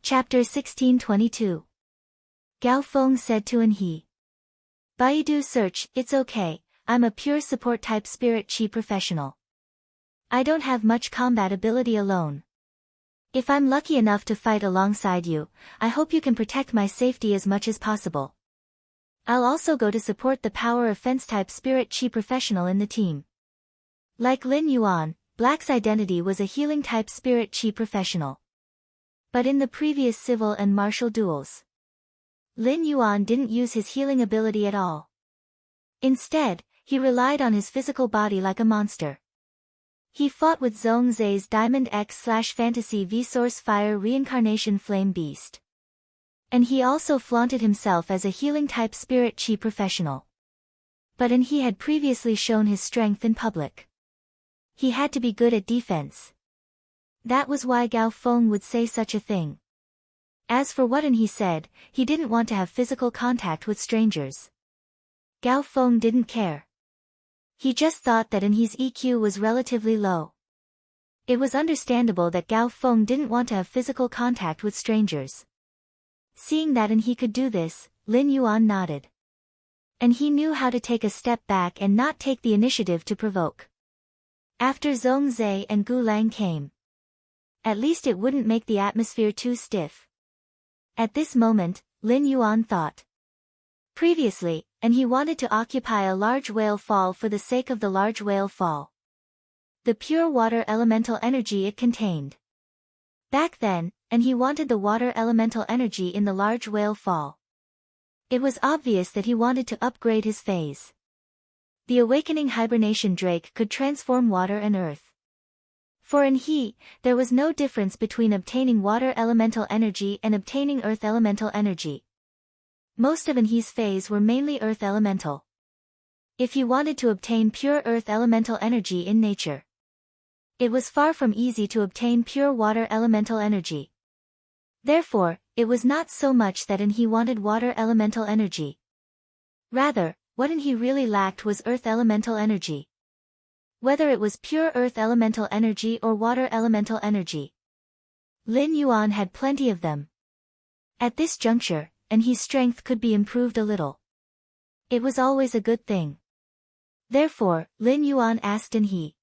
Chapter 1622. Gao Feng said to An He. Baidu search, it's okay, I'm a pure support type spirit chi professional. I don't have much combat ability alone. If I'm lucky enough to fight alongside you, I hope you can protect my safety as much as possible. I'll also go to support the power offense type spirit chi professional in the team. Like Lin Yuan, Black's identity was a healing type spirit chi professional. But in the previous civil and martial duels, Lin Yuan didn't use his healing ability at all. Instead, he relied on his physical body like a monster. He fought with Zhong Zai's Diamond X/Fantasy V-Source Fire Reincarnation Flame Beast. And he also flaunted himself as a healing type spirit chi professional. But An He had previously shown his strength in public. He had to be good at defense. That was why Gao Feng would say such a thing. As for what An He said, he didn't want to have physical contact with strangers. Gao Feng didn't care. He just thought that An He's EQ was relatively low. It was understandable that Gao Feng didn't want to have physical contact with strangers. Seeing that An He could do this, Lin Yuan nodded. And he knew how to take a step back and not take the initiative to provoke. After Zhong Zai and Gu Lang came, at least it wouldn't make the atmosphere too stiff. At this moment, Lin Yuan thought. Previously, An He wanted to occupy a large whale fall for the sake of the large whale fall. The pure water elemental energy it contained. Back then, An He wanted the water elemental energy in the large whale fall. It was obvious that he wanted to upgrade his phase. The awakening hibernation drake could transform water and earth. For An He, there was no difference between obtaining water elemental energy and obtaining earth elemental energy. Most of An He's phase were mainly earth elemental. If he wanted to obtain pure earth elemental energy in nature, it was far from easy to obtain pure water elemental energy. Therefore, it was not so much that An He wanted water elemental energy. Rather, what An He really lacked was earth elemental energy. Whether it was pure earth elemental energy or water elemental energy, Lin Yuan had plenty of them. At this juncture, An He's strength could be improved a little. It was always a good thing. Therefore, Lin Yuan asked An He.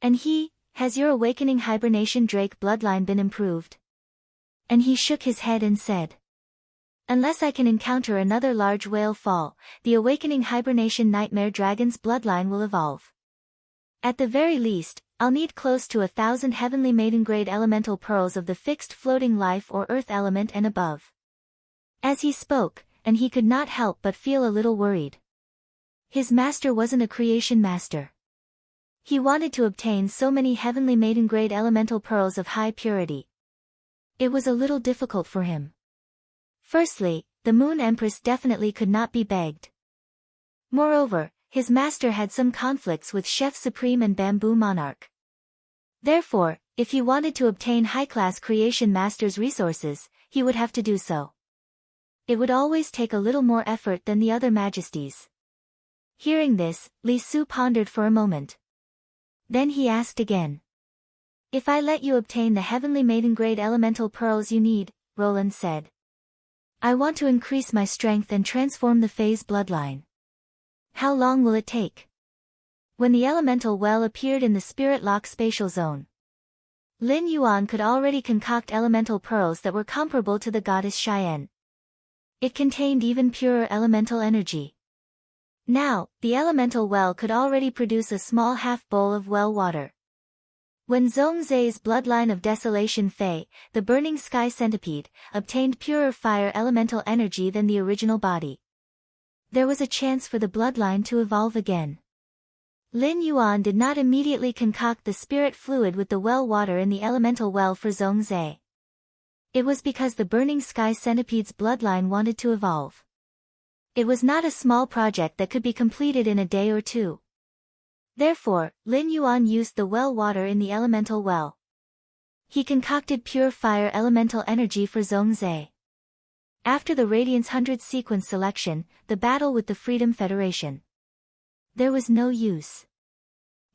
An He, has your awakening hibernation drake bloodline been improved? An He shook his head and said. Unless I can encounter another large whale fall, the awakening hibernation nightmare dragon's bloodline will evolve. At the very least, I'll need close to 1,000 heavenly maiden grade elemental pearls of the fixed floating life or earth element and above. As he spoke, An He could not help but feel a little worried. His master wasn't a creation master. He wanted to obtain so many heavenly maiden grade elemental pearls of high purity. It was a little difficult for him. Firstly, the Moon Empress definitely could not be begged. Moreover, his master had some conflicts with Chef Supreme and Bamboo Monarch. Therefore, if he wanted to obtain high-class creation master's resources, he would have to do so. It would always take a little more effort than the other majesties. Hearing this, Li Su pondered for a moment. Then he asked again. If I let you obtain the heavenly maiden grade elemental pearls you need, Roland said. I want to increase my strength and transform the phase bloodline. How long will it take? When the elemental well appeared in the Spirit Lock spatial zone, Lin Yuan could already concoct elemental pearls that were comparable to the goddess Cheyenne. It contained even purer elemental energy. Now, the elemental well could already produce a small half-bowl of well water. When Zhong Zai's bloodline of Desolation Fei, the Burning Sky Centipede, obtained purer fire elemental energy than the original body, there was a chance for the bloodline to evolve again. Lin Yuan did not immediately concoct the spirit fluid with the well water in the elemental well for Zhong Zai. It was because the Burning Sky Centipede's bloodline wanted to evolve. It was not a small project that could be completed in a day or two. Therefore, Lin Yuan used the well water in the elemental well. He concocted pure fire elemental energy for Zhong Zai. After the Radiance 100 sequence selection, the battle with the Freedom Federation, there was no use.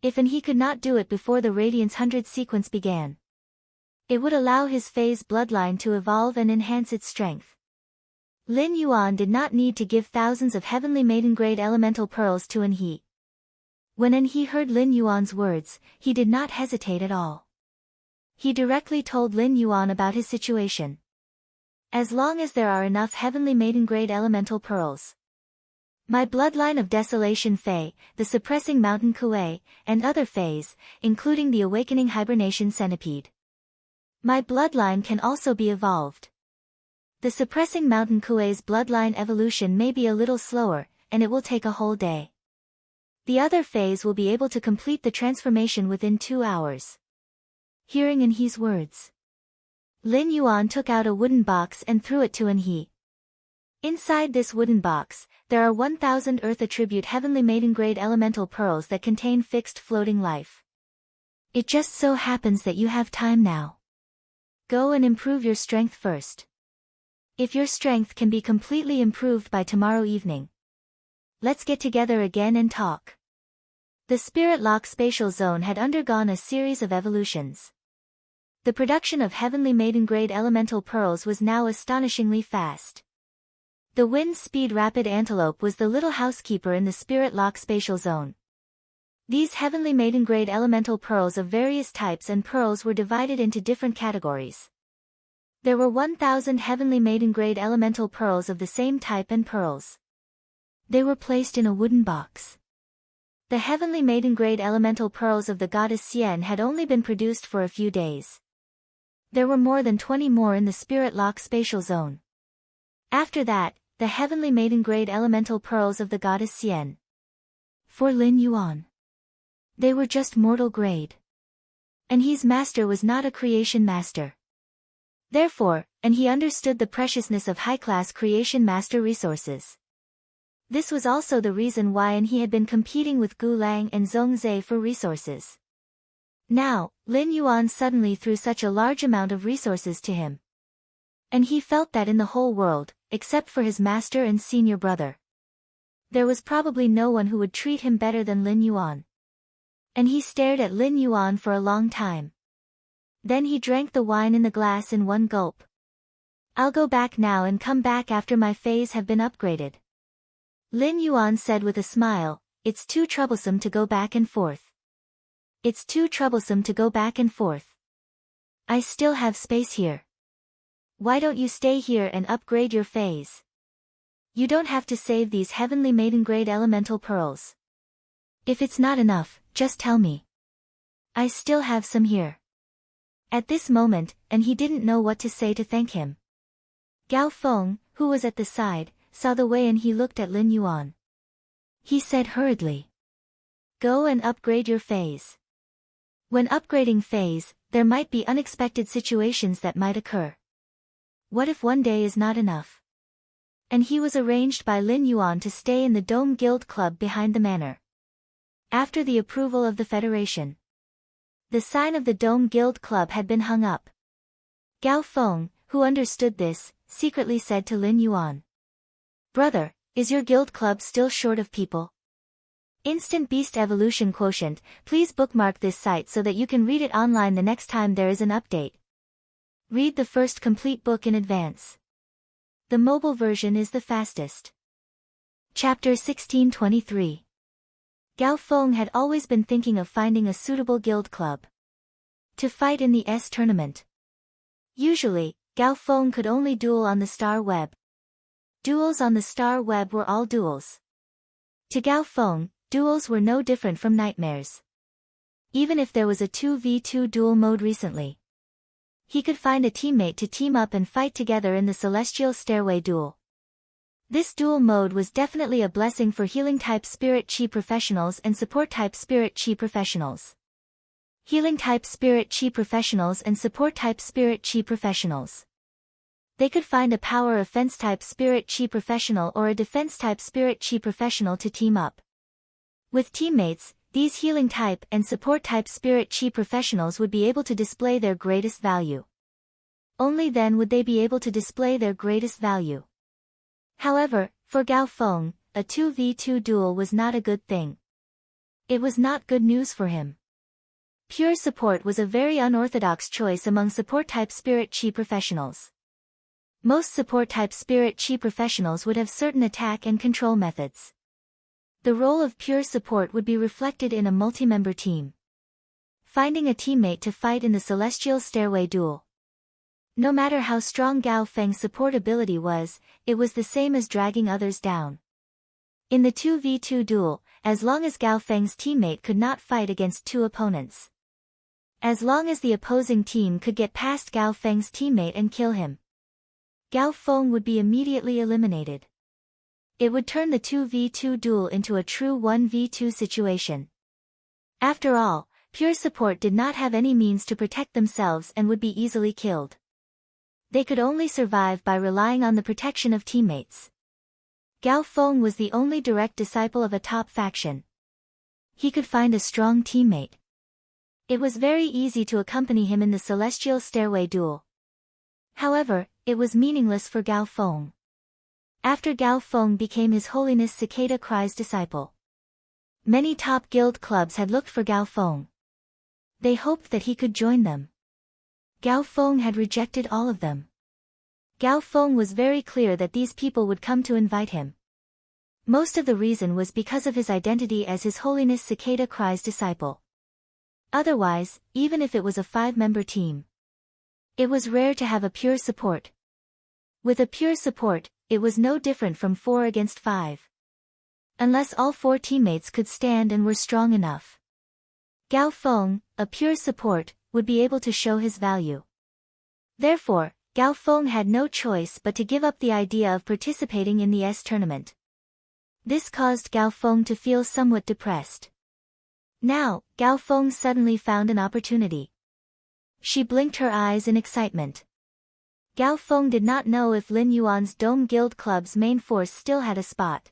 If An He could not do it before the Radiance 100 sequence began, It would allow his Fei's bloodline to evolve and enhance its strength. Lin Yuan did not need to give thousands of heavenly maiden-grade elemental pearls to An-He. When An-He heard Lin Yuan's words, he did not hesitate at all. He directly told Lin Yuan about his situation. As long as there are enough heavenly maiden-grade elemental pearls, my bloodline of Desolation Fei, the Suppressing Mountain Kuei, and other Feis, including the Awakening Hibernation Centipede. My bloodline can also be evolved. The Suppressing Mountain Kuei's bloodline evolution may be a little slower, and it will take a whole day. The other Feis will be able to complete the transformation within 2 hours. Hearing An-He's words, Lin Yuan took out a wooden box and threw it to An-He. Inside this wooden box, there are 1,000 Earth Attribute Heavenly Maiden-grade elemental pearls that contain fixed floating life. It just so happens that you have time now. Go and improve your strength first. If your strength can be completely improved by tomorrow evening, let's get together again and talk. The Spirit Lock Spatial Zone had undergone a series of evolutions. The production of heavenly maiden-grade elemental pearls was now astonishingly fast. The Wind Speed Rapid Antelope was the little housekeeper in the Spirit Lock Spatial Zone. These heavenly maiden-grade elemental pearls of various types and pearls were divided into different categories. There were 1,000 heavenly maiden-grade elemental pearls of the same type and pearls. They were placed in a wooden box. The heavenly maiden-grade elemental pearls of the goddess Xian had only been produced for a few days. There were more than 20 more in the Spirit Lock Spatial Zone. After that, the heavenly maiden-grade elemental pearls of the goddess Xian. For Lin Yuan, they were just mortal grade. An-He's master was not a creation master. Therefore, An-He understood the preciousness of high-class creation master resources. This was also the reason why An-He had been competing with Gu Lang and Zhong Zhe for resources. Now, Lin Yuan suddenly threw such a large amount of resources to him. An-He felt that in the whole world, except for his master and senior brother, there was probably no one who would treat him better than Lin Yuan. An-He stared at Lin Yuan for a long time. Then he drank the wine in the glass in one gulp. I'll go back now and come back after my Feis have been upgraded. Lin Yuan said with a smile, it's too troublesome to go back and forth. It's too troublesome to go back and forth. I still have space here. Why don't you stay here and upgrade your Feis? You don't have to save these heavenly maiden-grade elemental pearls. If it's not enough, just tell me. I still have some here. At this moment, and he didn't know what to say to thank him. Gao Feng, who was at the side, saw the way and he looked at Lin Yuan. He said hurriedly, go and upgrade your Feis. When upgrading Feis, there might be unexpected situations that might occur. What if one day is not enough? And he was arranged by Lin Yuan to stay in the Dome Guild Club behind the manor. After the approval of the Federation, the sign of the Dome Guild Club had been hung up. Gao Feng, who understood this, secretly said to Lin Yuan, brother, is your guild club still short of people? Instant Beast Evolution Quotient, please bookmark this site so that you can read it online the next time there is an update. Read the first complete book in advance. The mobile version is the fastest. Chapter 1623. Gao Feng had always been thinking of finding a suitable guild club to fight in the S tournament. Usually, Gao Feng could only duel on the Star Web. Duels on the Star Web were all duels. To Gao Feng, duels were no different from nightmares. Even if there was a 2v2 duel mode recently, he could find a teammate to team up and fight together in the Celestial Stairway duel. This duel mode was definitely a blessing for healing-type Spirit Chi professionals and support-type Spirit Chi professionals. Healing-type Spirit Chi professionals and support-type Spirit Chi professionals. They could find a power offense-type Spirit Chi professional or a defense-type Spirit Chi professional to team up. With teammates, these healing-type and support-type Spirit Chi professionals would be able to display their greatest value. Only then would they be able to display their greatest value. However, for Gao Feng, a 2v2 duel was not a good thing. It was not good news for him. Pure support was a very unorthodox choice among support-type spirit chi professionals. Most support-type spirit chi professionals would have certain attack and control methods. The role of pure support would be reflected in a multi-member team. Finding a teammate to fight in the Celestial Stairway duel. No matter how strong Gao Feng's support ability was, it was the same as dragging others down. In the 2v2 duel, as long as Gao Feng's teammate could not fight against two opponents. As long as the opposing team could get past Gao Feng's teammate and kill him, Gao Feng would be immediately eliminated. It would turn the 2v2 duel into a true 1v2 situation. After all, pure support did not have any means to protect themselves and would be easily killed. They could only survive by relying on the protection of teammates. Gao Feng was the only direct disciple of a top faction. He could find a strong teammate. It was very easy to accompany him in the Celestial Stairway duel. However, it was meaningless for Gao Feng. After Gao Feng became His Holiness Cicada Cry's disciple, many top guild clubs had looked for Gao Feng. They hoped that he could join them. Gao Feng had rejected all of them. Gao Feng was very clear that these people would come to invite him. Most of the reason was because of his identity as His Holiness Cicada Cry's disciple. Otherwise, even if it was a 5-member team, it was rare to have a pure support. With a pure support, it was no different from 4 against 5. Unless all 4 teammates could stand and were strong enough. Gao Feng, a pure support, would be able to show his value. Therefore, Gao Feng had no choice but to give up the idea of participating in the S tournament. This caused Gao Feng to feel somewhat depressed. Now, Gao Feng suddenly found an opportunity. She blinked her eyes in excitement. Gao Feng did not know if Lin Yuan's Dome Guild Club's main force still had a spot.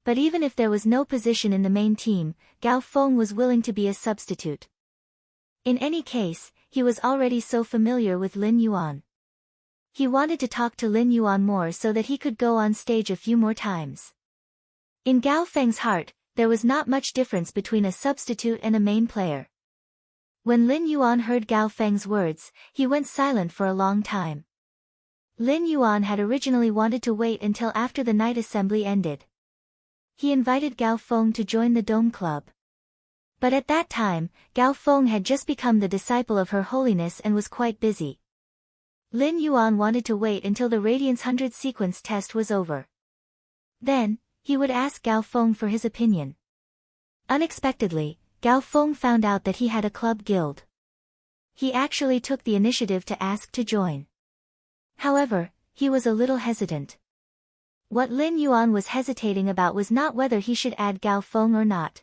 But even if there was no position in the main team, Gao Feng was willing to be a substitute. In any case, he was already so familiar with Lin Yuan. He wanted to talk to Lin Yuan more so that he could go on stage a few more times. In Gao Feng's heart, there was not much difference between a substitute and a main player. When Lin Yuan heard Gao Feng's words, he went silent for a long time. Lin Yuan had originally wanted to wait until after the night assembly ended. He invited Gao Feng to join the Dome Club. But at that time, Gao Feng had just become the disciple of Her Holiness and was quite busy. Lin Yuan wanted to wait until the Radiance 100 sequence test was over. Then, he would ask Gao Feng for his opinion. Unexpectedly, Gao Feng found out that he had a club guild. He actually took the initiative to ask to join. However, he was a little hesitant. What Lin Yuan was hesitating about was not whether he should add Gao Feng or not.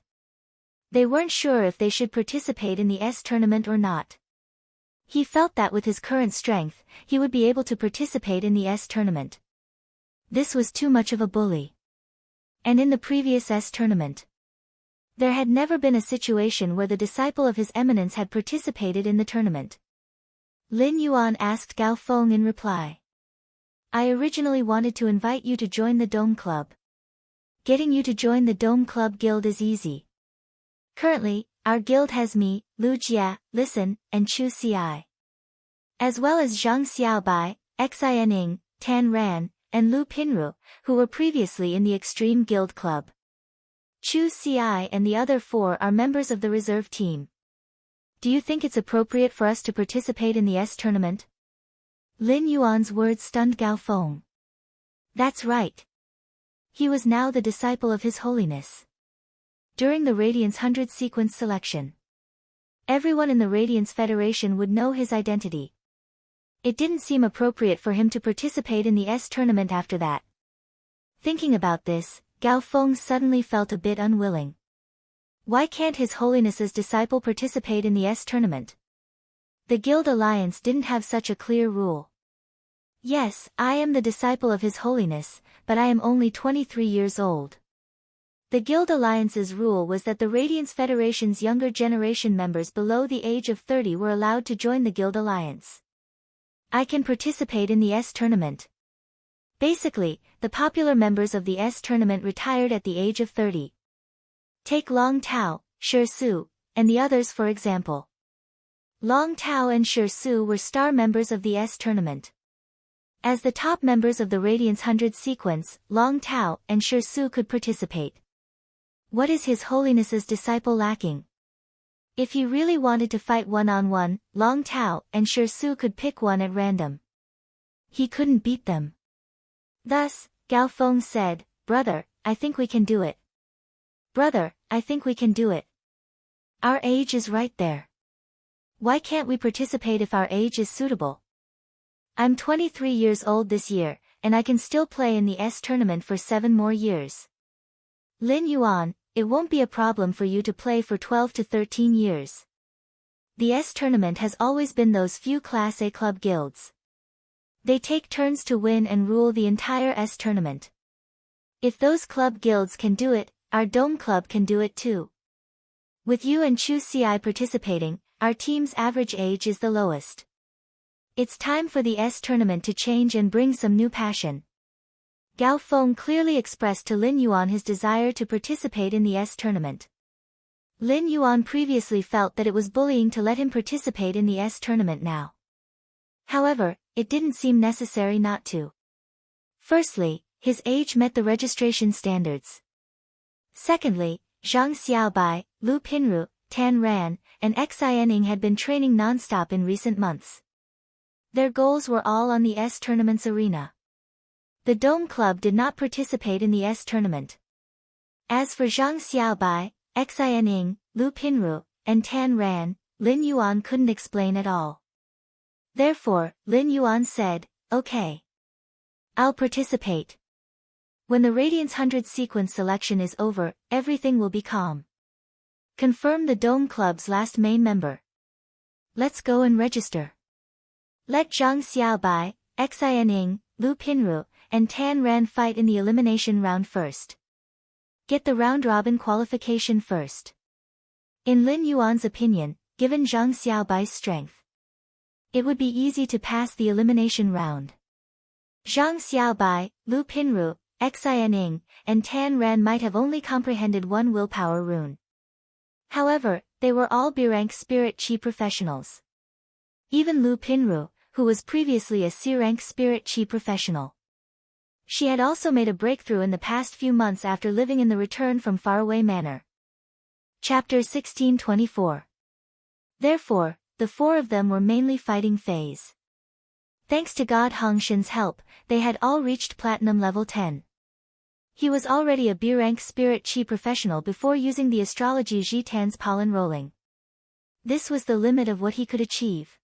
They weren't sure if they should participate in the S tournament or not. He felt that with his current strength, he would be able to participate in the S tournament. This was too much of a bully. And in the previous S tournament, there had never been a situation where the disciple of His Eminence had participated in the tournament. Lin Yuan asked Gao Feng in reply. I originally wanted to invite you to join the Dome Club. Getting you to join the Dome Club Guild is easy. Currently, our guild has me, Lu Jia, Listen, and Chu Xiai. As well as Zhang Xiaobai, Xin Ning, Tan Ran, and Lu Pinru, who were previously in the Extreme Guild Club. Chu Xiai and the other 4 are members of the reserve team. Do you think it's appropriate for us to participate in the S tournament? Lin Yuan's words stunned Gao Feng. That's right. He was now the disciple of His Holiness. During the Radiance 100 sequence selection, everyone in the Radiance Federation would know his identity. It didn't seem appropriate for him to participate in the S tournament after that. Thinking about this, Gao Feng suddenly felt a bit unwilling. Why can't His Holiness's disciple participate in the S tournament? The Guild Alliance didn't have such a clear rule. Yes, I am the disciple of His Holiness, but I am only 23 years old. The Guild Alliance's rule was that the Radiance Federation's younger generation members below the age of 30 were allowed to join the Guild Alliance. I can participate in the S tournament. Basically, the popular members of the S tournament retired at the age of 30. Take Long Tao, Shi Su, and the others, for example. Long Tao and Shi Su were star members of the S tournament. As the top members of the Radiance 100 sequence, Long Tao and Shi Su could participate. What is His Holiness's disciple lacking? If he really wanted to fight one-on-one, Long Tao and Shi Su could pick one at random. He couldn't beat them. Thus, Gao Feng said, "Brother, I think we can do it. Brother, I think we can do it. Our age is right there. Why can't we participate if our age is suitable? I'm 23 years old this year, and I can still play in the S tournament for 7 more years. Lin Yuan, it won't be a problem for you to play for 12 to 13 years. The S tournament has always been those few Class A club guilds. They take turns to win and rule the entire S tournament. If those club guilds can do it, our Dome Club can do it too. With you and Chu Ci participating, our team's average age is the lowest. It's time for the S tournament to change and bring some new passion." Gao Feng clearly expressed to Lin Yuan his desire to participate in the S tournament. Lin Yuan previously felt that it was bullying to let him participate in the S tournament now. However, it didn't seem necessary not to. Firstly, his age met the registration standards. Secondly, Zhang Xiaobai, Lu Pinru, Tan Ran, and Xianing had been training non-stop in recent months. Their goals were all on the S tournament's arena. The Dome Club did not participate in the S tournament. As for Zhang Xiaobai, Xianing, Lu Pinru, and Tan Ran, Lin Yuan couldn't explain at all. Therefore, Lin Yuan said, "Okay. I'll participate. When the Radiance 100 sequence selection is over, everything will be calm. Confirm the Dome Club's last main member. Let's go and register. Let Zhang Xiaobai, Xianing, Lu Pinru, and Tan Ran fight in the elimination round first. Get the round-robin qualification first." In Lin Yuan's opinion, given Zhang Xiaobai's strength, it would be easy to pass the elimination round. Zhang Xiaobai, Lu Pinru, Xianing, and Tan Ran might have only comprehended one willpower rune. However, they were all B-rank Spirit Chi professionals. Even Lu Pinru, who was previously a C-rank Spirit Chi professional. She had also made a breakthrough in the past few months after living in the Return from Faraway Manor. Chapter 1624. Therefore, the 4 of them were mainly fighting phase. Thanks to God Hongshan's help, they had all reached Platinum level 10. He was already a B-rank Spirit Chi professional before using the astrology Jitan's pollen rolling. This was the limit of what he could achieve.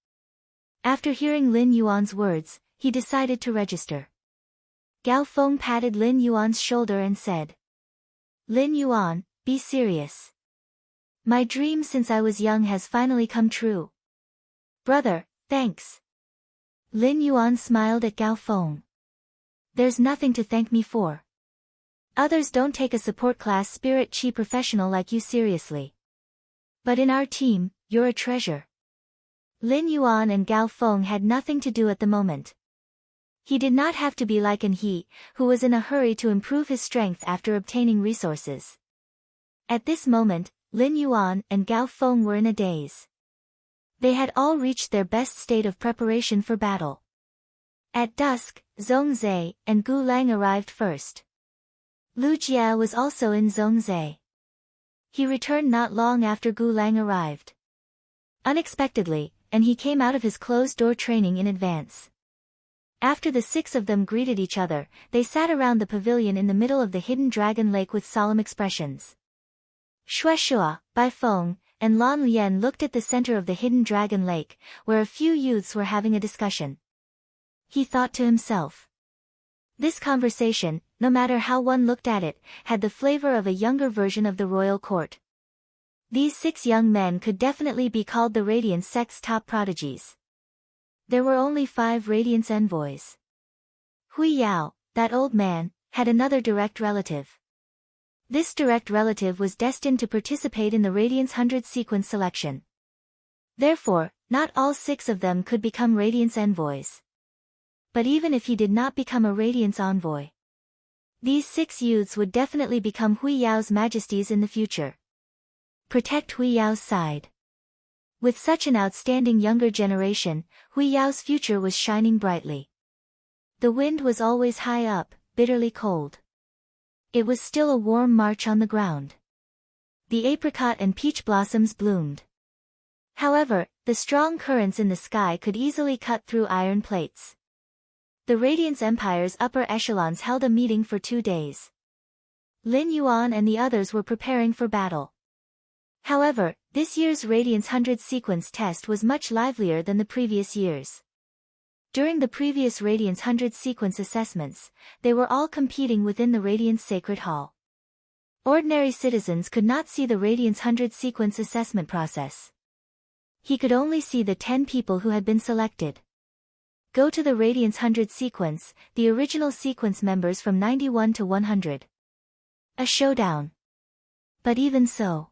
After hearing Lin Yuan's words, he decided to register. Gao Feng patted Lin Yuan's shoulder and said, "Lin Yuan, be serious. My dream since I was young has finally come true." "Brother, thanks." Lin Yuan smiled at Gao Feng. "There's nothing to thank me for. Others don't take a support class Spirit Chi professional like you seriously. But in our team, you're a treasure." Lin Yuan and Gao Feng had nothing to do at the moment. He did not have to be like An He, who was in a hurry to improve his strength after obtaining resources. At this moment, Lin Yuan and Gao Feng were in a daze. They had all reached their best state of preparation for battle. At dusk, Zhongzhe and Gu Lang arrived first. Lu Jia was also in Zhongzhe. He returned not long after Gu Lang arrived. Unexpectedly, and he came out of his closed-door training in advance. After the 6 of them greeted each other, they sat around the pavilion in the middle of the hidden dragon lake with solemn expressions. Shueshua, Bai Feng, and Lan Lian looked at the center of the hidden dragon lake, where a few youths were having a discussion. He thought to himself. This conversation, no matter how one looked at it, had the flavor of a younger version of the royal court. These 6 young men could definitely be called the Radiance sect's top prodigies. There were only 5 Radiance envoys. Hui Yao, that old man, had another direct relative. This direct relative was destined to participate in the Radiance 100 sequence selection. Therefore, not all 6 of them could become Radiance envoys. But even if he did not become a Radiance envoy, these 6 youths would definitely become Hui Yao's majesties in the future. Protect Hui Yao's side. With such an outstanding younger generation, Hui Yao's future was shining brightly. The wind was always high up, bitterly cold. It was still a warm March on the ground. The apricot and peach blossoms bloomed. However, the strong currents in the sky could easily cut through iron plates. The Radiance Empire's upper echelons held a meeting for 2 days. Lin Yuan and the others were preparing for battle. However, this year's Radiance 100 sequence test was much livelier than the previous years. During the previous Radiance 100 sequence assessments, they were all competing within the Radiance Sacred Hall. Ordinary citizens could not see the Radiance 100 sequence assessment process. He could only see the 10 people who had been selected. Go to the Radiance 100 sequence, the original sequence members from 91 to 100. A showdown. But even so,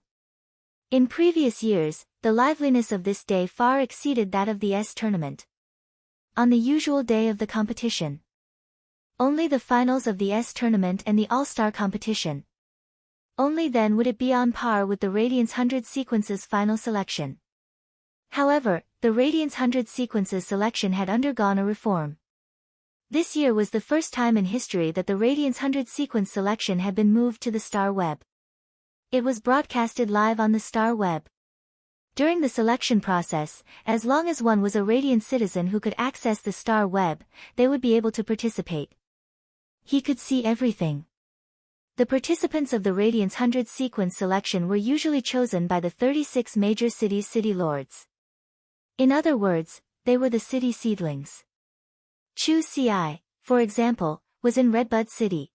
in previous years, the liveliness of this day far exceeded that of the S tournament. On the usual day of the competition, only the finals of the S tournament and the All-Star competition. Only then would it be on par with the Radiance 100 sequence's final selection. However, the Radiance 100 sequence's selection had undergone a reform. This year was the first time in history that the Radiance 100 sequence selection had been moved to the Star Web. It was broadcasted live on the Star Web. During the selection process, as long as one was a Radiant citizen who could access the Star Web, they would be able to participate. He could see everything. The participants of the Radiance 100 sequence selection were usually chosen by the 36 major cities' city lords. In other words, they were the city seedlings. Chu Ci, for example, was in Redbud City.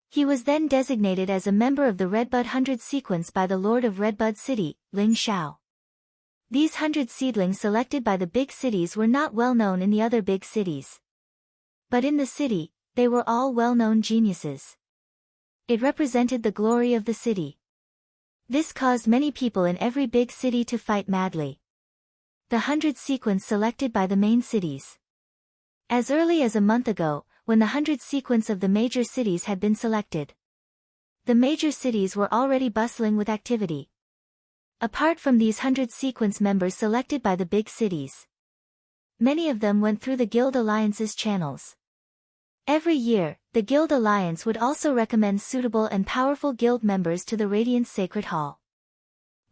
He was then designated as a member of the Redbud 100 sequence by the Lord of Redbud City, Ling Shao. These 100 seedlings selected by the big cities were not well known in the other big cities. But in the city, they were all well-known geniuses. It represented the glory of the city. This caused many people in every big city to fight madly. The 100 sequence selected by the main cities. As early as a month ago, when the 100 sequence of the major cities had been selected, the major cities were already bustling with activity. Apart from these 100 sequence members selected by the big cities, many of them went through the Guild Alliance's channels. Every year, the Guild Alliance would also recommend suitable and powerful guild members to the Radiance Sacred Hall.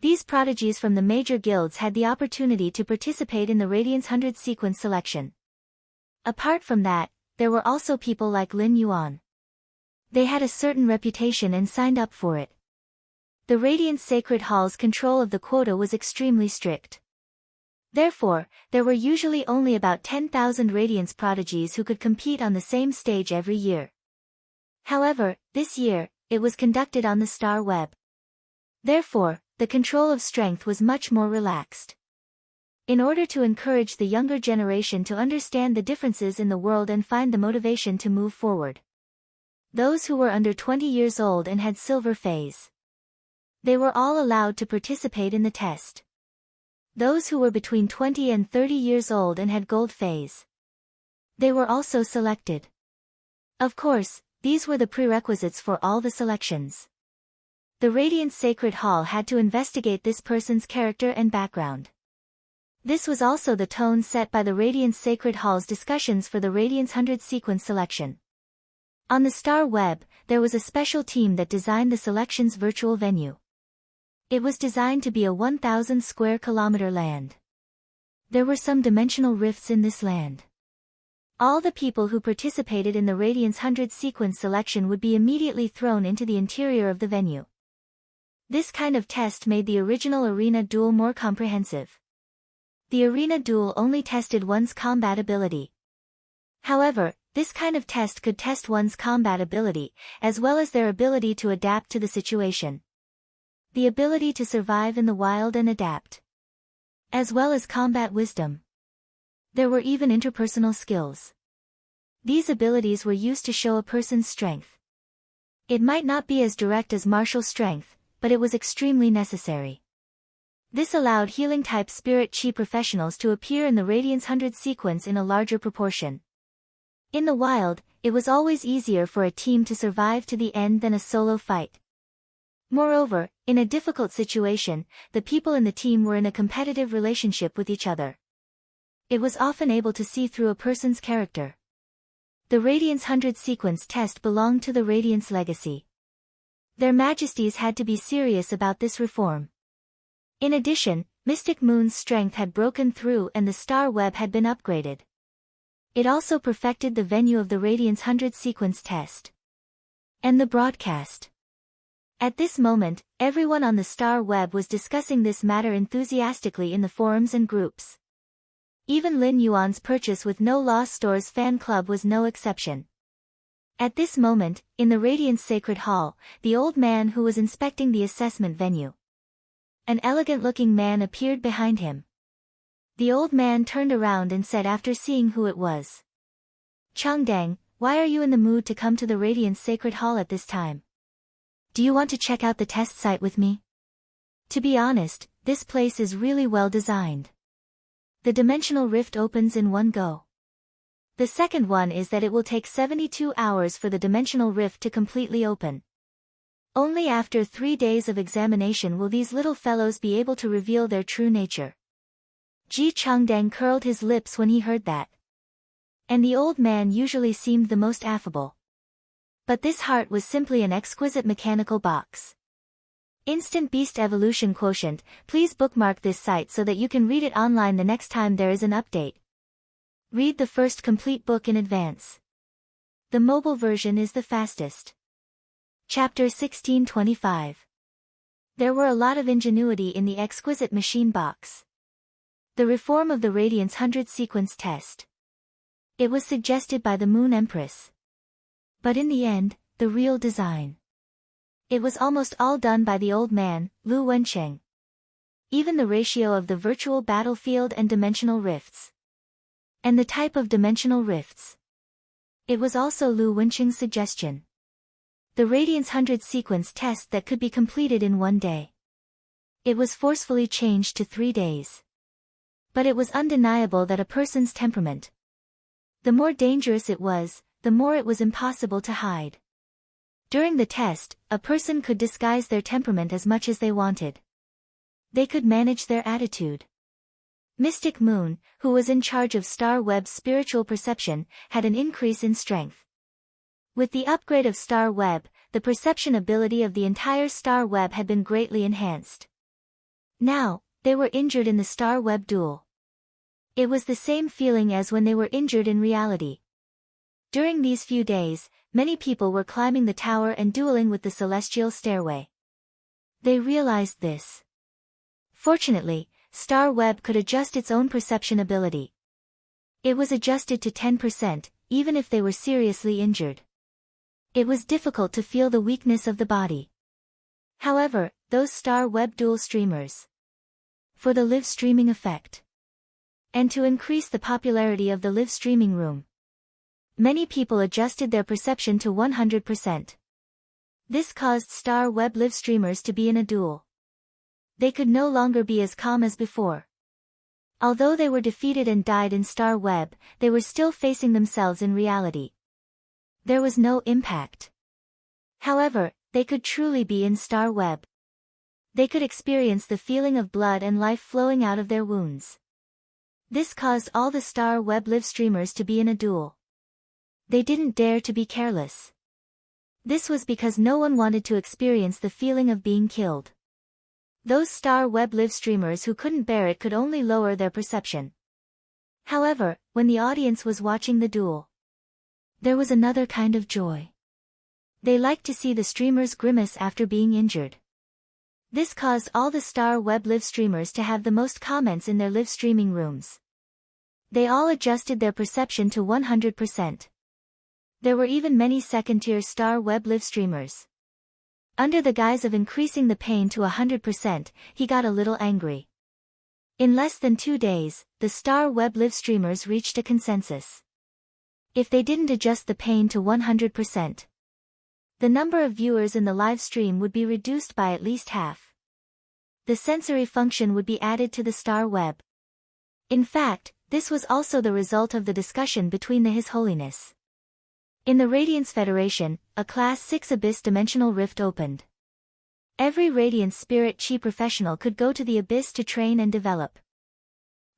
These prodigies from the major guilds had the opportunity to participate in the Radiance 100 sequence selection. Apart from that, there were also people like Lin Yuan. They had a certain reputation and signed up for it. The Radiance Sacred Hall's control of the quota was extremely strict. Therefore, there were usually only about 10,000 Radiance prodigies who could compete on the same stage every year. However, this year, it was conducted on the Star Web. Therefore, the control of strength was much more relaxed. In order to encourage the younger generation to understand the differences in the world and find the motivation to move forward. Those who were under 20 years old and had silver phase, they were all allowed to participate in the test. Those who were between 20 and 30 years old and had gold phase, they were also selected. Of course, these were the prerequisites for all the selections. The Radiance Sacred Hall had to investigate this person's character and background. This was also the tone set by the Radiance Sacred Hall's discussions for the Radiance 100 sequence selection. On the Star Web, there was a special team that designed the selection's virtual venue. It was designed to be a 1,000 square kilometer land. There were some dimensional rifts in this land. All the people who participated in the Radiance 100 sequence selection would be immediately thrown into the interior of the venue. This kind of test made the original arena duel more comprehensive. The arena duel only tested one's combat ability. However, this kind of test could test one's combat ability, as well as their ability to adapt to the situation. The ability to survive in the wild and adapt. As well as combat wisdom. There were even interpersonal skills. These abilities were used to show a person's strength. It might not be as direct as martial strength, but it was extremely necessary. This allowed healing-type spirit chi professionals to appear in the Radiance 100 sequence in a larger proportion. In the wild, it was always easier for a team to survive to the end than a solo fight. Moreover, in a difficult situation, the people in the team were in a competitive relationship with each other. It was often able to see through a person's character. The Radiance 100 sequence test belonged to the Radiance legacy. Their Majesties had to be serious about this reform. In addition, Mystic Moon's strength had broken through and the star web had been upgraded. It also perfected the venue of the Radiance 100 sequence test. And the broadcast. At this moment, everyone on the star web was discussing this matter enthusiastically in the forums and groups. Even Lin Yuan's purchase with No Loss Store's fan club was no exception. At this moment, in the Radiance Sacred Hall, the old man who was inspecting the assessment venue. An elegant-looking man appeared behind him. The old man turned around and said after seeing who it was. Changdang, why are you in the mood to come to the Radiance Sacred Hall at this time? Do you want to check out the test site with me? To be honest, this place is really well designed. The dimensional rift opens in one go. The second one is that it will take 72 hours for the dimensional rift to completely open. Only after 3 days of examination will these little fellows be able to reveal their true nature. Ji Changdang curled his lips when he heard that. And the old man usually seemed the most affable. But this heart was simply an exquisite mechanical box. Instant Beast Evolution Quotient, please bookmark this site so that you can read it online the next time there is an update. Read the first complete book in advance. The mobile version is the fastest. Chapter 1625. There were a lot of ingenuity in the exquisite machine box. The reform of the Radiance 100 sequence test. It was suggested by the Moon Empress. But in the end, the real design. It was almost all done by the old man, Lu Wencheng. Even the ratio of the virtual battlefield and dimensional rifts. And the type of dimensional rifts. It was also Lu Wencheng's suggestion. The Radiance 100 sequence test that could be completed in 1 day. It was forcefully changed to 3 days. But it was undeniable that a person's temperament. The more dangerous it was, the more it was impossible to hide. During the test, a person could disguise their temperament as much as they wanted. They could manage their attitude. Mystic Moon, who was in charge of Star Web's spiritual perception, had an increase in strength. With the upgrade of Star Web, the perception ability of the entire Star Web had been greatly enhanced. Now, they were injured in the Star Web duel. It was the same feeling as when they were injured in reality. During these few days, many people were climbing the tower and dueling with the celestial stairway. They realized this. Fortunately, Star Web could adjust its own perception ability. It was adjusted to 10%, even if they were seriously injured. It was difficult to feel the weakness of the body. However, those Star Web dual streamers. For the live streaming effect. And to increase the popularity of the live streaming room. Many people adjusted their perception to 100%. This caused Star Web live streamers to be in a duel. They could no longer be as calm as before. Although they were defeated and died in Star Web, they were still facing themselves in reality. There was no impact. However, they could truly be in Star Web. They could experience the feeling of blood and life flowing out of their wounds. This caused all the Star Web live streamers to be in a duel. They didn't dare to be careless. This was because no one wanted to experience the feeling of being killed. Those Star Web live streamers who couldn't bear it could only lower their perception. However, when the audience was watching the duel, there was another kind of joy. They liked to see the streamers grimace after being injured. This caused all the Star Web live streamers to have the most comments in their live streaming rooms. They all adjusted their perception to 100%. There were even many second-tier Star Web live streamers. Under the guise of increasing the pain to 100%, he got a little angry. In less than 2 days, the Star Web live streamers reached a consensus. If they didn't adjust the pain to 100%, the number of viewers in the live stream would be reduced by at least half. The sensory function would be added to the Star Web. In fact, this was also the result of the discussion between His Holiness. In the Radiance Federation, a Class 6 Abyss Dimensional Rift opened. Every Radiant Spirit Chi professional could go to the abyss to train and develop.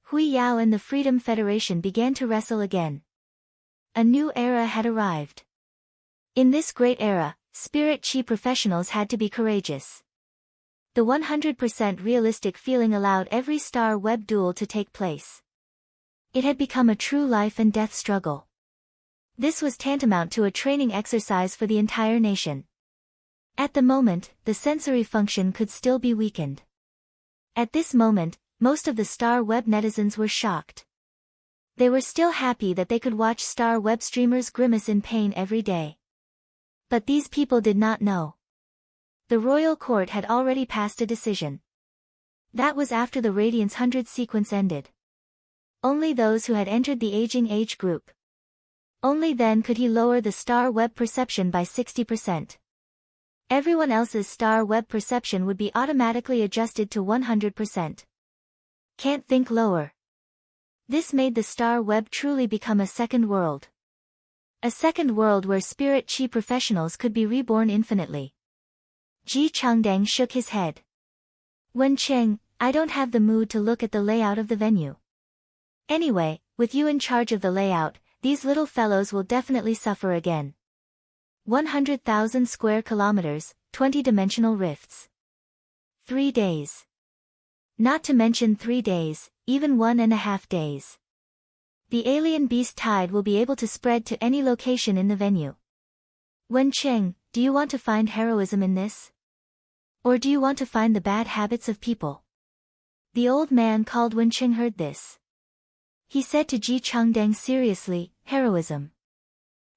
Hui Yao and the Freedom Federation began to wrestle again. A new era had arrived. In this great era, Spirit Chi professionals had to be courageous. The 100% realistic feeling allowed every star web duel to take place. It had become a true life and death struggle. This was tantamount to a training exercise for the entire nation. At the moment, the sensory function could still be weakened. At this moment, most of the star web netizens were shocked. They were still happy that they could watch star web streamers grimace in pain every day. But these people did not know. The royal court had already passed a decision. That was after the Radiance 100 sequence ended. Only those who had entered the aging age group. Only then could he lower the star web perception by 60%. Everyone else's star web perception would be automatically adjusted to 100%. Can't think lower. This made the star web truly become a second world. A second world where Spirit Chi professionals could be reborn infinitely. Ji Changdang shook his head. Wencheng, I don't have the mood to look at the layout of the venue. Anyway, with you in charge of the layout, these little fellows will definitely suffer again. 100,000 square kilometers, 20-dimensional rifts. 3 days. Not to mention 3 days, even 1.5 days. The alien beast tide will be able to spread to any location in the venue. Wencheng, do you want to find heroism in this? Or do you want to find the bad habits of people? The old man called Wencheng heard this. He said to Ji Changdang seriously, heroism.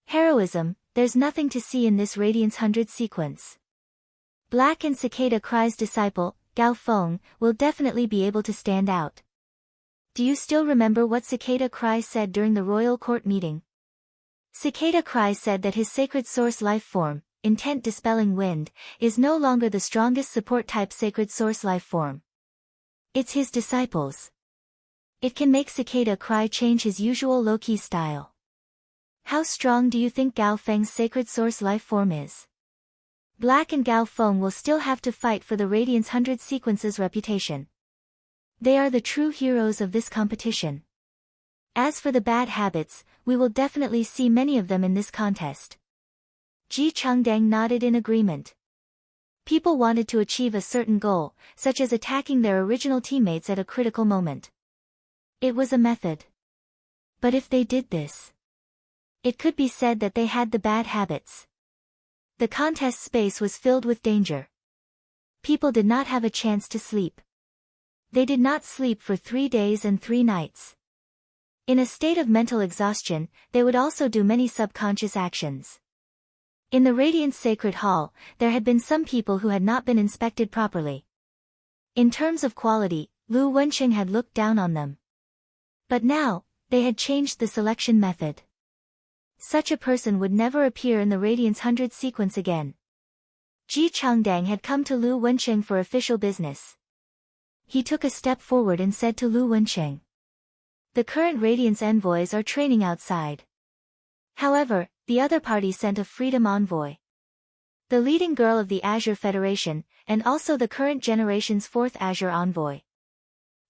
Heroism, there's nothing to see in this Radiance 100 sequence. Black and Cicada Cry's disciple, Gao Feng, will definitely be able to stand out. Do you still remember what Cicada Cry said during the royal court meeting? Cicada Cry said that his sacred source life form, intent dispelling wind, is no longer the strongest support type sacred source life form. It's his disciples. It can make Cicada Cry change his usual low-key style. How strong do you think Gao Feng's sacred source life form is? Black and Gao Feng will still have to fight for the Radiance 100 sequence's reputation. They are the true heroes of this competition. As for the bad habits, we will definitely see many of them in this contest. Ji Changdang nodded in agreement. People wanted to achieve a certain goal, such as attacking their original teammates at a critical moment. It was a method. But if they did this, it could be said that they had the bad habits. The contest space was filled with danger. People did not have a chance to sleep. They did not sleep for 3 days and 3 nights. In a state of mental exhaustion, they would also do many subconscious actions. In the Radiant Sacred Hall, there had been some people who had not been inspected properly. In terms of quality, Lu Wencheng had looked down on them. But now, they had changed the selection method. Such a person would never appear in the Radiance 100 sequence again. Ji Changdang had come to Lu Wencheng for official business. He took a step forward and said to Lu Wencheng. The current Radiance envoys are training outside. However, the other party sent a freedom envoy. The leading girl of the Azure Federation, and also the current generation's 4th Azure envoy.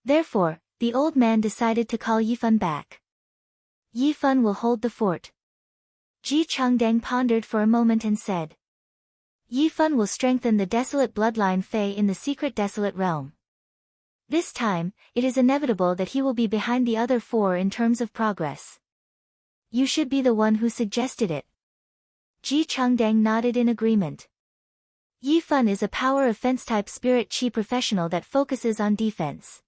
Therefore, the old man decided to call Yifan back. Yifan will hold the fort. Ji Changdang pondered for a moment and said. Yifan will strengthen the desolate bloodline Fei in the secret desolate realm. This time, it is inevitable that he will be behind the other 4 in terms of progress. You should be the one who suggested it. Ji Changdang nodded in agreement. Yifan is a power offense type spirit chi professional that focuses on defense.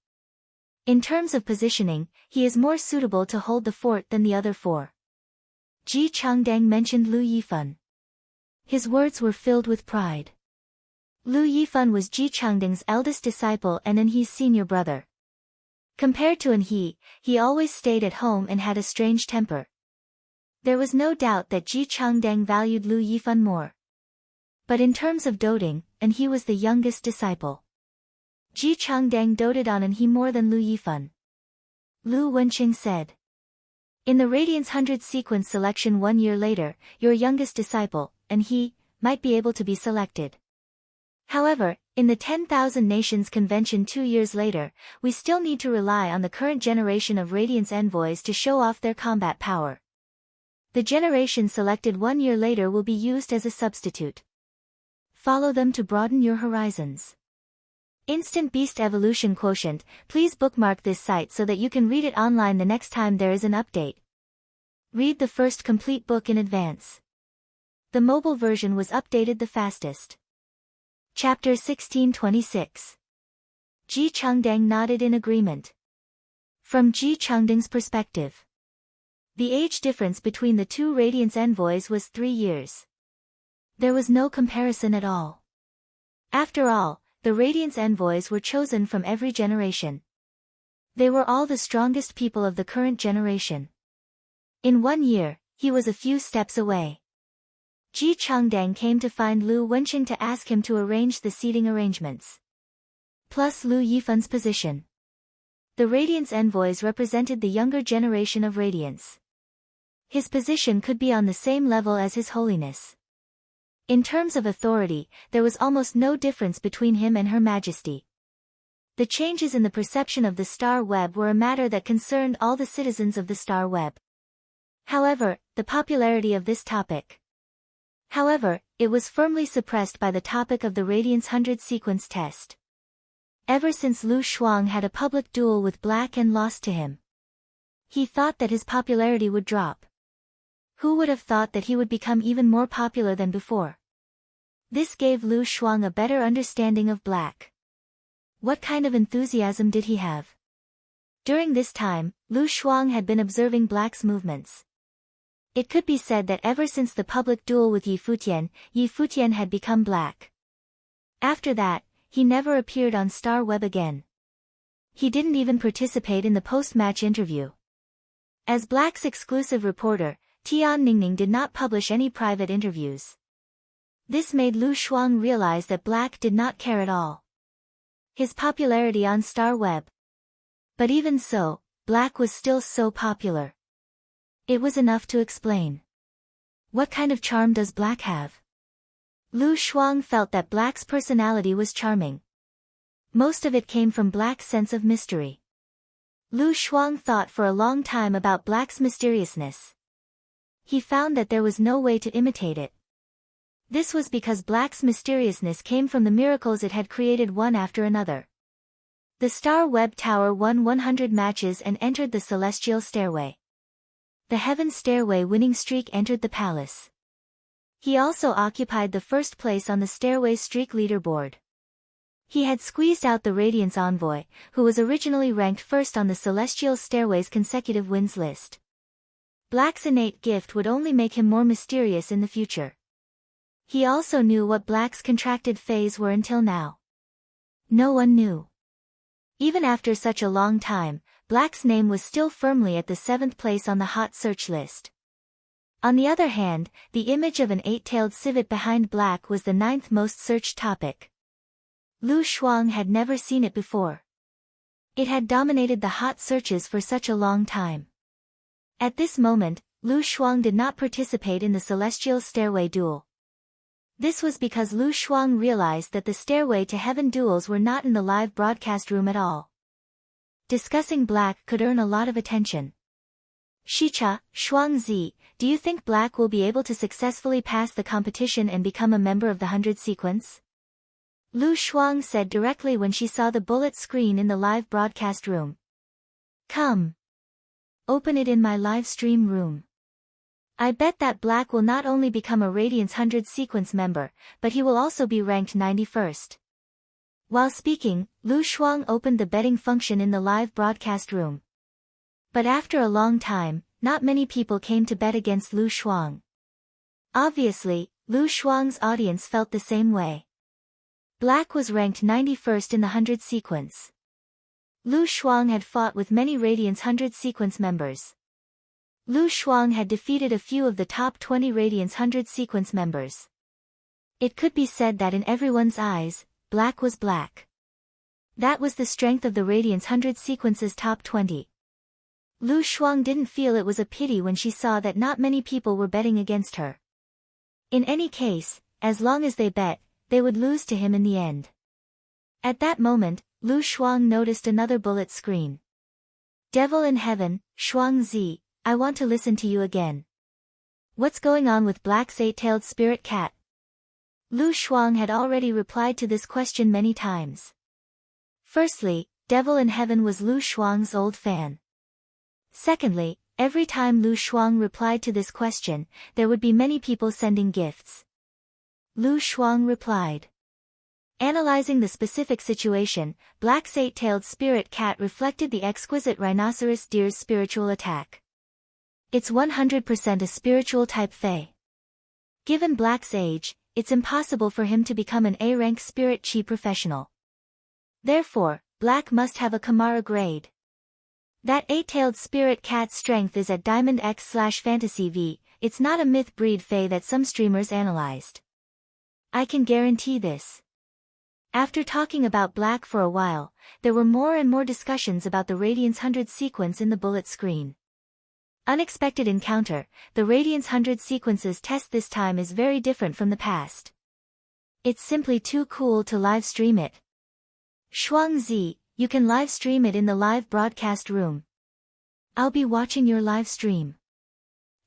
In terms of positioning, he is more suitable to hold the fort than the other 4. Ji Changdang mentioned Lu Yifan. His words were filled with pride. Lu Yifan was Ji Changdang's eldest disciple and Anhe's senior brother. Compared to Anhe, he always stayed at home and had a strange temper. There was no doubt that Ji Changdang valued Lu Yifan more. But in terms of doting, Anhe was the youngest disciple. Ji Changdang doted on Anhe more than Lu Yifan. Lu Wencheng said. In the Radiance 100 sequence selection 1 year later, your youngest disciple, Anhe, might be able to be selected. However, in the 10,000 Nations Convention 2 years later, we still need to rely on the current generation of Radiance envoys to show off their combat power. The generation selected 1 year later will be used as a substitute. Follow them to broaden your horizons. Instant Beast Evolution Quotient. Please bookmark this site so that you can read it online the next time there is an update. Read the first complete book in advance. The mobile version was updated the fastest. Chapter 1626. Ji Changdang nodded in agreement. From Ji Changdang's perspective, the age difference between the two Radiance envoys was 3 years. There was no comparison at all. After all, the Radiance envoys were chosen from every generation. They were all the strongest people of the current generation. In 1 year, he was a few steps away. Ji Changdang came to find Lu Wenqing to ask him to arrange the seating arrangements. Plus Lu Yifun's position. The Radiance envoys represented the younger generation of Radiance. His position could be on the same level as His Holiness. In terms of authority, there was almost no difference between him and Her Majesty. The changes in the perception of the star web were a matter that concerned all the citizens of the star web. However, the popularity of this topic. However, it was firmly suppressed by the topic of the Radiance 100 sequence test. Ever since Lu Shuang had a public duel with Black and lost to him, he thought that his popularity would drop. Who would have thought that he would become even more popular than before? This gave Lu Shuang a better understanding of Black. What kind of enthusiasm did he have? During this time, Lu Shuang had been observing Black's movements. It could be said that ever since the public duel with Yi Futian had become Black. After that, he never appeared on Star Web again. He didn't even participate in the post-match interview. As Black's exclusive reporter, Tian Ningning did not publish any private interviews. This made Lu Shuang realize that Black did not care at all. His popularity on Star Web. But even so, Black was still so popular. It was enough to explain. What kind of charm does Black have? Lu Shuang felt that Black's personality was charming. Most of it came from Black's sense of mystery. Lu Shuang thought for a long time about Black's mysteriousness. He found that there was no way to imitate it. This was because Black's mysteriousness came from the miracles it had created one after another. The Star Web Tower won 100 matches and entered the Celestial Stairway. The Heaven Stairway winning streak entered the palace. He also occupied the first place on the Stairway streak leaderboard. He had squeezed out the Radiance envoy, who was originally ranked first on the Celestial Stairway's consecutive wins list. Black's innate gift would only make him more mysterious in the future. He also knew what Black's contracted phase were until now. No one knew. Even after such a long time, Black's name was still firmly at the 7th place on the hot search list. On the other hand, the image of an 8-tailed civet behind Black was the 9th most searched topic. Lu Shuang had never seen it before. It had dominated the hot searches for such a long time. At this moment, Lu Shuang did not participate in the Celestial Stairway duel. This was because Lu Shuang realized that the Stairway to Heaven duels were not in the live broadcast room at all. Discussing Black could earn a lot of attention. Shicha, Shuangzi, do you think Black will be able to successfully pass the competition and become a member of the 100 sequence? Lu Shuang said directly when she saw the bullet screen in the live broadcast room. Come. Open it in my live stream room. I bet that Black will not only become a Radiance 100 sequence member, but he will also be ranked 91st. While speaking, Lu Shuang opened the betting function in the live broadcast room. But after a long time, not many people came to bet against Lu Shuang. Obviously, Lu Shuang's audience felt the same way. Black was ranked 91st in the 100 sequence. Lu Shuang had fought with many Radiance 100 sequence members. Lu Shuang had defeated a few of the top 20 Radiance 100 sequence members. It could be said that in everyone's eyes, Black was Black. That was the strength of the Radiance 100 sequence's top 20. Lu Shuang didn't feel it was a pity when she saw that not many people were betting against her. In any case, as long as they bet, they would lose to him in the end. At that moment, Lu Shuang noticed another bullet screen. Devil in heaven, Shuangzi, I want to listen to you again. What's going on with Black's eight-tailed spirit cat? Lu Shuang had already replied to this question many times. Firstly, Devil in Heaven was Lu Shuang's old fan. Secondly, every time Lu Shuang replied to this question, there would be many people sending gifts. Lu Shuang replied. Analyzing the specific situation, Black's eight-tailed spirit cat reflected the exquisite rhinoceros deer's spiritual attack. It's 100% a spiritual type Fae. Given Black's age, it's impossible for him to become an A-rank spirit chi professional. Therefore, Black must have a Kamara grade. That eight-tailed spirit cat's strength is at Diamond X/Fantasy V, it's not a myth breed Fae that some streamers analyzed. I can guarantee this. After talking about Black for a while, there were more and more discussions about the Radiance 100 sequence in the bullet screen. Unexpected encounter, the Radiance 100 sequences test this time is very different from the past. It's simply too cool to live stream it. Shuangzi, you can live stream it in the live broadcast room. I'll be watching your live stream.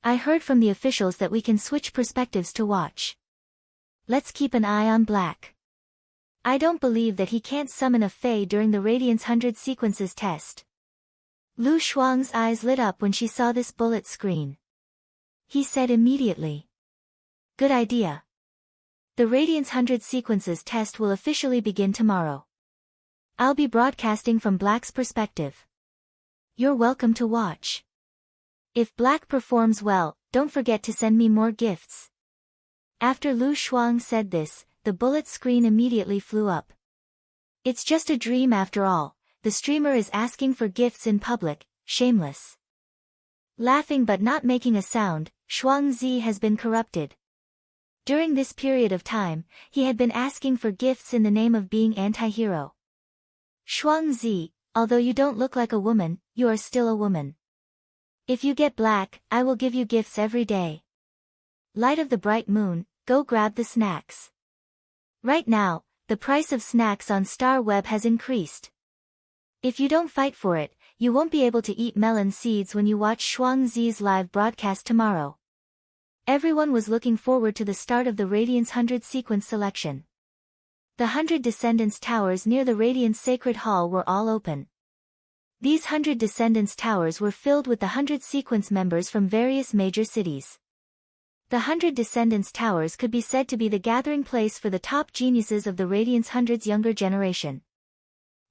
I heard from the officials that we can switch perspectives to watch. Let's keep an eye on Black. I don't believe that he can't summon a Fae during the Radiance 100 sequences test. Lu Shuang's eyes lit up when she saw this bullet screen. He said immediately. Good idea. The Radiance 100 sequences test will officially begin tomorrow. I'll be broadcasting from Black's perspective. You're welcome to watch. If Black performs well, don't forget to send me more gifts. After Lu Shuang said this, the bullet screen immediately flew up. It's just a dream after all, the streamer is asking for gifts in public, shameless. Laughing but not making a sound, Shuangzi has been corrupted. During this period of time, he had been asking for gifts in the name of being anti-hero. Shuangzi, although you don't look like a woman, you are still a woman. If you get Black, I will give you gifts every day. Light of the bright moon, go grab the snacks. Right now, the price of snacks on Star Web has increased. If you don't fight for it, you won't be able to eat melon seeds when you watch Shuangzi's live broadcast tomorrow. Everyone was looking forward to the start of the Radiance 100 sequence selection. The 100 Descendants towers near the Radiance Sacred Hall were all open. These 100 Descendants towers were filled with the 100 sequence members from various major cities. The 100 Descendants towers could be said to be the gathering place for the top geniuses of the Radiance 100's younger generation.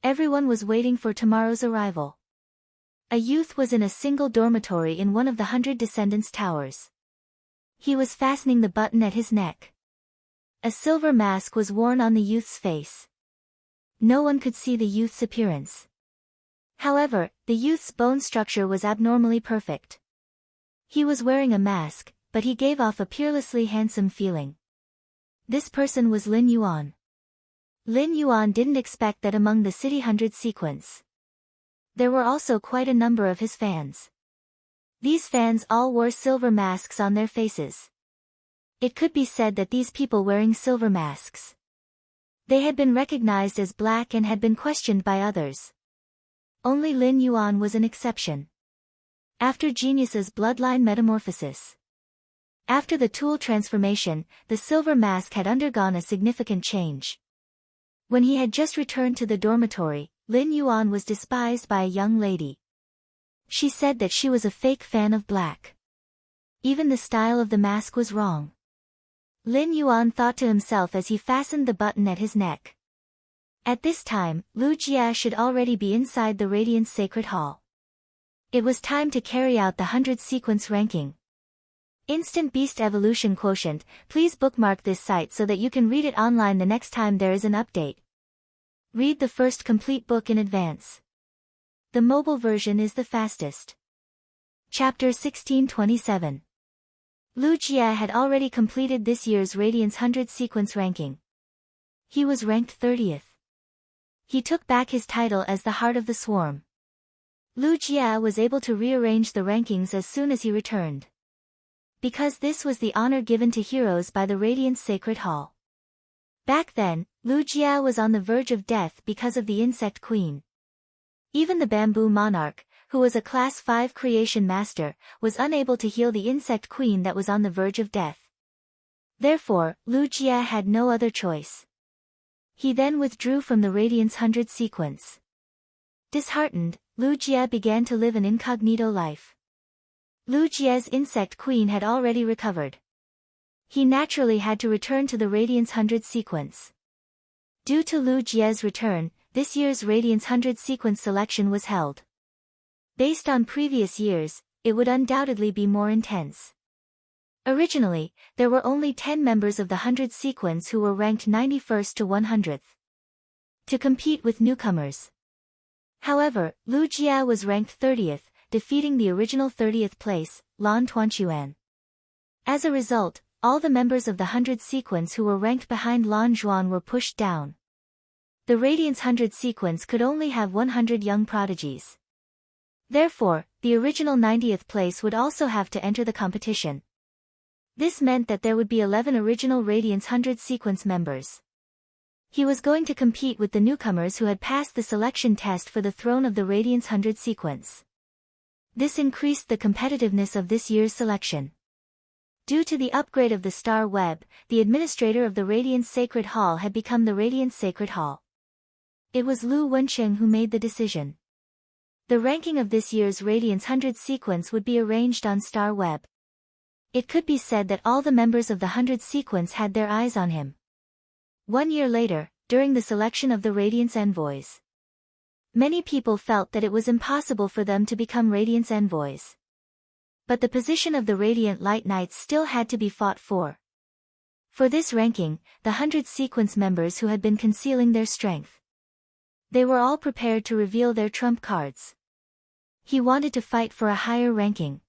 Everyone was waiting for tomorrow's arrival. A youth was in a single dormitory in one of the 100 Descendants towers. He was fastening the button at his neck. A silver mask was worn on the youth's face. No one could see the youth's appearance. However, the youth's bone structure was abnormally perfect. He was wearing a mask, but he gave off a peerlessly handsome feeling. This person was Lin Yuan. Lin Yuan didn't expect that among the City 100 sequence. There were also quite a number of his fans. These fans all wore silver masks on their faces. It could be said that these people wearing silver masks. They had been recognized as Black and had been questioned by others. Only Lin Yuan was an exception. After Genius's bloodline metamorphosis. After the tool transformation, the silver mask had undergone a significant change. When he had just returned to the dormitory, Lin Yuan was despised by a young lady. She said that she was a fake fan of Black. Even the style of the mask was wrong. Lin Yuan thought to himself as he fastened the button at his neck. At this time, Lu Jia should already be inside the Radiance Sacred Hall. It was time to carry out the 100 sequence ranking. Instant Beast Evolution Quotient, please bookmark this site so that you can read it online the next time there is an update. Read the first complete book in advance. The mobile version is the fastest. Chapter 1627. Lu Jia had already completed this year's Radiance 100 sequence ranking. He was ranked 30th. He took back his title as the Heart of the Swarm. Lu Jia was able to rearrange the rankings as soon as he returned. Because this was the honor given to heroes by the Radiance Sacred Hall. Back then, Lu Jia was on the verge of death because of the insect queen. Even the bamboo monarch, who was a class 5 creation master, was unable to heal the insect queen that was on the verge of death. Therefore, Lu Jia had no other choice. He then withdrew from the Radiance 100 sequence. Disheartened, Lu Jia began to live an incognito life. Lu Jia's insect queen had already recovered. He naturally had to return to the Radiance 100 sequence. Due to Lu Jia's return, this year's Radiance 100 sequence selection was held. Based on previous years, it would undoubtedly be more intense. Originally, there were only 10 members of the 100 sequence who were ranked 91st to 100th. To compete with newcomers. However, Lu Jia was ranked 30th, defeating the original 30th place, Lan Tuanquan. As a result, all the members of the 100 sequence who were ranked behind Lan Zhuan were pushed down. The Radiance 100 sequence could only have 100 young prodigies. Therefore, the original 90th place would also have to enter the competition. This meant that there would be 11 original Radiance 100 sequence members. He was going to compete with the newcomers who had passed the selection test for the throne of the Radiance 100 sequence. This increased the competitiveness of this year's selection. Due to the upgrade of the Star Web, the administrator of the Radiance Sacred Hall had become the Radiance Sacred Hall. It was Lu Wencheng who made the decision. The ranking of this year's Radiance 100 sequence would be arranged on Star Web. It could be said that all the members of the 100 sequence had their eyes on him. 1 year later, during the selection of the Radiance Envoys, many people felt that it was impossible for them to become Radiance Envoys. But the position of the Radiant Light Knights still had to be fought for. For this ranking, the 100 sequence members who had been concealing their strength, they were all prepared to reveal their trump cards. He wanted to fight for a higher ranking.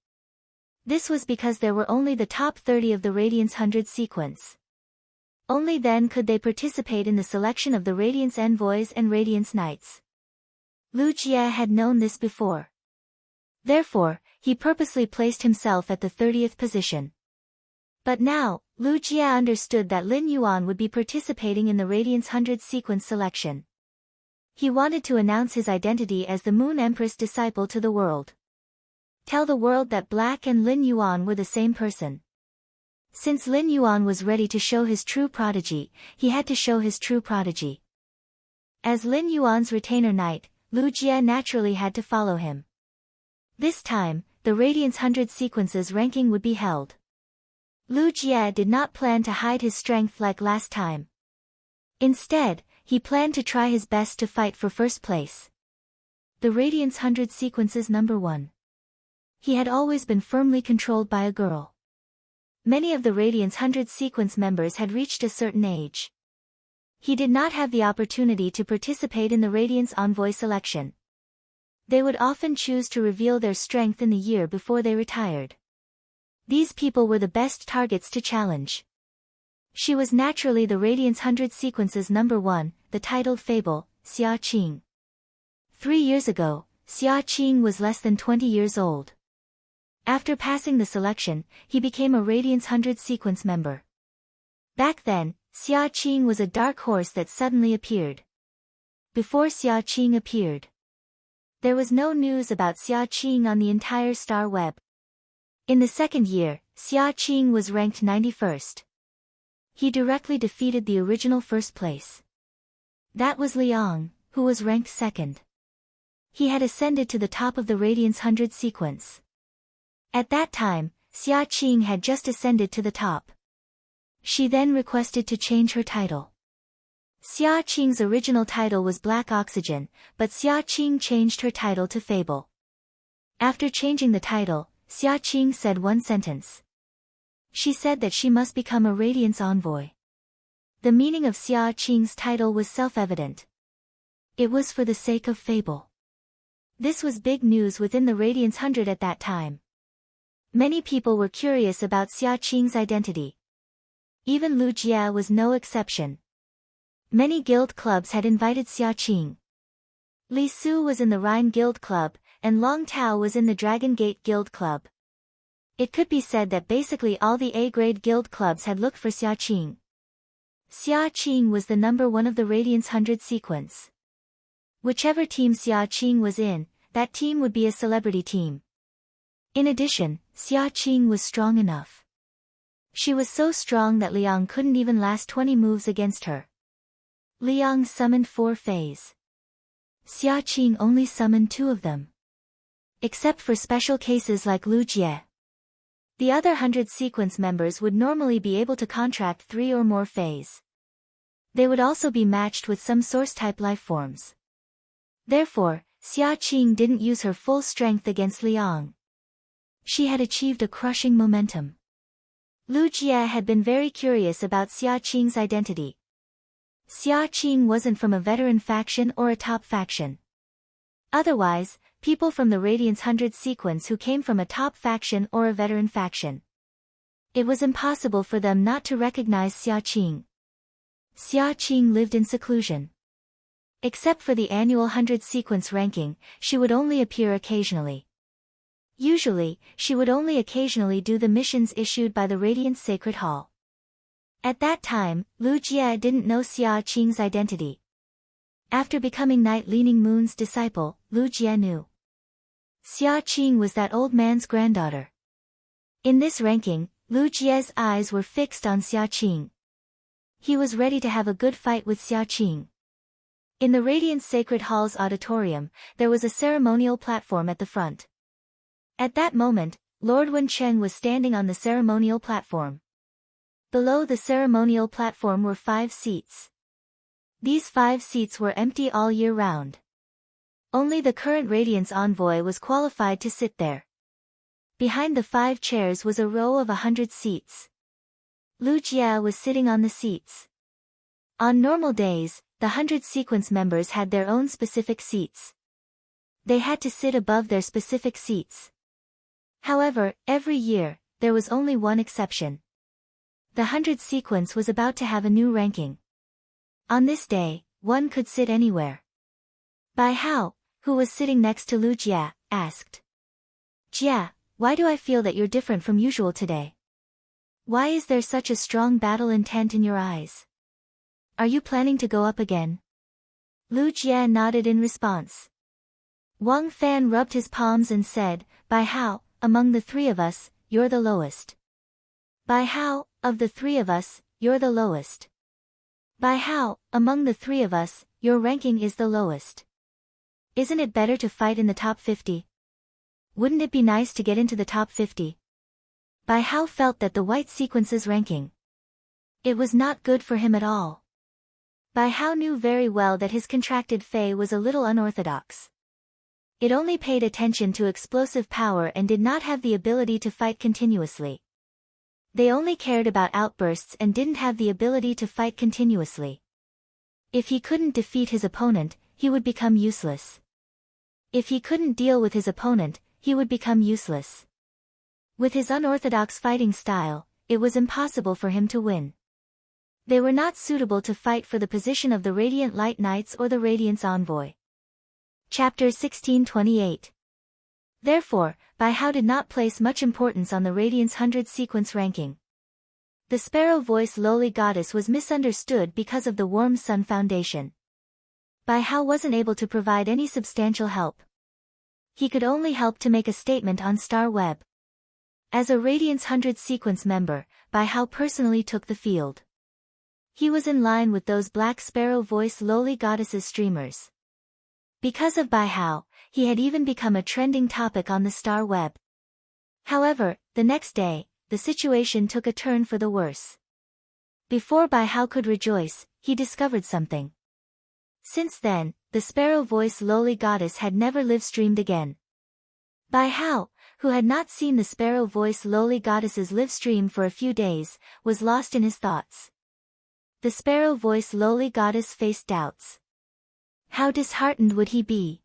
This was because there were only the top 30 of the Radiance 100 sequence. Only then could they participate in the selection of the Radiance Envoys and Radiance Knights. Lu Jia had known this before. Therefore, he purposely placed himself at the 30th position. But now, Lu Jia understood that Lin Yuan would be participating in the Radiance 100 sequence selection. He wanted to announce his identity as the Moon Empress disciple to the world. Tell the world that Black and Lin Yuan were the same person. Since Lin Yuan was ready to show his true prodigy, he had to show his true prodigy. As Lin Yuan's retainer knight, Lu Jia naturally had to follow him. This time, the Radiance 100 sequences ranking would be held. Lu Jia did not plan to hide his strength like last time. Instead, he planned to try his best to fight for first place. The Radiance 100 sequences number 1. He had always been firmly controlled by a girl. Many of the Radiance 100 sequence members had reached a certain age. He did not have the opportunity to participate in the Radiance Envoy selection. They would often choose to reveal their strength in the year before they retired. These people were the best targets to challenge. She was naturally the Radiance 100 sequences number 1, the titled Fable, Xia Qing. 3 years ago, Xia Qing was less than 20 years old. After passing the selection, he became a Radiance 100 sequence member. Back then, Xia Qing was a dark horse that suddenly appeared. Before Xia Qing appeared, there was no news about Xia Qing on the entire Star Web. In the second year, Xia Qing was ranked 91st. He directly defeated the original first place. That was Liang, who was ranked second. He had ascended to the top of the Radiance 100 sequence. At that time, Xia Qing had just ascended to the top. She then requested to change her title. Xia Qing's original title was Black Oxygen, but Xia Qing changed her title to Fable. After changing the title, Xia Qing said one sentence. She said that she must become a Radiance Envoy. The meaning of Xia Qing's title was self-evident. It was for the sake of Fable. This was big news within the Radiance 100 at that time. Many people were curious about Xia Qing's identity. Even Lu Jia was no exception. Many guild clubs had invited Xia Qing. Li Su was in the Rhine Guild Club, and Long Tao was in the Dragon Gate Guild Club. It could be said that basically all the A-grade guild clubs had looked for Xia Qing. Xia Qing was the number 1 of the Radiance 100 sequence. Whichever team Xia Qing was in, that team would be a celebrity team. In addition, Xia Qing was strong enough. She was so strong that Liang couldn't even last 20 moves against her. Liang summoned 4 fays. Xia Qing only summoned 2 of them. Except for special cases like Lu Jie. The other 100 sequence members would normally be able to contract 3 or more fays. They would also be matched with some source-type lifeforms. Therefore, Xia Qing didn't use her full strength against Liang. She had achieved a crushing momentum. Lu Jie had been very curious about Xia Qing's identity. Xia Qing wasn't from a veteran faction or a top faction. Otherwise, people from the Radiance 100 sequence who came from a top faction or a veteran faction. It was impossible for them not to recognize Xia Qing. Xia Qing lived in seclusion. Except for the annual 100 sequence ranking, she would only appear occasionally. Usually, she would only occasionally do the missions issued by the Radiance Sacred Hall. At that time, Lu Jie didn't know Xia Qing's identity. After becoming Night Leaning Moon's disciple, Lu Jie knew. Xia Qing was that old man's granddaughter. In this ranking, Lu Jie's eyes were fixed on Xia Qing. He was ready to have a good fight with Xia Qing. In the Radiance Sacred Hall's auditorium, there was a ceremonial platform at the front. At that moment, Lord Wencheng was standing on the ceremonial platform. Below the ceremonial platform were 5 seats. These 5 seats were empty all year round. Only the current Radiance envoy was qualified to sit there. Behind the 5 chairs was a row of 100 seats. Lu Jie was sitting on the seats. On normal days, the 100 sequence members had their own specific seats. They had to sit above their specific seats. However, every year, there was only one exception. The 100 sequence was about to have a new ranking. On this day, one could sit anywhere. Bai Hao, who was sitting next to Lu Jie, asked. Jie, why do I feel that you're different from usual today? Why is there such a strong battle intent in your eyes? Are you planning to go up again? Lu Jie nodded in response. Wang Fan rubbed his palms and said, Bai Hao, among the 3 of us, you're the lowest. Bai Hao, of the 3 of us, you're the lowest. Bai Hao, among the 3 of us, your ranking is the lowest. Isn't it better to fight in the top 50? Wouldn't it be nice to get into the top 50? Bai Hao felt that the white sequence's ranking. It was not good for him at all. Bai Hao knew very well that his contracted fey was a little unorthodox. It only paid attention to explosive power and did not have the ability to fight continuously. They only cared about outbursts and didn't have the ability to fight continuously. If he couldn't defeat his opponent, he would become useless. If he couldn't deal with his opponent, he would become useless. With his unorthodox fighting style, it was impossible for him to win. They were not suitable to fight for the position of the Radiant Light Knights or the Radiance Envoy. Chapter 1628. Therefore, Bai Hao did not place much importance on the Radiance 100 sequence ranking. The sparrow voice lowly goddess was misunderstood because of the warm sun foundation. Bai Hao wasn't able to provide any substantial help. He could only help to make a statement on Star Web. As a Radiance 100 sequence member, Bai Hao personally took the field. He was in line with those black sparrow voice lowly goddesses streamers. Because of Bai Hao, he had even become a trending topic on the Star Web. However, the next day, the situation took a turn for the worse. Before Bai Hao could rejoice, he discovered something. Since then, the sparrow voice lowly goddess had never live-streamed again. Bai Hao, who had not seen the sparrow voice lowly goddess's live-stream for a few days, was lost in his thoughts. The sparrow voice lowly goddess faced doubts. How disheartened would he be?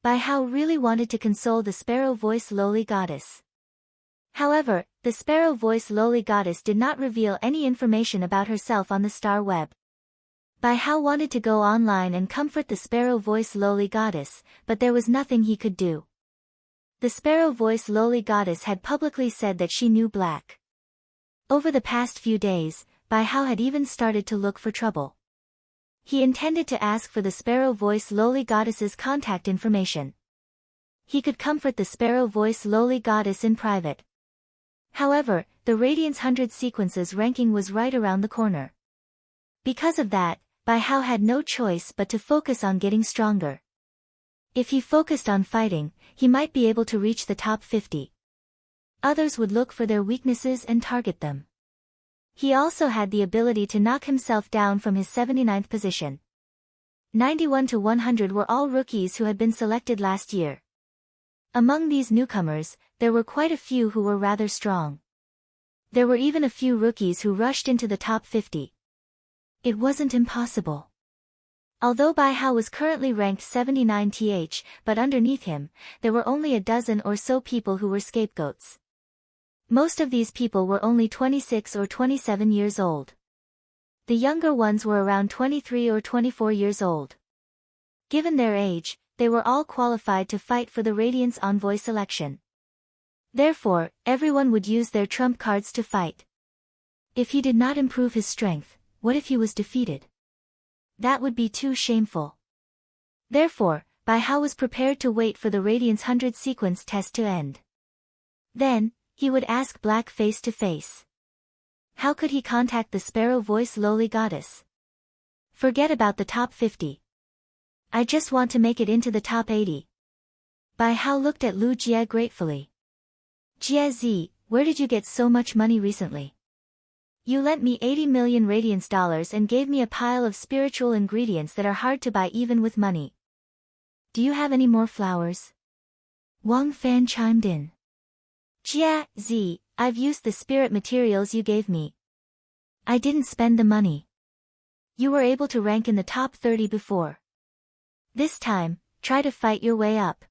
Bai Hao really wanted to console the sparrow voice lowly goddess. However, the sparrow voice lowly goddess did not reveal any information about herself on the Star Web. Bai Hao wanted to go online and comfort the sparrow voice lowly goddess, but there was nothing he could do. The sparrow voice lowly goddess had publicly said that she knew black. Over the past few days, Bai Hao had even started to look for trouble. He intended to ask for the Sparrow Voice Lowly Goddess's contact information. He could comfort the Sparrow Voice Lowly Goddess in private. However, the Radiance 100 sequences ranking was right around the corner. Because of that, Bai Hao had no choice but to focus on getting stronger. If he focused on fighting, he might be able to reach the top 50. Others would look for their weaknesses and target them. He also had the ability to knock himself down from his 79th position. 91 to 100 were all rookies who had been selected last year. Among these newcomers, there were quite a few who were rather strong. There were even a few rookies who rushed into the top 50. It wasn't impossible. Although Bai Hao was currently ranked 79th, but underneath him, there were only a dozen or so people who were scapegoats. Most of these people were only 26 or 27 years old. The younger ones were around 23 or 24 years old. Given their age, they were all qualified to fight for the Radiance Envoy selection. Therefore, everyone would use their trump cards to fight. If he did not improve his strength, what if he was defeated? That would be too shameful. Therefore, Bai Hao was prepared to wait for the Radiance 100 sequence test to end. Then, he would ask Black face to face. How could he contact the Sparrow Voice Lowly Goddess? Forget about the top 50. I just want to make it into the top 80. Bai Hao looked at Lu Jie gratefully. Jie Zi, where did you get so much money recently? You lent me 80 million Radiance dollars and gave me a pile of spiritual ingredients that are hard to buy even with money. Do you have any more flowers? Wang Fan chimed in. Jia, Zi, I've used the spirit materials you gave me. I didn't spend the money. You were able to rank in the top 30 before. This time, try to fight your way up.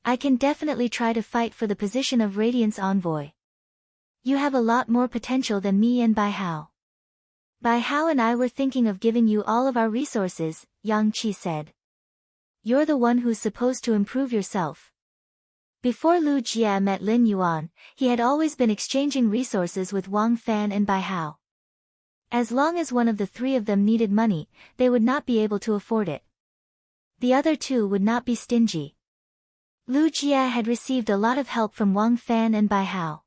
I can definitely try to fight for the position of Radiance Envoy. You have a lot more potential than me and Bai Hao. Bai Hao and I were thinking of giving you all of our resources, Yang Qi said. You're the one who's supposed to improve yourself. Before Lu Jie met Lin Yuan, he had always been exchanging resources with Wang Fan and Bai Hao. As long as one of the three of them needed money, they would not be able to afford it. The other two would not be stingy. Lu Jie had received a lot of help from Wang Fan and Bai Hao.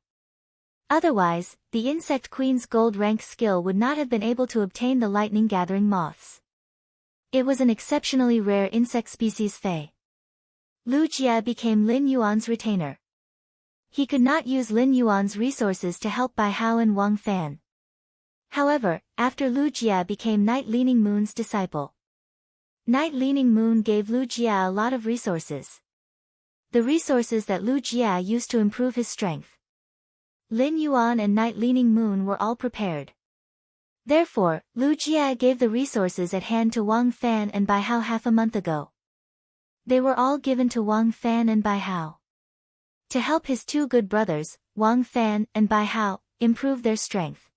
Otherwise, the Insect Queen's gold rank skill would not have been able to obtain the lightning-gathering moths. It was an exceptionally rare insect species Fei. Lu Jie became Lin Yuan's retainer. He could not use Lin Yuan's resources to help Bai Hao and Wang Fan. However, after Lu Jie became Night Leaning Moon's disciple. Night Leaning Moon gave Lu Jie a lot of resources. The resources that Lu Jie used to improve his strength. Lin Yuan and Night Leaning Moon were all prepared. Therefore, Lu Jie gave the resources at hand to Wang Fan and Bai Hao half a month ago. They were all given to Wang Fan and Bai Hao. To help his two good brothers, Wang Fan and Bai Hao, improve their strength.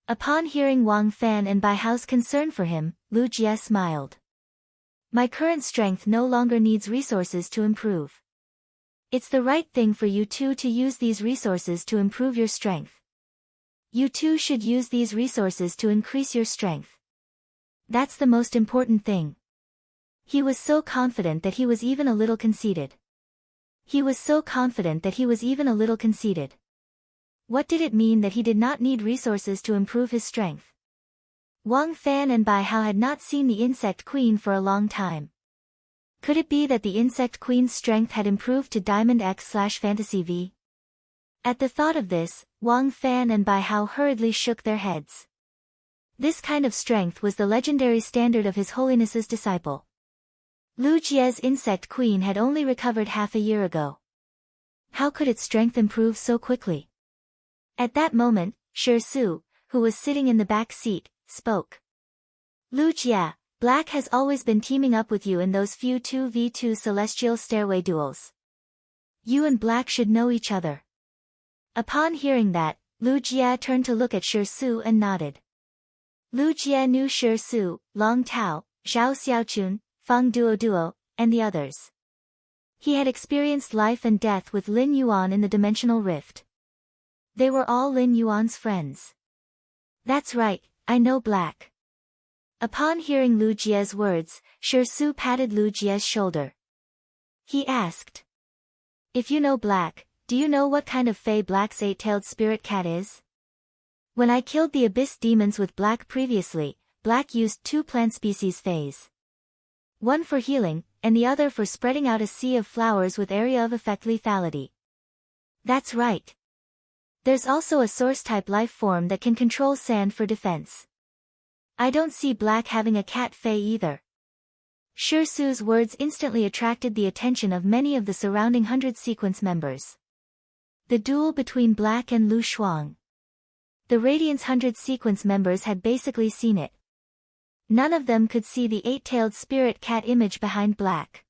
Upon hearing Wang Fan and Bai Hao's concern for him, Lu Jie smiled. My current strength no longer needs resources to improve. It's the right thing for you two to use these resources to improve your strength. You two should use these resources to increase your strength. That's the most important thing. He was so confident that he was even a little conceited. What did it mean that he did not need resources to improve his strength? Wang Fan and Bai Hao had not seen the Insect Queen for a long time. Could it be that the Insect Queen's strength had improved to Diamond X/Fantasy V? At the thought of this, Wang Fan and Bai Hao hurriedly shook their heads. This kind of strength was the legendary standard of His Holiness's disciple. Lu Jie's Insect Queen had only recovered half a year ago. How could its strength improve so quickly? At that moment, Shi Su, who was sitting in the back seat, spoke. Lu Jie, Black has always been teaming up with you in those few 2v2 Celestial Stairway duels. You and Black should know each other. Upon hearing that, Lu Jie turned to look at Shi Su and nodded. Lu Jie knew Shi Su, Long Tao, Zhao Xiaochun, Feng Duo, and the others. He had experienced life and death with Lin Yuan in the Dimensional Rift. They were all Lin Yuan's friends. That's right, I know black. Upon hearing Lu Jie's words, Su patted Lu Jie's shoulder. He asked. If you know black, do you know what kind of fey Black's eight-tailed spirit cat is? When I killed the abyss demons with Black previously, Black used two plant species fays. One for healing, and the other for spreading out a sea of flowers with area of effect lethality. That's right. There's also a source-type life form that can control sand for defense. I don't see Black having a cat fey either. Su's words instantly attracted the attention of many of the surrounding 100 sequence members. The duel between Black and Lu Shuang. The Radiance 100 sequence members had basically seen it. None of them could see the eight-tailed spirit cat image behind Black.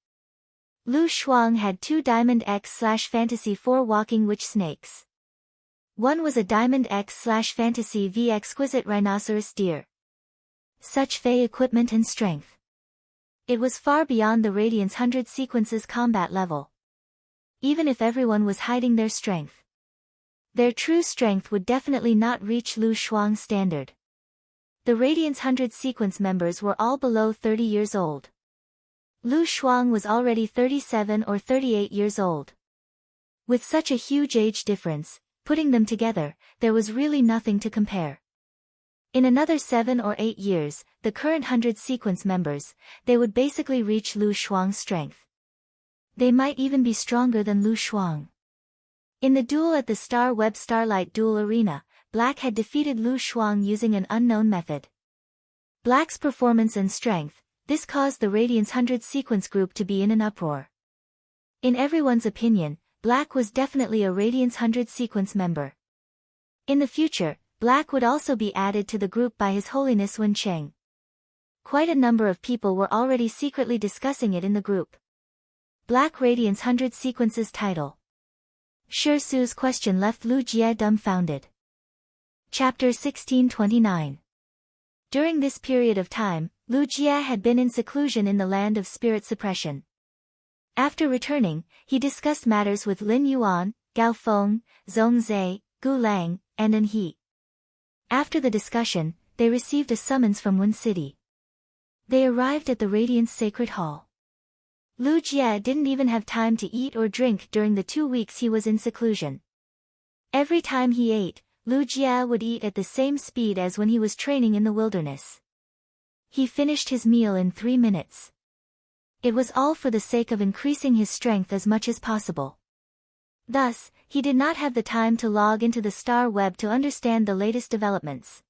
Lu Shuang had two Diamond X/Fantasy 4 walking witch snakes. One was a Diamond X/Fantasy V exquisite rhinoceros deer. Such fey equipment and strength. It was far beyond the Radiance 100 sequence's combat level. Even if everyone was hiding their strength, their true strength would definitely not reach Lu Shuang's standard. The Radiance 100 sequence members were all below 30 years old. Lu Shuang was already 37 or 38 years old. With such a huge age difference, putting them together, there was really nothing to compare. In another 7 or 8 years, the current 100 sequence members, they would basically reach Lu Shuang's strength. They might even be stronger than Lu Shuang. In the duel at the Star Web Starlight Duel Arena, Black had defeated Lu Shuang using an unknown method. Black's performance and strength, this caused the Radiance 100 sequence group to be in an uproar. In everyone's opinion, Black was definitely a Radiance 100 sequence member. In the future, Black would also be added to the group by His Holiness Wen Cheng. Quite a number of people were already secretly discussing it in the group. Black Radiance 100 sequence's title. Su's question left Lu Jie dumbfounded. Chapter 1629. During this period of time, Lu Jie had been in seclusion in the land of spirit suppression. After returning, he discussed matters with Lin Yuan, Gao Feng, Zhong Zhe, Gu Lang, and An He. After the discussion, they received a summons from Wen City. They arrived at the Radiance Sacred Hall. Lu Jie didn't even have time to eat or drink during the 2 weeks he was in seclusion. Every time he ate, Lu Jie would eat at the same speed as when he was training in the wilderness. He finished his meal in 3 minutes. It was all for the sake of increasing his strength as much as possible. Thus, he did not have the time to log into the Star Web to understand the latest developments.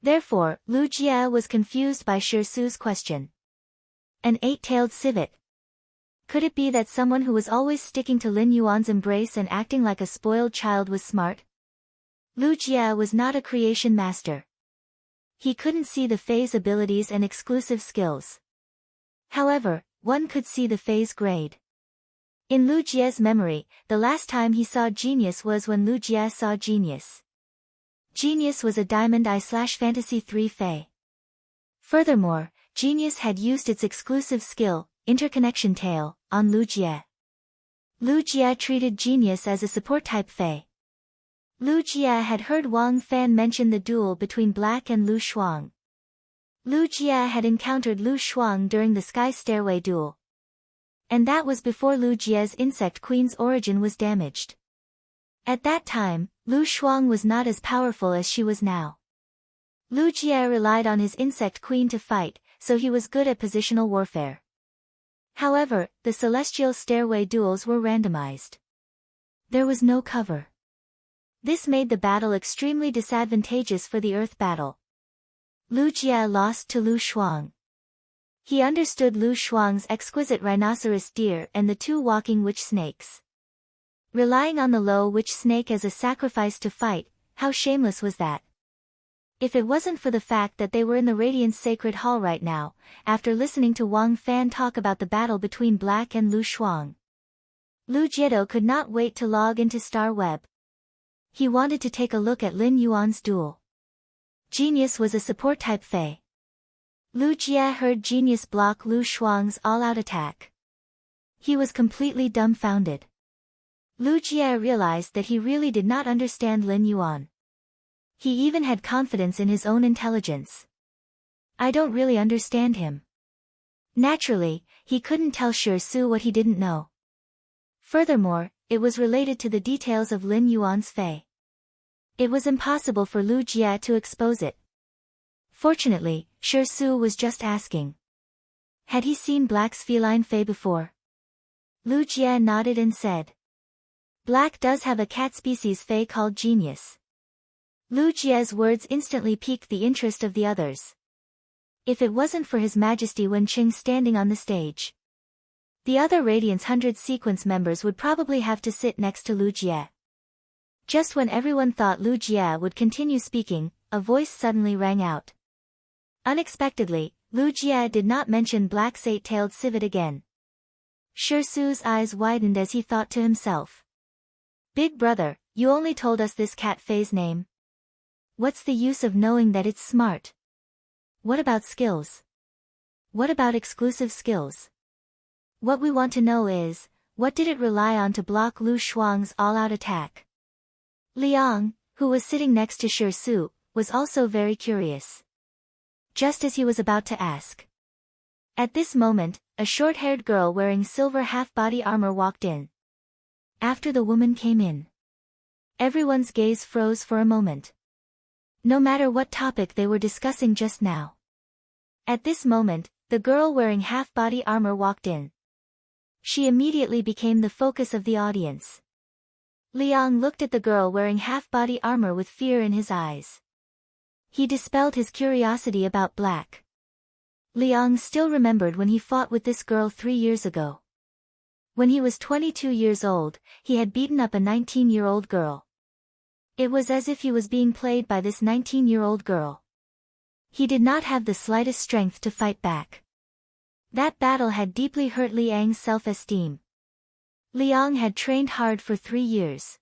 Therefore, Lu Jie was confused by Su's question. An eight-tailed civet. Could it be that someone who was always sticking to Lin Yuan's embrace and acting like a spoiled child was smart? Lu Jie was not a creation master. He couldn't see the Fei's abilities and exclusive skills. However, one could see the Fei's grade. In Lu Jie's memory, the last time he saw Genius was when Lu Jie saw Genius. Genius was a Diamond I/Fantasy 3 Fei. Furthermore, Genius had used its exclusive skill, Interconnection Tail, on Lu Jie. Lu Jie treated Genius as a support-type Fei. Lu Jie had heard Wang Fan mention the duel between Black and Lu Shuang. Lu Jie had encountered Lu Shuang during the Sky Stairway duel. And that was before Lu Jie's Insect Queen's origin was damaged. At that time, Lu Shuang was not as powerful as she was now. Lu Jie relied on his Insect Queen to fight, so he was good at positional warfare. However, the Celestial Stairway duels were randomized. There was no cover. This made the battle extremely disadvantageous for the Earth battle. Lu Jie lost to Lu Shuang. He understood Lu Shuang's exquisite rhinoceros deer and the two walking witch snakes. Relying on the low witch snake as a sacrifice to fight, how shameless was that? If it wasn't for the fact that they were in the Radiance Sacred Hall right now, after listening to Wang Fan talk about the battle between Black and Lu Shuang. Lu Jiedo could not wait to log into Star Web. He wanted to take a look at Lin Yuan's duel. Genius was a support-type Fei. Lu Jie heard Genius block Lu Shuang's all-out attack. He was completely dumbfounded. Lu Jie realized that he really did not understand Lin Yuan. He even had confidence in his own intelligence. I don't really understand him. Naturally, he couldn't tell Su what he didn't know. Furthermore, it was related to the details of Lin Yuan's fate. It was impossible for Lu Jie to expose it. Fortunately, Su was just asking. Had he seen Black's feline fey before? Lu Jie nodded and said. Black does have a cat species fey called Genius. Lu Jie's words instantly piqued the interest of the others. If it wasn't for His Majesty Wenqing standing on the stage, the other Radiance 100 sequence members would probably have to sit next to Lu Jie. Just when everyone thought Lu Jie would continue speaking, a voice suddenly rang out. Unexpectedly, Lu Jie did not mention Black's eight-tailed civet again. Su's eyes widened as he thought to himself. Big brother, you only told us this cat fey's name. What's the use of knowing that it's smart? What about skills? What about exclusive skills? What we want to know is, what did it rely on to block Lu Shuang's all-out attack? Liang, who was sitting next to Su, was also very curious. Just as he was about to ask. At this moment, a short-haired girl wearing silver half-body armor walked in. After the woman came in, everyone's gaze froze for a moment. No matter what topic they were discussing just now. At this moment, the girl wearing half-body armor walked in. She immediately became the focus of the audience. Liang looked at the girl wearing half-body armor with fear in his eyes. He dispelled his curiosity about Black. Liang still remembered when he fought with this girl 3 years ago. When he was 22 years old, he had beaten up a 19-year-old girl. It was as if he was being played by this 19-year-old girl. He did not have the slightest strength to fight back. That battle had deeply hurt Liang's self-esteem. Liang had trained hard for 3 years.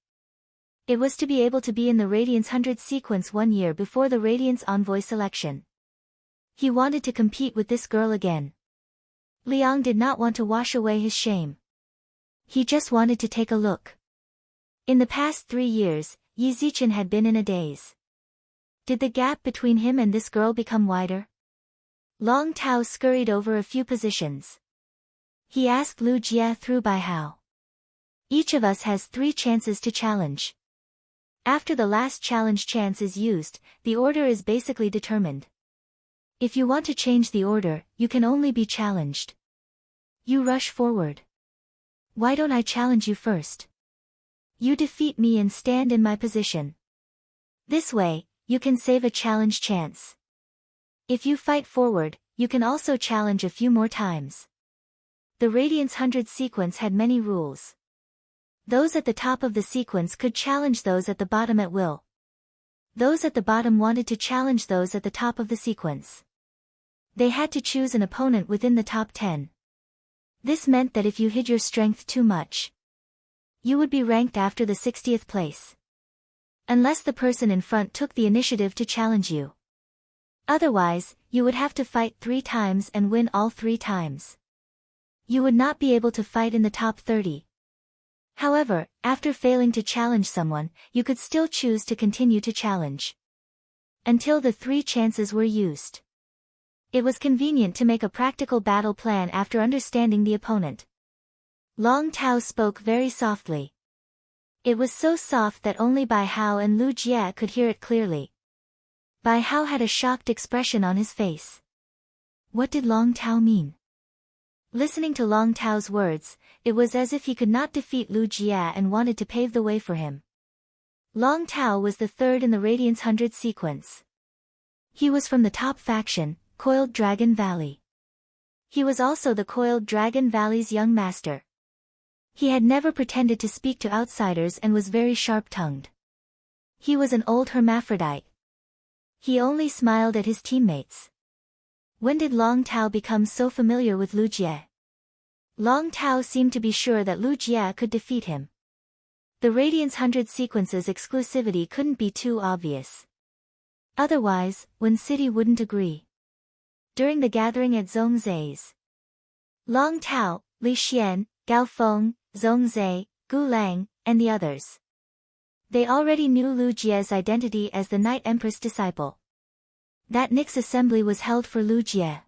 It was to be able to be in the Radiance 100 sequence 1 year before the Radiance Envoy selection. He wanted to compete with this girl again. Liang did not want to wash away his shame. He just wanted to take a look. In the past 3 years, Yi Zichen had been in a daze. Did the gap between him and this girl become wider? Long Tao scurried over a few positions. He asked Lu Jie through by how. Each of us has 3 chances to challenge. After the last challenge chance is used, the order is basically determined. If you want to change the order, you can only be challenged. You rush forward. Why don't I challenge you first? You defeat me and stand in my position. This way, you can save a challenge chance. If you fight forward, you can also challenge a few more times. The Radiance 100 sequence had many rules. Those at the top of the sequence could challenge those at the bottom at will. Those at the bottom wanted to challenge those at the top of the sequence. They had to choose an opponent within the top 10. This meant that if you hid your strength too much, you would be ranked after the 60th place. Unless the person in front took the initiative to challenge you. Otherwise, you would have to fight 3 times and win all 3 times. You would not be able to fight in the top 30. However, after failing to challenge someone, you could still choose to continue to challenge. Until the 3 chances were used. It was convenient to make a practical battle plan after understanding the opponent. Long Tao spoke very softly. It was so soft that only Bai Hao and Lu Jie could hear it clearly. Bai Hao had a shocked expression on his face. What did Long Tao mean? Listening to Long Tao's words, it was as if he could not defeat Lu Jie and wanted to pave the way for him. Long Tao was the 3rd in the Radiance 100 sequence. He was from the top faction, Coiled Dragon Valley. He was also the Coiled Dragon Valley's young master. He had never pretended to speak to outsiders and was very sharp-tongued. He was an old hermaphrodite. He only smiled at his teammates. When did Long Tao become so familiar with Lu Jie? Long Tao seemed to be sure that Lu Jie could defeat him. The Radiance 100 sequence's exclusivity couldn't be too obvious. Otherwise, Wen City wouldn't agree. During the gathering at Zhongzai's, Long Tao, Li Xian, Gao Feng, Zhongzai, Gu Lang, and the others. They already knew Lu Jie's identity as the Night Empress disciple. That next assembly was held for Lu Jie.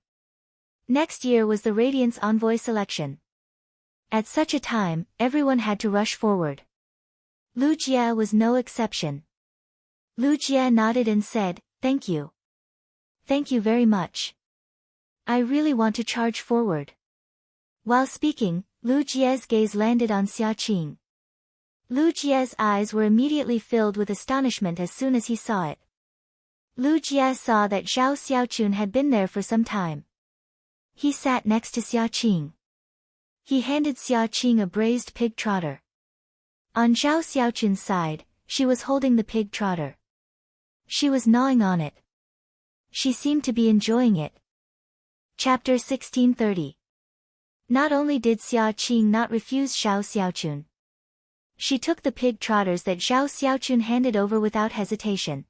Next year was the Radiance Envoy selection. At such a time, everyone had to rush forward. Lu Jie was no exception. Lu Jie nodded and said, "Thank you. Thank you very much. I really want to charge forward." While speaking, Lu Jie's gaze landed on Xia Qing. Lu Jie's eyes were immediately filled with astonishment as soon as he saw it. Lu Jie saw that Zhao Xiaochun had been there for some time. He sat next to Xia Qing. He handed Xia Qing a braised pig trotter. On Zhao Xiaochun's side, she was holding the pig trotter. She was gnawing on it. She seemed to be enjoying it. Chapter 1630. Not only did Xia Qing not refuse Zhao Xiaochun. She took the pig trotters that Zhao Xiaochun handed over without hesitation.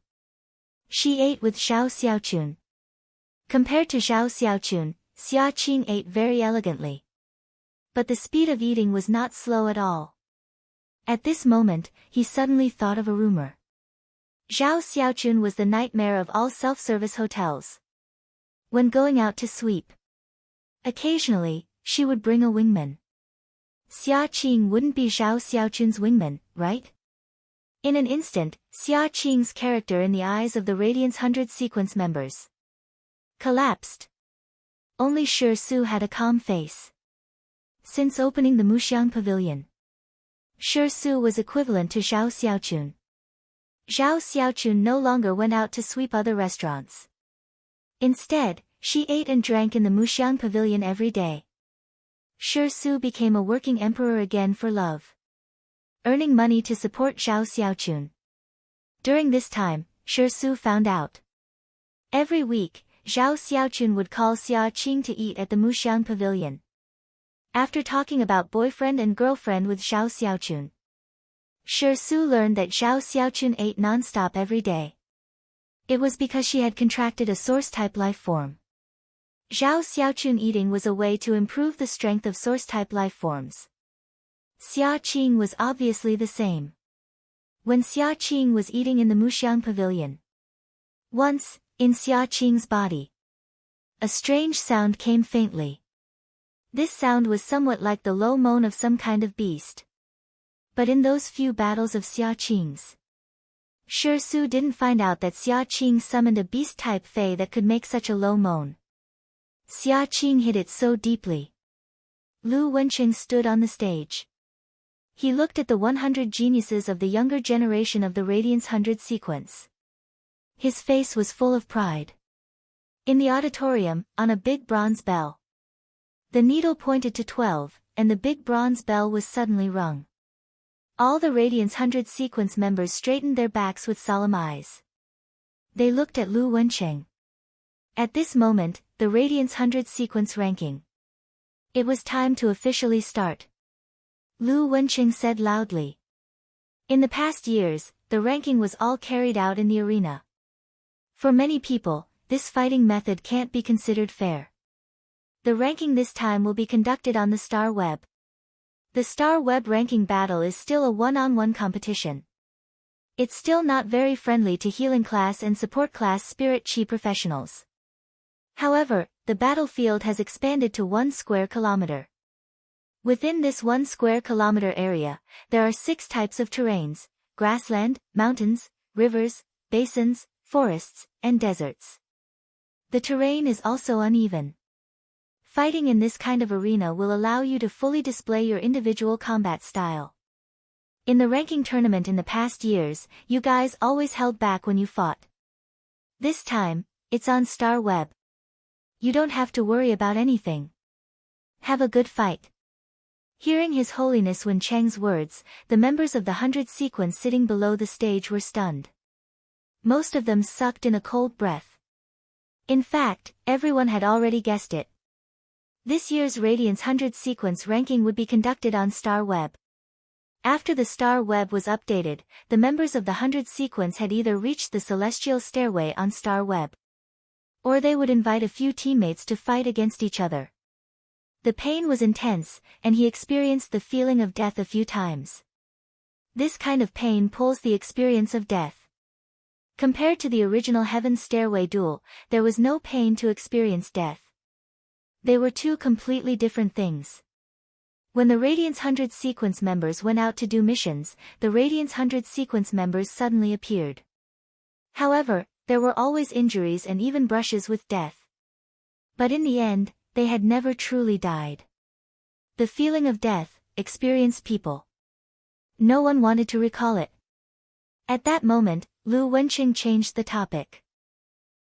She ate with Zhao Xiaochun. Compared to Zhao Xiaochun, Xia Qing ate very elegantly. But the speed of eating was not slow at all. At this moment, he suddenly thought of a rumor. Zhao Xiaochun was the nightmare of all self-service hotels. When going out to sweep, occasionally, she would bring a wingman. Xia Qing wouldn't be Zhao Xiaochun's wingman, right? In an instant, Xia Qing's character in the eyes of the Radiance 100 sequence members collapsed. Only Shi Su had a calm face. Since opening the Muxiang Pavilion, Shi Su was equivalent to Zhao Xiaochun. Zhao Xiaochun no longer went out to sweep other restaurants. Instead, she ate and drank in the Muxiang Pavilion every day. Shi Su became a working emperor again for love, earning money to support Zhao Xiaochun. During this time, Shi Su found out. Every week, Zhao Xiaochun would call Xia Qing to eat at the Muxiang Pavilion. After talking about boyfriend and girlfriend with Zhao Xiaochun, Shi Su learned that Zhao Xiaochun ate non-stop every day. It was because she had contracted a source-type life form. Zhao Xiaochun eating was a way to improve the strength of source-type life forms. Xia Qing was obviously the same. When Xia Qing was eating in the Muxiang Pavilion, once, in Xia Qing's body, a strange sound came faintly. This sound was somewhat like the low moan of some kind of beast. But in those few battles of Xia Qing's, Shi Su didn't find out that Xia Qing summoned a beast-type fey that could make such a low moan. Xia Qing hid it so deeply. Lu Wenqing stood on the stage. He looked at the 100 geniuses of the younger generation of the Radiance 100 sequence. His face was full of pride. In the auditorium, on a big bronze bell, the needle pointed to 12, and the big bronze bell was suddenly rung. All the Radiance 100 sequence members straightened their backs with solemn eyes. They looked at Lu Wenqing. At this moment, the Radiance 100 sequence ranking. It was time to officially start. Lu Wenqing said loudly. In the past years, the ranking was all carried out in the arena. For many people, this fighting method can't be considered fair. The ranking this time will be conducted on the Star Web. The Star Web ranking battle is still a one-on-one competition. It's still not very friendly to healing class and support class spirit chi professionals. However, the battlefield has expanded to 1 square kilometer. Within this 1 square kilometer area, there are 6 types of terrains: grassland, mountains, rivers, basins, forests, and deserts. The terrain is also uneven. Fighting in this kind of arena will allow you to fully display your individual combat style. In the ranking tournament in the past years, you guys always held back when you fought. This time, it's on Star Web. You don't have to worry about anything. Have a good fight. Hearing His Holiness Wen Cheng's words, the members of the 100 sequence sitting below the stage were stunned. Most of them sucked in a cold breath. In fact, everyone had already guessed it. This year's Radiance 100 sequence ranking would be conducted on Star Web. After the Star Web was updated, the members of the 100 sequence had either reached the celestial stairway on Star Web, or they would invite a few teammates to fight against each other. The pain was intense, and he experienced the feeling of death a few times. This kind of pain pulls the experience of death. Compared to the original Heaven's Stairway duel, there was no pain to experience death. They were two completely different things. When the Radiance 100 sequence members went out to do missions, the Radiance 100 sequence members suddenly appeared. However, there were always injuries and even brushes with death. But in the end, they had never truly died. The feeling of death, experienced people. No one wanted to recall it. At that moment, Lu Wenqing changed the topic.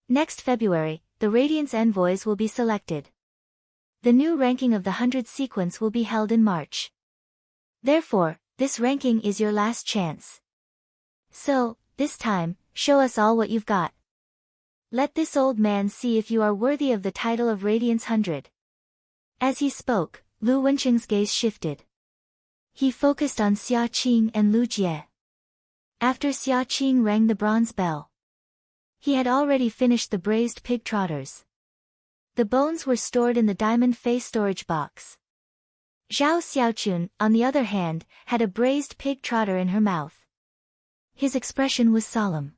Next February, the Radiance Envoys will be selected. The new ranking of the 100 sequence will be held in March. Therefore, this ranking is your last chance. So, this time, show us all what you've got. Let this old man see if you are worthy of the title of Radiance 100. As he spoke, Lu Wenqing's gaze shifted. He focused on Xia Qing and Lu Jie. After Xia Qing rang the bronze bell. He had already finished the braised pig trotters. The bones were stored in the diamond face storage box. Zhao Xiaochun, on the other hand, had a braised pig trotter in her mouth. His expression was solemn.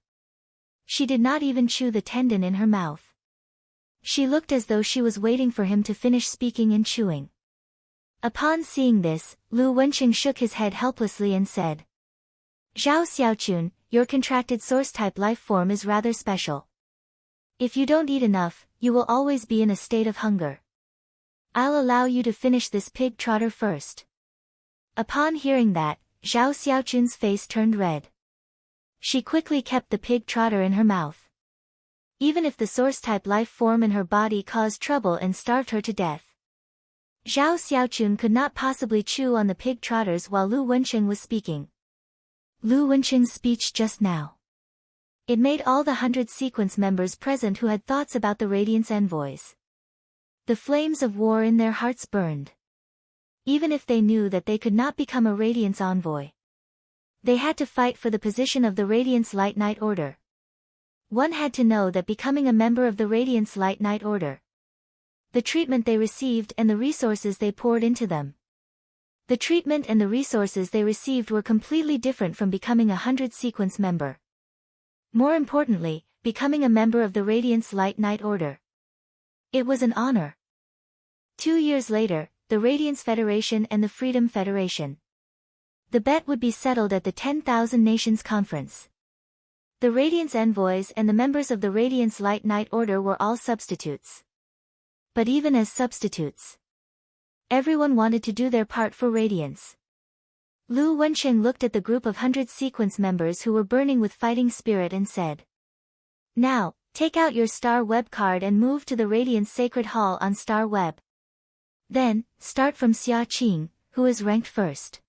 She did not even chew the tendon in her mouth. She looked as though she was waiting for him to finish speaking and chewing. Upon seeing this, Lu Wenqing shook his head helplessly and said, Zhao Xiaochun, your contracted source-type life form is rather special. If you don't eat enough, you will always be in a state of hunger. I'll allow you to finish this pig trotter first. Upon hearing that, Zhao Xiaochun's face turned red. She quickly kept the pig trotter in her mouth. Even if the source-type life form in her body caused trouble and starved her to death, Zhao Xiaochun could not possibly chew on the pig trotters while Lu Wenqing was speaking. Lu Wenqing's speech just now. It made all the 100 sequence members present who had thoughts about the Radiance Envoys. The flames of war in their hearts burned. Even if they knew that they could not become a Radiance Envoy, they had to fight for the position of the Radiance Light Knight Order. One had to know that becoming a member of the Radiance Light Knight Order, the treatment they received and the resources they poured into them. The treatment and the resources they received were completely different from becoming a 100 sequence member. More importantly, becoming a member of the Radiance Light Knight Order. It was an honor. 2 years later, the Radiance Federation and the Freedom Federation. The bet would be settled at the 10,000 Nations Conference. The Radiance Envoys and the members of the Radiance Light Knight Order were all substitutes. But even as substitutes, everyone wanted to do their part for Radiance. Lu Wenqing looked at the group of 100 sequence members who were burning with fighting spirit and said, Now, take out your Star Web card and move to the Radiance Sacred Hall on Star Web. Then, start from Xia Qing, who is ranked first.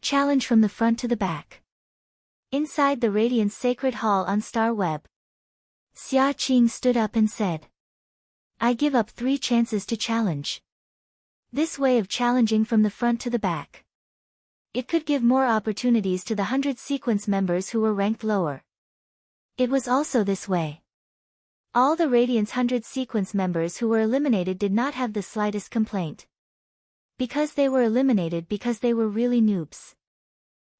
Challenge from the front to the back. Inside the Radiance Sacred Hall on Star Web, Xia Qing stood up and said, I give up 3 chances to challenge. This way of challenging from the front to the back. It could give more opportunities to the 100 sequence members who were ranked lower. It was also this way. All the Radiance 100 sequence members who were eliminated did not have the slightest complaint. Because they were eliminated because they were really noobs.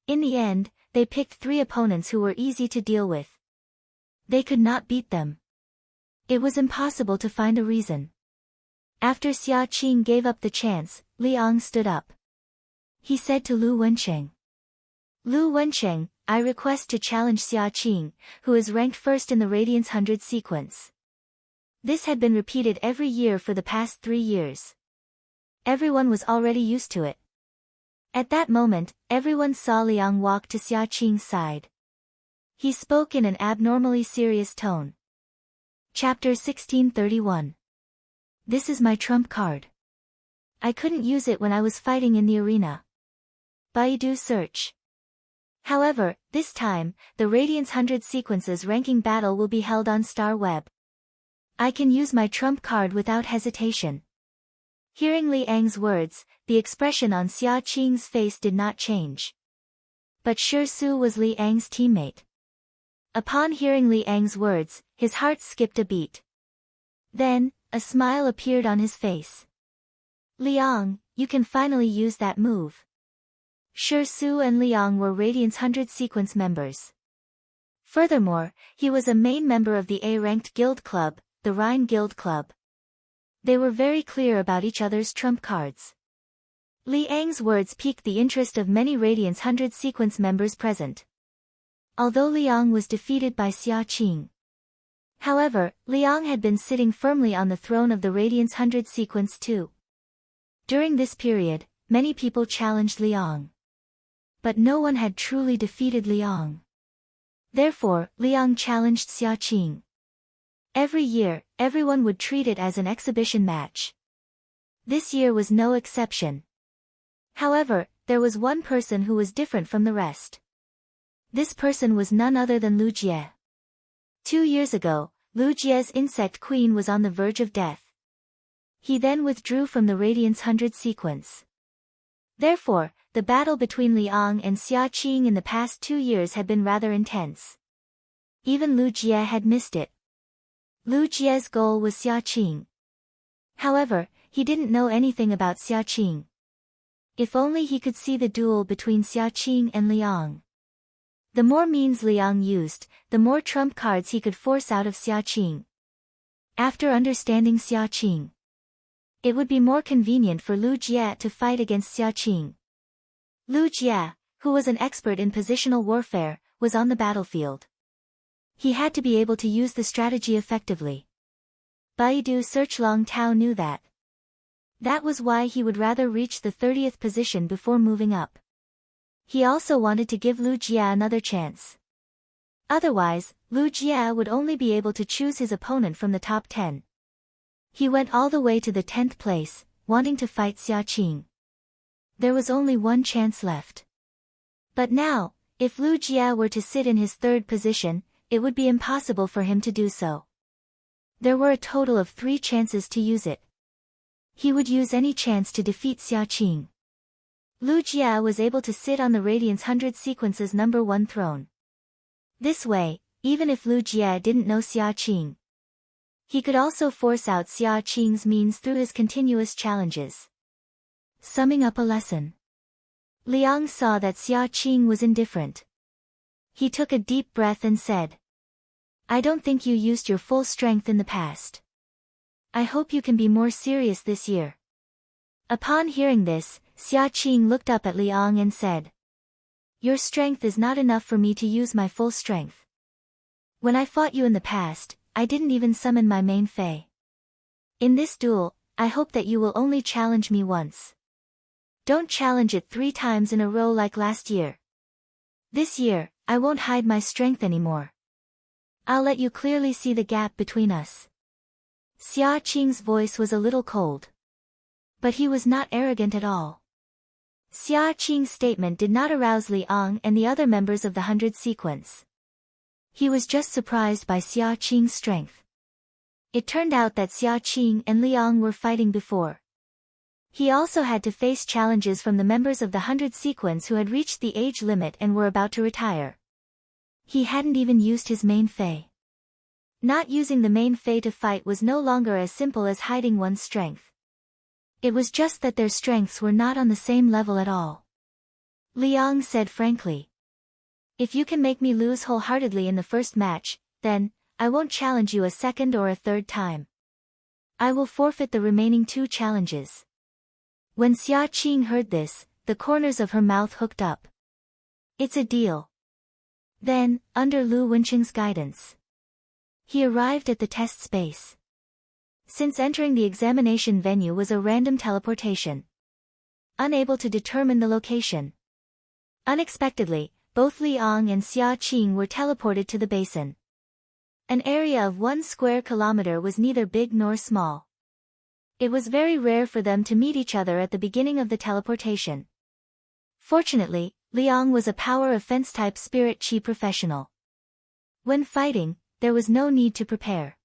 In the end, they picked 3 opponents who were easy to deal with. They could not beat them. It was impossible to find a reason. After Xia Qing gave up the chance, Liang stood up. He said to Lu Wenqing, Lu Wenqing, I request to challenge Xia Qing, who is ranked first in the Radiance 100 sequence. This had been repeated every year for the past 3 years. Everyone was already used to it. At that moment, everyone saw Liang walk to Xia Qing's side. He spoke in an abnormally serious tone. Chapter 1631. This is my trump card. I couldn't use it when I was fighting in the arena. Baidu search. However, this time, the Radiance 100 sequences ranking battle will be held on Star Web. I can use my trump card without hesitation. Hearing Liang's words, the expression on Xia Qing's face did not change. But Shi Su was Liang's teammate. Upon hearing Liang's words, his heart skipped a beat. Then, a smile appeared on his face. Liang, you can finally use that move. Su and Liang were Radiant's 100 sequence members. Furthermore, he was a main member of the A-ranked guild club, the Rhine Guild Club. They were very clear about each other's trump cards. Liang's words piqued the interest of many Radiant's 100 sequence members present. Although Liang was defeated by Xia Qing. However, Liang had been sitting firmly on the throne of the Radiant's 100 sequence too. During this period, many people challenged Liang. But no one had truly defeated Liang. Therefore, Liang challenged Xia Qing. Every year, everyone would treat it as an exhibition match. This year was no exception. However, there was one person who was different from the rest. This person was none other than Lu Jie. 2 years ago, Lu Jie's insect queen was on the verge of death. He then withdrew from the Radiant's 100 sequence. Therefore, the battle between Liang and Xia Qing in the past 2 years had been rather intense. Even Lu Jie had missed it. Lu Jie's goal was Xia Qing. However, he didn't know anything about Xia Qing. If only he could see the duel between Xia Qing and Liang. The more means Liang used, the more trump cards he could force out of Xia Qing. After understanding Xia Qing, it would be more convenient for Lu Jie to fight against Xia Qing. Lu Jie, who was an expert in positional warfare, was on the battlefield. He had to be able to use the strategy effectively. Baidu Search Long Tao knew that. That was why he would rather reach the 30th position before moving up. He also wanted to give Lu Jie another chance. Otherwise, Lu Jie would only be able to choose his opponent from the top 10. He went all the way to the 10th place, wanting to fight Xia Qing. There was only one chance left. But now, if Lu Jie were to sit in his 3rd position, it would be impossible for him to do so. There were a total of 3 chances to use it. He would use any chance to defeat Xia Qing. Lu Jie was able to sit on the Radiant's 100 sequence's number 1 throne. This way, even if Lu Jie didn't know Xia Qing, he could also force out Xia Qing's means through his continuous challenges. Summing up a lesson. Liang saw that Xia Qing was indifferent. He took a deep breath and said, "I don't think you used your full strength in the past. I hope you can be more serious this year." Upon hearing this, Xia Qing looked up at Liang and said, "Your strength is not enough for me to use my full strength. When I fought you in the past, I didn't even summon my main fei. In this duel, I hope that you will only challenge me once. Don't challenge it 3 times in a row like last year. This year, I won't hide my strength anymore. I'll let you clearly see the gap between us." Xia Qing's voice was a little cold. But he was not arrogant at all. Xia Qing's statement did not arouse Liang and the other members of the 100 sequence. He was just surprised by Xia Qing's strength. It turned out that Xia Qing and Liang were fighting before. He also had to face challenges from the members of the 100 sequence who had reached the age limit and were about to retire. He hadn't even used his main fei. Not using the main fei to fight was no longer as simple as hiding one's strength. It was just that their strengths were not on the same level at all. Liang said frankly, "If you can make me lose wholeheartedly in the first match, then, I won't challenge you a second or a third time. I will forfeit the remaining 2 challenges." When Xia Qing heard this, the corners of her mouth hooked up. "It's a deal." Then, under Lu Wenqing's guidance, he arrived at the test space. Since entering the examination venue was a random teleportation. Unable to determine the location. Unexpectedly, both Liang and Xia Qing were teleported to the basin. An area of 1 square kilometer was neither big nor small. It was very rare for them to meet each other at the beginning of the teleportation. Fortunately, Liang was a power offense type spirit chi professional. When fighting, there was no need to prepare.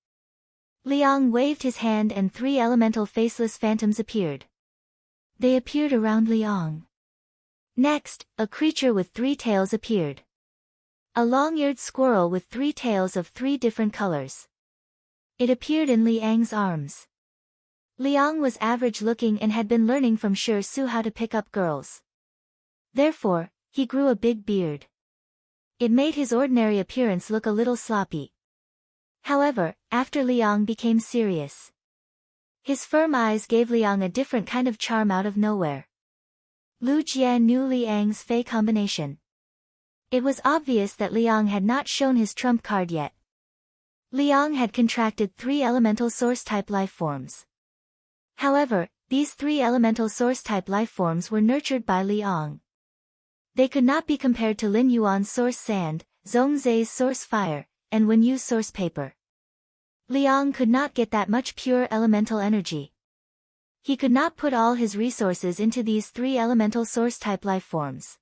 Liang waved his hand and 3 elemental faceless phantoms appeared. They appeared around Liang. Next, a creature with 3 tails appeared. A long-eared squirrel with 3 tails of 3 different colors. It appeared in Liang's arms. Liang was average-looking and had been learning from Su how to pick up girls. Therefore, he grew a big beard. It made his ordinary appearance look a little sloppy. However, after Liang became serious, his firm eyes gave Liang a different kind of charm out of nowhere. Lu Jian knew Liang's fey combination. It was obvious that Liang had not shown his trump card yet. Liang had contracted 3 elemental source-type lifeforms. However, these 3 elemental source-type lifeforms were nurtured by Liang. They could not be compared to Lin Yuan's source sand, Zhongzai's source fire, and Wenyu's source paper. Liang could not get that much pure elemental energy. He could not put all his resources into these 3 elemental source-type lifeforms.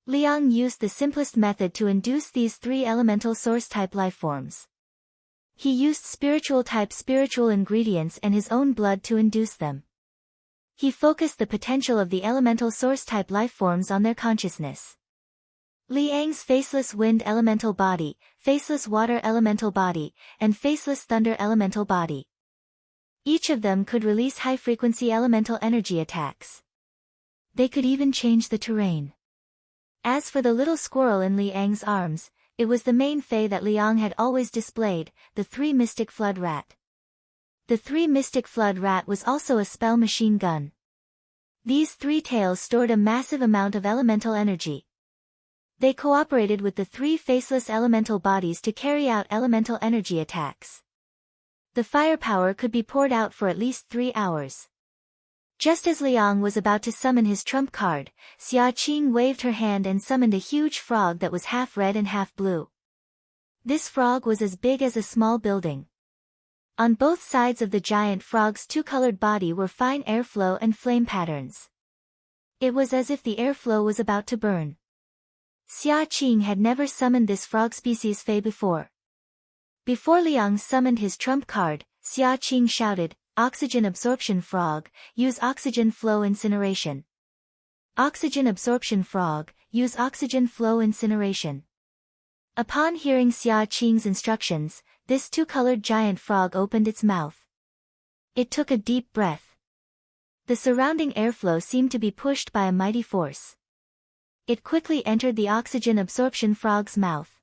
Liang used the simplest method to induce these 3 elemental source-type lifeforms. He used spiritual-type spiritual ingredients and his own blood to induce them. He focused the potential of the elemental source-type lifeforms on their consciousness. Liang's faceless wind elemental body, faceless water elemental body, and faceless thunder elemental body. Each of them could release high-frequency elemental energy attacks. They could even change the terrain. As for the little squirrel in Liang's arms, it was the main fey that Liang had always displayed, the 3 Mystic Flood Rat. The 3 Mystic Flood Rat was also a spell machine gun. These 3 tails stored a massive amount of elemental energy. They cooperated with the 3 faceless elemental bodies to carry out elemental energy attacks. The firepower could be poured out for at least 3 hours. Just as Liang was about to summon his trump card, Xia Qing waved her hand and summoned a huge frog that was half red and half blue. This frog was as big as a small building. On both sides of the giant frog's 2-colored body were fine airflow and flame patterns. It was as if the airflow was about to burn. Xia Qing had never summoned this frog species fey before. Before Liang summoned his trump card, Xia Qing shouted, "Oxygen absorption frog, use oxygen flow incineration. Oxygen absorption frog, use oxygen flow incineration." Upon hearing Xia Qing's instructions, this 2-colored giant frog opened its mouth. It took a deep breath. The surrounding airflow seemed to be pushed by a mighty force. It quickly entered the oxygen absorption frog's mouth.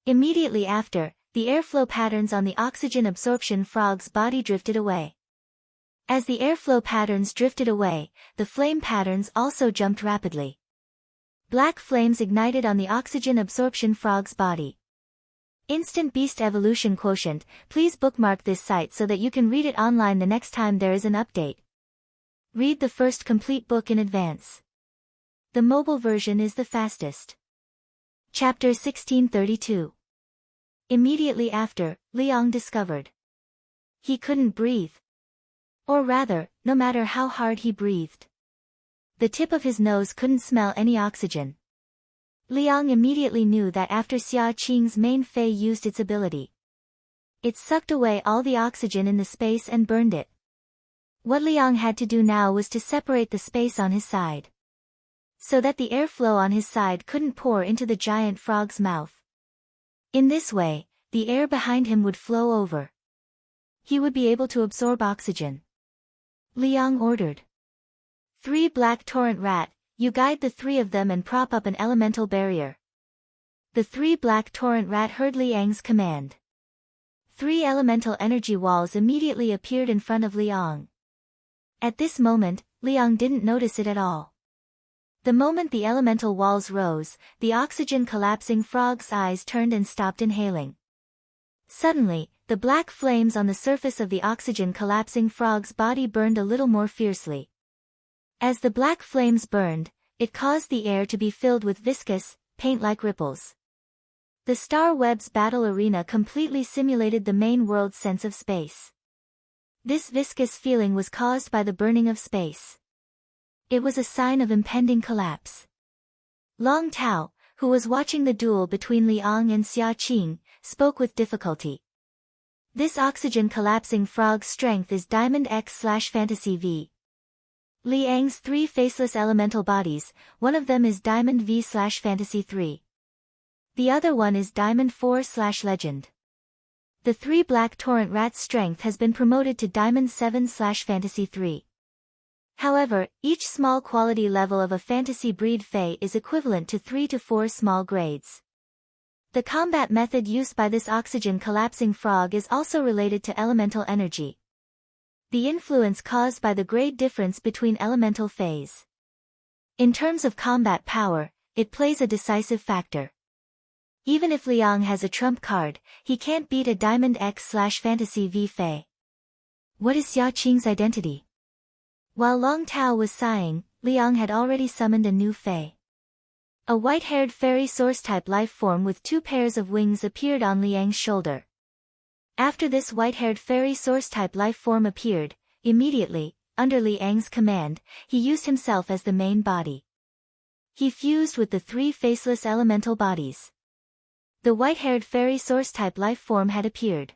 Immediately after, the airflow patterns on the oxygen absorption frog's body drifted away. As the airflow patterns drifted away, the flame patterns also jumped rapidly. Black flames ignited on the oxygen absorption frog's body. Instant Beast Evolution Quotient. Please bookmark this site so that you can read it online the next time there is an update. Read the first complete book in advance. The mobile version is the fastest. Chapter 1632. Immediately after, Liang discovered he couldn't breathe. Or rather, no matter how hard he breathed, the tip of his nose couldn't smell any oxygen. Liang immediately knew that after Xia Qing's main fey used its ability, it sucked away all the oxygen in the space and burned it. What Liang had to do now was to separate the space on his side, so that the airflow on his side couldn't pour into the giant frog's mouth. In this way, the air behind him would flow over. He would be able to absorb oxygen. Liang ordered. 3 Black Torrent Rat, you guide the 3 of them and prop up an elemental barrier. The 3 Black Torrent Rat heard Liang's command. 3 elemental energy walls immediately appeared in front of Liang. At this moment, Liang didn't notice it at all. The moment the elemental walls rose, the oxygen-collapsing frog's eyes turned and stopped inhaling. Suddenly, the black flames on the surface of the oxygen-collapsing frog's body burned a little more fiercely. As the black flames burned, it caused the air to be filled with viscous, paint-like ripples. The Star Web's battle arena completely simulated the main world's sense of space. This viscous feeling was caused by the burning of space. It was a sign of impending collapse. Long Tao, who was watching the duel between Liang and Xia Qing, spoke with difficulty. This oxygen-collapsing frog's strength is Diamond X/Fantasy V. Liang's 3 faceless elemental bodies, one of them is Diamond V/Fantasy 3. The other one is Diamond 4/Legend. The 3 Black Torrent Rat's strength has been promoted to Diamond 7/Fantasy 3. However, each small quality level of a fantasy breed Fae is equivalent to 3 to 4 small grades. The combat method used by this oxygen-collapsing frog is also related to elemental energy. The influence caused by the grade difference between elemental Faes. In terms of combat power, it plays a decisive factor. Even if Liang has a trump card, he can't beat a Diamond X/Fantasy V Fae. What is Xia Qing's identity? While Long Tao was sighing, Liang had already summoned a new Fae. A white-haired fairy source-type life form with 2 pairs of wings appeared on Liang's shoulder. After this white-haired fairy source-type life form appeared, immediately, under Liang's command, he used himself as the main body. He fused with the 3 faceless elemental bodies. The white-haired fairy source-type life form had appeared.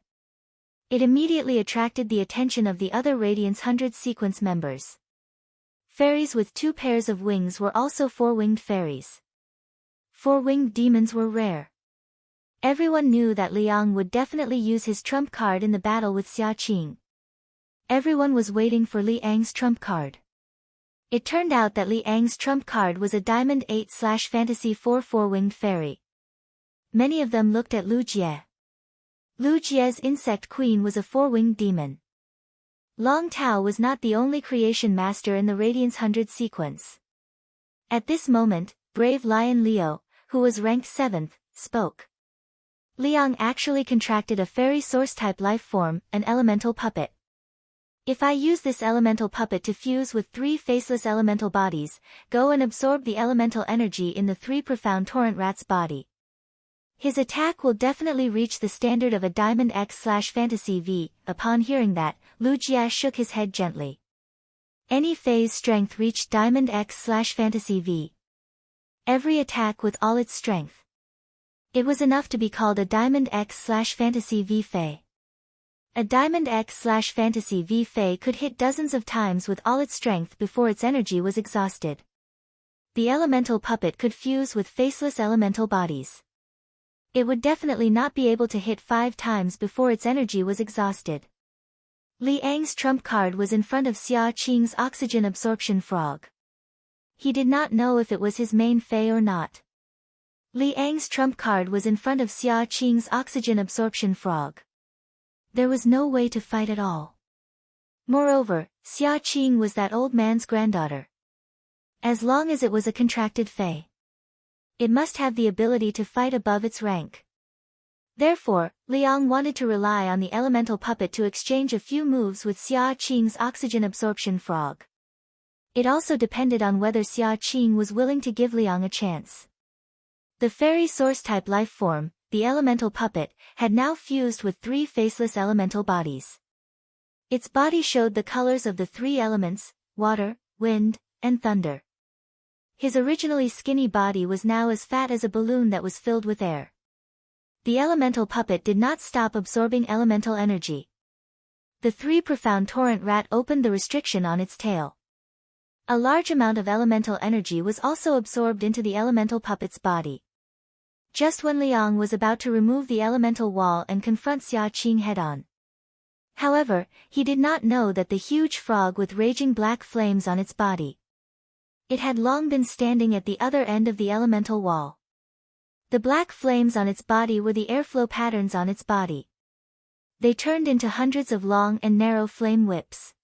It immediately attracted the attention of the other Radiance 100 sequence members. Fairies with 2 pairs of wings were also 4-winged fairies. 4-winged demons were rare. Everyone knew that Liang would definitely use his trump card in the battle with Xia Qing. Everyone was waiting for Liang's trump card. It turned out that Liang's trump card was a Diamond 8/Fantasy 4 4-winged fairy. Many of them looked at Lu Jie. Lu Jie's insect queen was a 4-winged demon. Long Tao was not the only creation master in the Radiance 100 sequence. At this moment, brave Lion Leo, who was ranked 7th, spoke. Liang actually contracted a fairy source-type life form, an elemental puppet. If I use this elemental puppet to fuse with 3 faceless elemental bodies, go and absorb the elemental energy in the 3 profound torrent rat's body. His attack will definitely reach the standard of a Diamond X/Fantasy V. Upon hearing that, Lu Jie shook his head gently. Any Fae's strength reached Diamond X/Fantasy V. Every attack with all its strength. It was enough to be called a Diamond X/Fantasy V Fae. A Diamond X/Fantasy V Fae could hit dozens of times with all its strength before its energy was exhausted. The elemental puppet could fuse with faceless elemental bodies. It would definitely not be able to hit 5 times before its energy was exhausted. Liang's trump card was in front of Xia Qing's oxygen absorption frog. He did not know if it was his main Fae or not. Liang's trump card was in front of Xia Qing's oxygen absorption frog. There was no way to fight at all. Moreover, Xia Qing was that old man's granddaughter. As long as it was a contracted Fae, it must have the ability to fight above its rank. Therefore, Liang wanted to rely on the elemental puppet to exchange a few moves with Xia Qing's oxygen absorption frog. It also depended on whether Xia Qing was willing to give Liang a chance. The fairy source-type life form, the elemental puppet, had now fused with 3 faceless elemental bodies. Its body showed the colors of the 3 elements, water, wind, and thunder. His originally skinny body was now as fat as a balloon that was filled with air. The elemental puppet did not stop absorbing elemental energy. The 3 profound torrent rat opened the restriction on its tail. A large amount of elemental energy was also absorbed into the elemental puppet's body. Just when Liang was about to remove the elemental wall and confront Xia Qing head-on. However, he did not know that the huge frog with raging black flames on its body. It had long been standing at the other end of the elemental wall. The black flames on its body were the airflow patterns on its body. They turned into hundreds of long and narrow flame whips.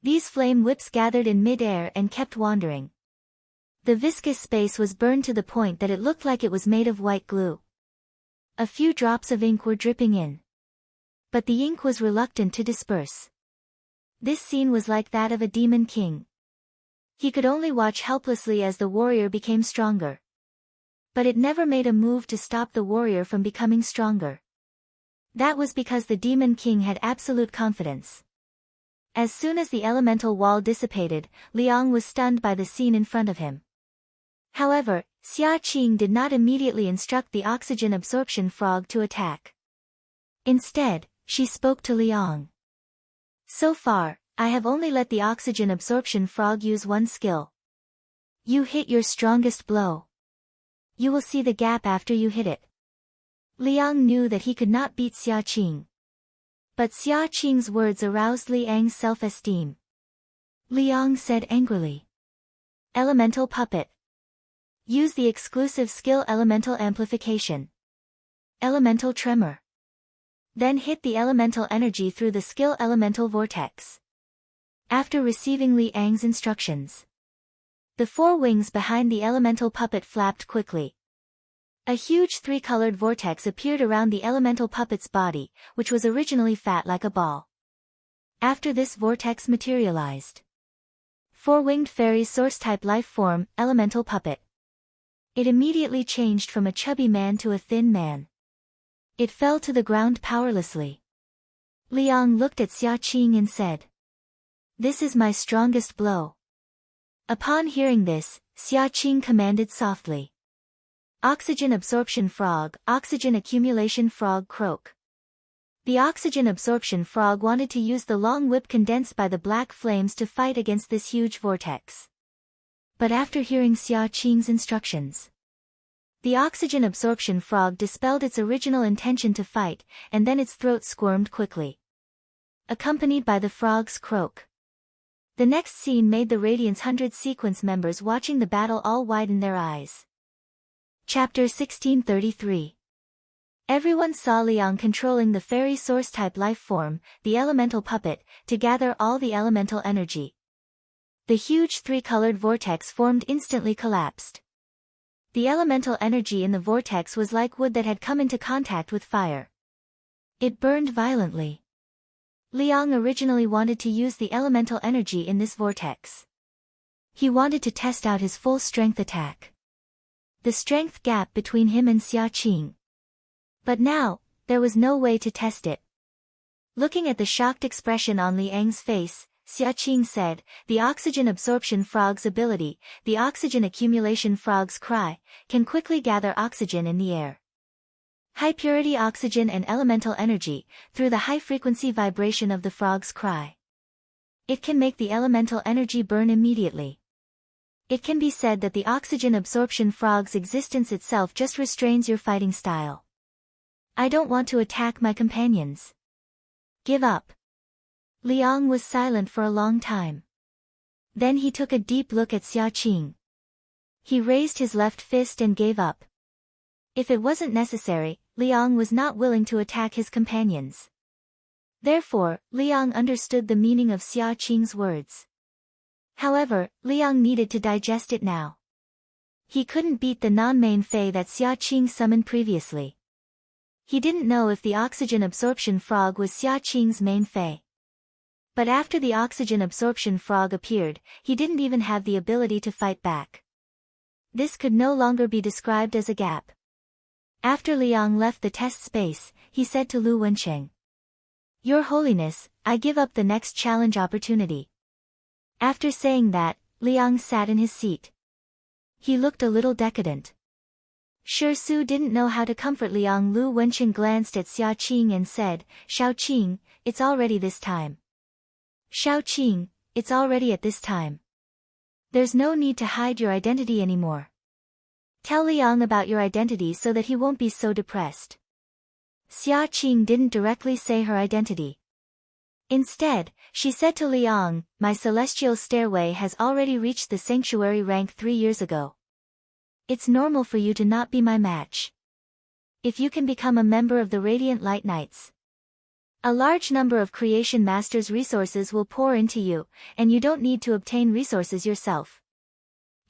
These flame whips gathered in mid-air and kept wandering. The viscous space was burned to the point that it looked like it was made of white glue. A few drops of ink were dripping in. But the ink was reluctant to disperse. This scene was like that of a demon king. He could only watch helplessly as the warrior became stronger. But it never made a move to stop the warrior from becoming stronger. That was because the demon king had absolute confidence. As soon as the elemental wall dissipated, Liang was stunned by the scene in front of him. However, Xia Qing did not immediately instruct the oxygen absorption frog to attack. Instead, she spoke to Liang. So far, I have only let the oxygen absorption frog use one skill. You hit your strongest blow. You will see the gap after you hit it. Liang knew that he could not beat Xia Qing. But Xia Qing's words aroused Liang's self-esteem. Liang said angrily. Elemental puppet. Use the exclusive skill Elemental Amplification. Elemental Tremor. Then hit the elemental energy through the skill Elemental Vortex. After receiving Liang's instructions, the four wings behind the elemental puppet flapped quickly. A huge three-colored vortex appeared around the elemental puppet's body, which was originally fat like a ball. After this vortex materialized, four-winged fairy source-type life form, elemental puppet. It immediately changed from a chubby man to a thin man. It fell to the ground powerlessly. Liang looked at Xia Qing and said, "This is my strongest blow." Upon hearing this, Xia Qing commanded softly. Oxygen absorption frog, oxygen accumulation frog croak. The oxygen absorption frog wanted to use the long whip condensed by the black flames to fight against this huge vortex. But after hearing Xia Qing's instructions, the oxygen absorption frog dispelled its original intention to fight, and then its throat squirmed quickly, accompanied by the frog's croak. The next scene made the Radiance 100 sequence members watching the battle all widen their eyes. Chapter 1633. Everyone saw Liang controlling the fairy source-type life form, the elemental puppet, to gather all the elemental energy. The huge three-colored vortex formed instantly collapsed. The elemental energy in the vortex was like wood that had come into contact with fire. It burned violently. Liang originally wanted to use the elemental energy in this vortex. He wanted to test out his full strength attack. The strength gap between him and Xia Qing. But now, there was no way to test it. Looking at the shocked expression on Liang's face, Xia Qing said, "The oxygen absorption frog's ability, the oxygen accumulation frog's cry, can quickly gather oxygen in the air. High-purity oxygen and elemental energy, through the high-frequency vibration of the frog's cry. It can make the elemental energy burn immediately. It can be said that the oxygen absorption frog's existence itself just restrains your fighting style. I don't want to attack my companions. Give up." Liang was silent for a long time. Then he took a deep look at Xia Qing. He raised his left fist and gave up. If it wasn't necessary, Liang was not willing to attack his companions. Therefore, Liang understood the meaning of Xia Qing's words. However, Liang needed to digest it now. He couldn't beat the non-main Fei that Xia Qing summoned previously. He didn't know if the oxygen absorption frog was Xia Qing's main Fei. But after the oxygen absorption frog appeared, he didn't even have the ability to fight back. This could no longer be described as a gap. After Liang left the test space, he said to Lu Wencheng, "Your Holiness, I give up the next challenge opportunity." After saying that, Liang sat in his seat. He looked a little decadent. Shi Su didn't know how to comfort Liang. Lu Wencheng glanced at Xia Qing and said, "Shao Qing, it's already this time." "Shao Qing, it's already at this time. There's no need to hide your identity anymore. Tell Liang about your identity so that he won't be so depressed." Xia Qing didn't directly say her identity. Instead, she said to Liang, "My celestial stairway has already reached the sanctuary rank 3 years ago. It's normal for you to not be my match. If you can become a member of the Radiant Light Knights, a large number of Creation Master's resources will pour into you, and you don't need to obtain resources yourself.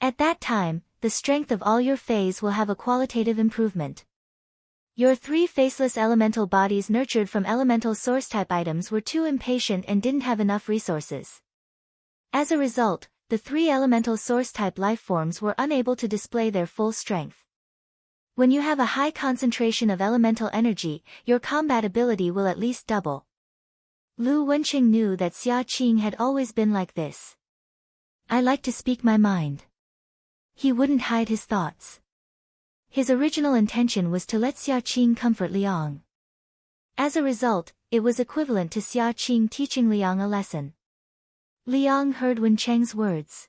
At that time, the strength of all your Fays will have a qualitative improvement. Your 3 faceless elemental bodies nurtured from elemental source-type items were too impatient and didn't have enough resources. As a result, the 3 elemental source-type lifeforms were unable to display their full strength. When you have a high concentration of elemental energy, your combat ability will at least double." Lu Wencheng knew that Xia Qing had always been like this. "I like to speak my mind." He wouldn't hide his thoughts. His original intention was to let Xia Qing comfort Liang. As a result, it was equivalent to Xia Qing teaching Liang a lesson. Liang heard Wencheng's words.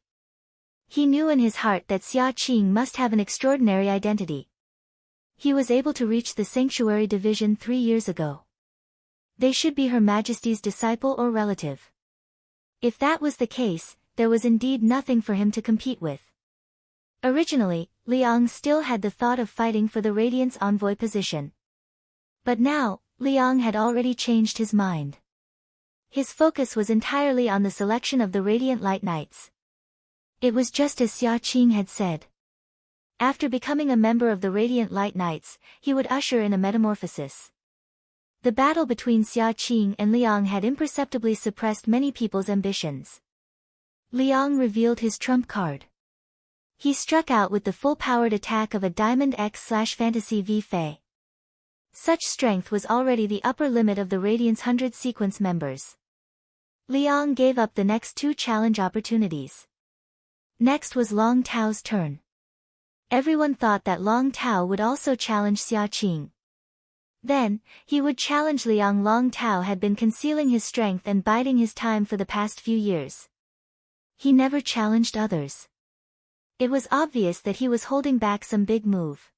He knew in his heart that Xia Qing must have an extraordinary identity. He was able to reach the Sanctuary Division 3 years ago. They should be Her Majesty's disciple or relative. If that was the case, there was indeed nothing for him to compete with. Originally, Liang still had the thought of fighting for the Radiant's envoy position. But now, Liang had already changed his mind. His focus was entirely on the selection of the Radiant Light Knights. It was just as Xia Qing had said. After becoming a member of the Radiant Light Knights, he would usher in a metamorphosis. The battle between Xia Qing and Liang had imperceptibly suppressed many people's ambitions. Liang revealed his trump card. He struck out with the full-powered attack of a Diamond X/Fantasy V Fei. Such strength was already the upper limit of the Radiant's 100 sequence members. Liang gave up the next 2 challenge opportunities. Next was Long Tao's turn. Everyone thought that Long Tao would also challenge Xia Qing. Then, he would challenge Liang. Long Tao had been concealing his strength and biding his time for the past few years. He never challenged others. It was obvious that he was holding back some big move.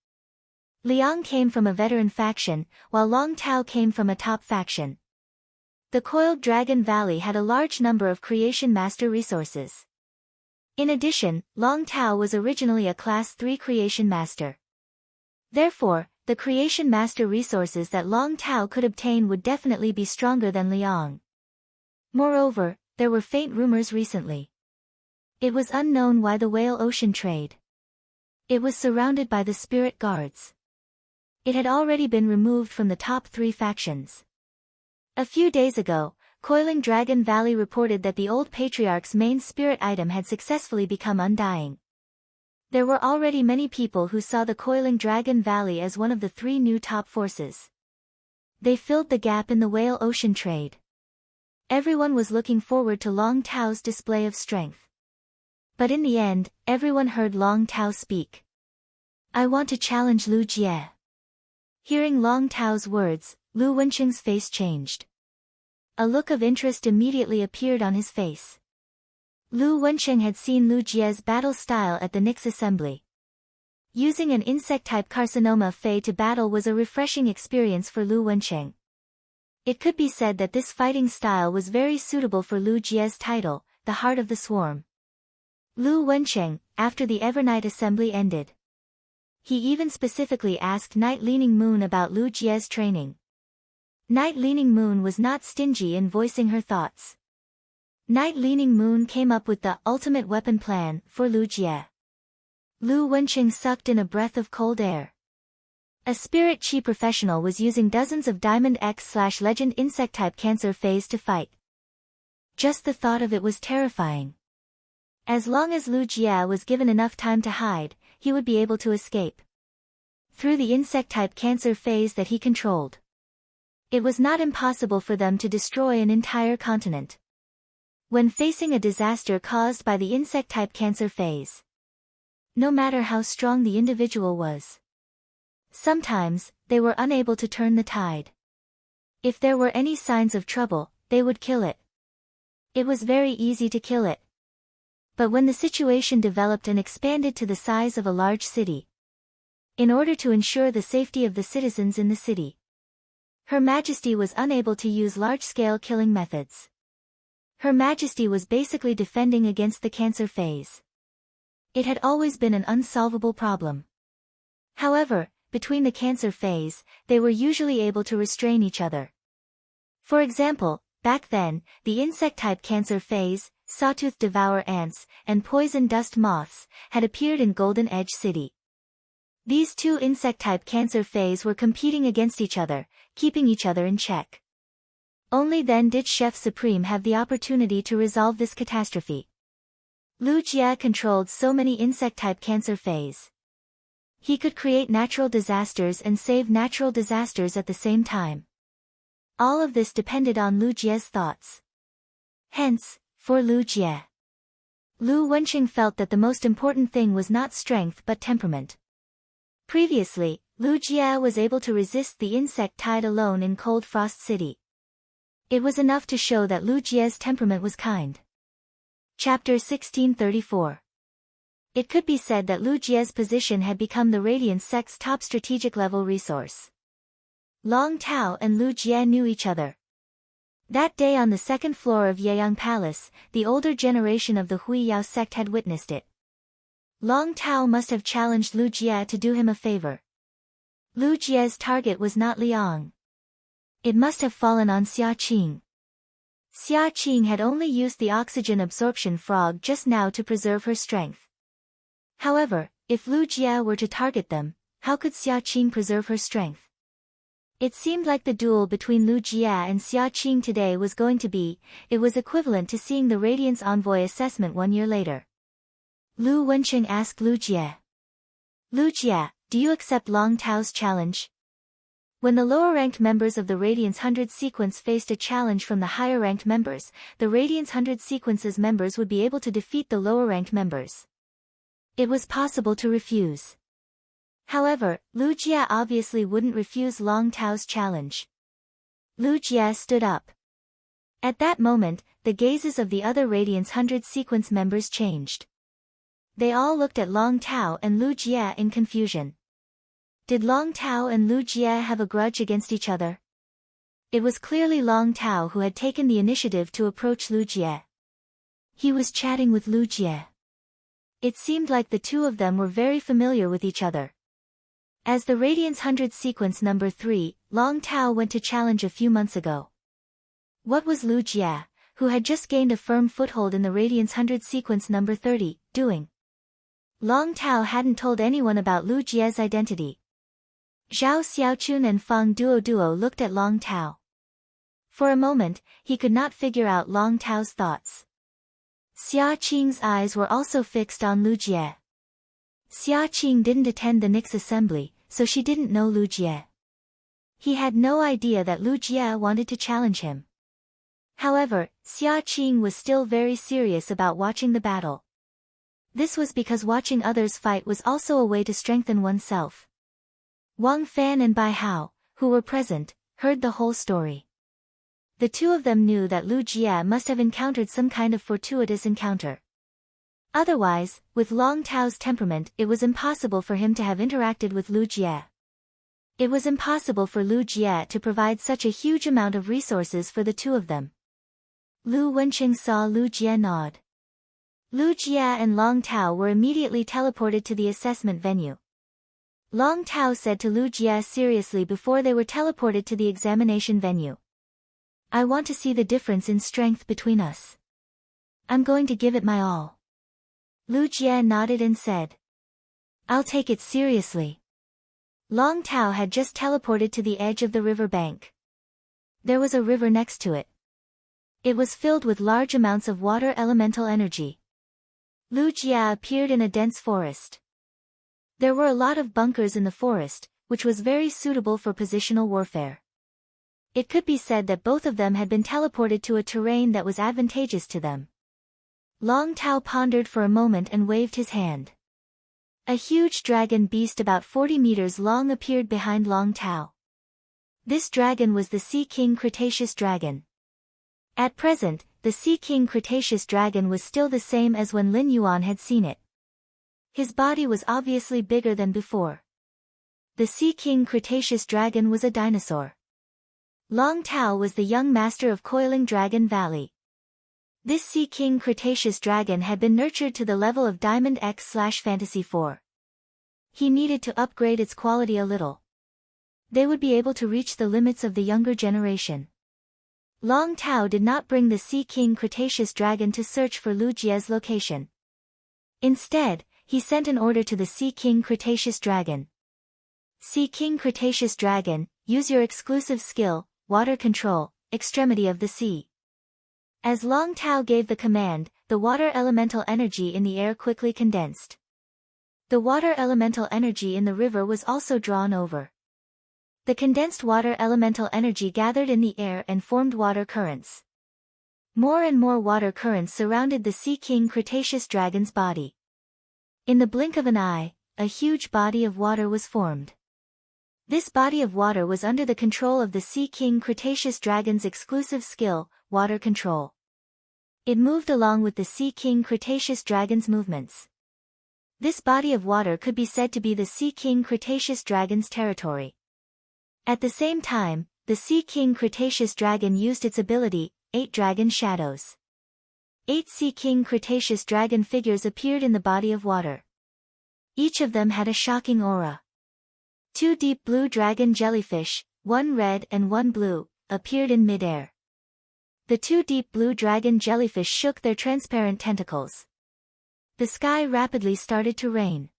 Liang came from a veteran faction, while Long Tao came from a top faction. The Coiled Dragon Valley had a large number of Creation Master resources. In addition, Long Tao was originally a Class 3 Creation Master. Therefore, the Creation Master resources that Long Tao could obtain would definitely be stronger than Liang. Moreover, there were faint rumors recently. It was unknown why the Whale Ocean trade. It was surrounded by the Spirit Guards. It had already been removed from the top 3 factions. A few days ago, Coiling Dragon Valley reported that the old Patriarch's main spirit item had successfully become undying. There were already many people who saw the Coiling Dragon Valley as one of the 3 new top forces. They filled the gap in the Whale Ocean trade. Everyone was looking forward to Long Tao's display of strength. But in the end, everyone heard Long Tao speak. "I want to challenge Lu Jie." Hearing Long Tao's words, Lu Wenqing's face changed. A look of interest immediately appeared on his face. Lu Wenqing had seen Lu Jie's battle style at the Nyx assembly. Using an insect-type carcinoma Fei to battle was a refreshing experience for Lu Wenqing. It could be said that this fighting style was very suitable for Lu Jie's title, the Heart of the Swarm. Lu Wenqing, after the Evernight assembly ended. He even specifically asked Night Leaning Moon about Lu Jie's training. Night Leaning Moon was not stingy in voicing her thoughts. Night Leaning Moon came up with the ultimate weapon plan for Lu Jie. Lu Wenqing sucked in a breath of cold air. A spirit chi professional was using dozens of Diamond X/Legend insect-type Cancer Phase to fight. Just the thought of it was terrifying. As long as Lu Jie was given enough time to hide, he would be able to escape. Through the insect-type Cancer Phase that he controlled. It was not impossible for them to destroy an entire continent. When facing a disaster caused by the insect-type Cancer Phase. No matter how strong the individual was. Sometimes, they were unable to turn the tide. If there were any signs of trouble, they would kill it. It was very easy to kill it. But when the situation developed and expanded to the size of a large city. In order to ensure the safety of the citizens in the city. Her Majesty was unable to use large-scale killing methods. Her Majesty was basically defending against the Cancer Phase. It had always been an unsolvable problem. However, between the Cancer Phase, they were usually able to restrain each other. For example, back then, the insect-type Cancer Phase, Sawtooth Devour Ants, and Poison Dust Moths, had appeared in Golden Edge City. These 2 insect-type Cancer Phase were competing against each other, keeping each other in check. Only then did Chef Supreme have the opportunity to resolve this catastrophe. Lu Jie controlled so many insect-type Cancer Phase. He could create natural disasters and save natural disasters at the same time. All of this depended on Lu Jie's thoughts. Hence, for Lu Jie, Lu Wenqing felt that the most important thing was not strength but temperament. Previously, Lu Jie was able to resist the insect tide alone in Cold Frost City. It was enough to show that Lu Jie's temperament was kind. Chapter 1634. It could be said that Lu Jie's position had become the Radiant sect's top strategic level resource. Long Tao and Lu Jie knew each other. That day on the second floor of Yeyang Palace, the older generation of the Huiyao sect had witnessed it. Long Tao must have challenged Lu Jie to do him a favor. Lu Jie's target was not Liang. It must have fallen on Xia Qing. Xia Qing had only used the oxygen absorption frog just now to preserve her strength. However, if Lu Jie were to target them, how could Xia Qing preserve her strength? It seemed like the duel between Lu Jie and Xia Qing today was going to be, it was equivalent to seeing the Radiance Envoy assessment 1 year later. Lu Wenqing asked Lu Jie. Lu Jie, do you accept Long Tao's challenge? When the lower-ranked members of the Radiance 100 sequence faced a challenge from the higher-ranked members, the Radiance 100 sequence's members would be able to defeat the lower-ranked members. It was possible to refuse. However, Lu Jie obviously wouldn't refuse Long Tao's challenge. Lu Jie stood up. At that moment, the gazes of the other Radiance 100 sequence members changed. They all looked at Long Tao and Lu Jie in confusion. Did Long Tao and Lu Jie have a grudge against each other? It was clearly Long Tao who had taken the initiative to approach Lu Jie. He was chatting with Lu Jie. It seemed like the two of them were very familiar with each other. As the Radiance 100 sequence number 3, Long Tao went to challenge a few months ago. What was Lu Jie, who had just gained a firm foothold in the Radiance 100 sequence number 30, doing? Long Tao hadn't told anyone about Lu Jie's identity. Zhao Xiaochun and Fang Duo looked at Long Tao. For a moment, he could not figure out Long Tao's thoughts. Xia Qing's eyes were also fixed on Lu Jie. Xia Qing didn't attend the Nix assembly, so she didn't know Lu Jie. He had no idea that Lu Jie wanted to challenge him. However, Xia Qing was still very serious about watching the battle. This was because watching others fight was also a way to strengthen oneself. Wang Fan and Bai Hao, who were present, heard the whole story. The two of them knew that Lu Jie must have encountered some kind of fortuitous encounter. Otherwise, with Long Tao's temperament, it was impossible for him to have interacted with Lu Jie. It was impossible for Lu Jie to provide such a huge amount of resources for the two of them. Lu Wenqing saw Lu Jie nod. Lu Jie and Long Tao were immediately teleported to the assessment venue. Long Tao said to Lu Jie seriously before they were teleported to the examination venue. I want to see the difference in strength between us. I'm going to give it my all. Lu Jie nodded and said. I'll take it seriously. Long Tao had just teleported to the edge of the river bank. There was a river next to it. It was filled with large amounts of water elemental energy. Lu Jie appeared in a dense forest. There were a lot of bunkers in the forest, which was very suitable for positional warfare. It could be said that both of them had been teleported to a terrain that was advantageous to them. Long Tao pondered for a moment and waved his hand. A huge dragon beast about 40 meters long appeared behind Long Tao. This dragon was the Sea King Cretaceous Dragon. At present, the Sea King Cretaceous Dragon was still the same as when Lin Yuan had seen it. His body was obviously bigger than before. The Sea King Cretaceous Dragon was a dinosaur. Long Tao was the young master of Coiling Dragon Valley. This Sea King Cretaceous Dragon had been nurtured to the level of Diamond X/Fantasy 4. He needed to upgrade its quality a little. They would be able to reach the limits of the younger generation. Long Tao did not bring the Sea King Cretaceous Dragon to search for Lu Jie's location. Instead, he sent an order to the Sea King Cretaceous Dragon. Sea King Cretaceous Dragon, use your exclusive skill, Water Control, Extremity of the Sea. As Long Tao gave the command, the water elemental energy in the air quickly condensed. The water elemental energy in the river was also drawn over. The condensed water elemental energy gathered in the air and formed water currents. More and more water currents surrounded the Sea King Cretaceous Dragon's body. In the blink of an eye, a huge body of water was formed. This body of water was under the control of the Sea King Cretaceous Dragon's exclusive skill, Water Control. It moved along with the Sea King Cretaceous Dragon's movements. This body of water could be said to be the Sea King Cretaceous Dragon's territory. At the same time, the Sea King Cretaceous Dragon used its ability, 8 Dragon Shadows. 8 Sea King Cretaceous Dragon figures appeared in the body of water. Each of them had a shocking aura. 2 deep blue dragon jellyfish, 1 red and 1 blue, appeared in midair. The 2 deep blue dragon jellyfish shook their transparent tentacles. The sky rapidly started to rain.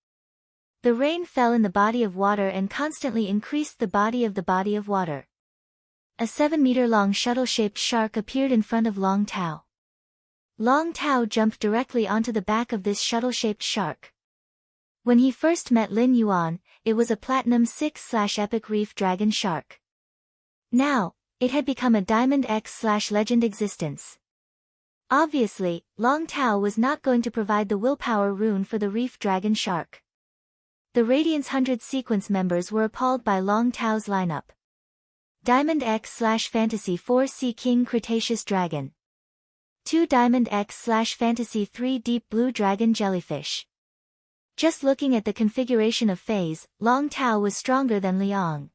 The rain fell in the body of water and constantly increased the body of water. A 7-meter-long shuttle-shaped shark appeared in front of Long Tao. Long Tao jumped directly onto the back of this shuttle-shaped shark. When he first met Lin Yuan, it was a Platinum 6/Epic Reef Dragon Shark. Now, it had become a Diamond X/Legend existence. Obviously, Long Tao was not going to provide the willpower rune for the Reef Dragon Shark. The Radiance 100 sequence members were appalled by Long Tao's lineup. Diamond X/Fantasy 4 Sea King Cretaceous Dragon. 2 Diamond X/Fantasy 3 Deep Blue Dragon Jellyfish. Just looking at the configuration of phase, Long Tao was stronger than Liang.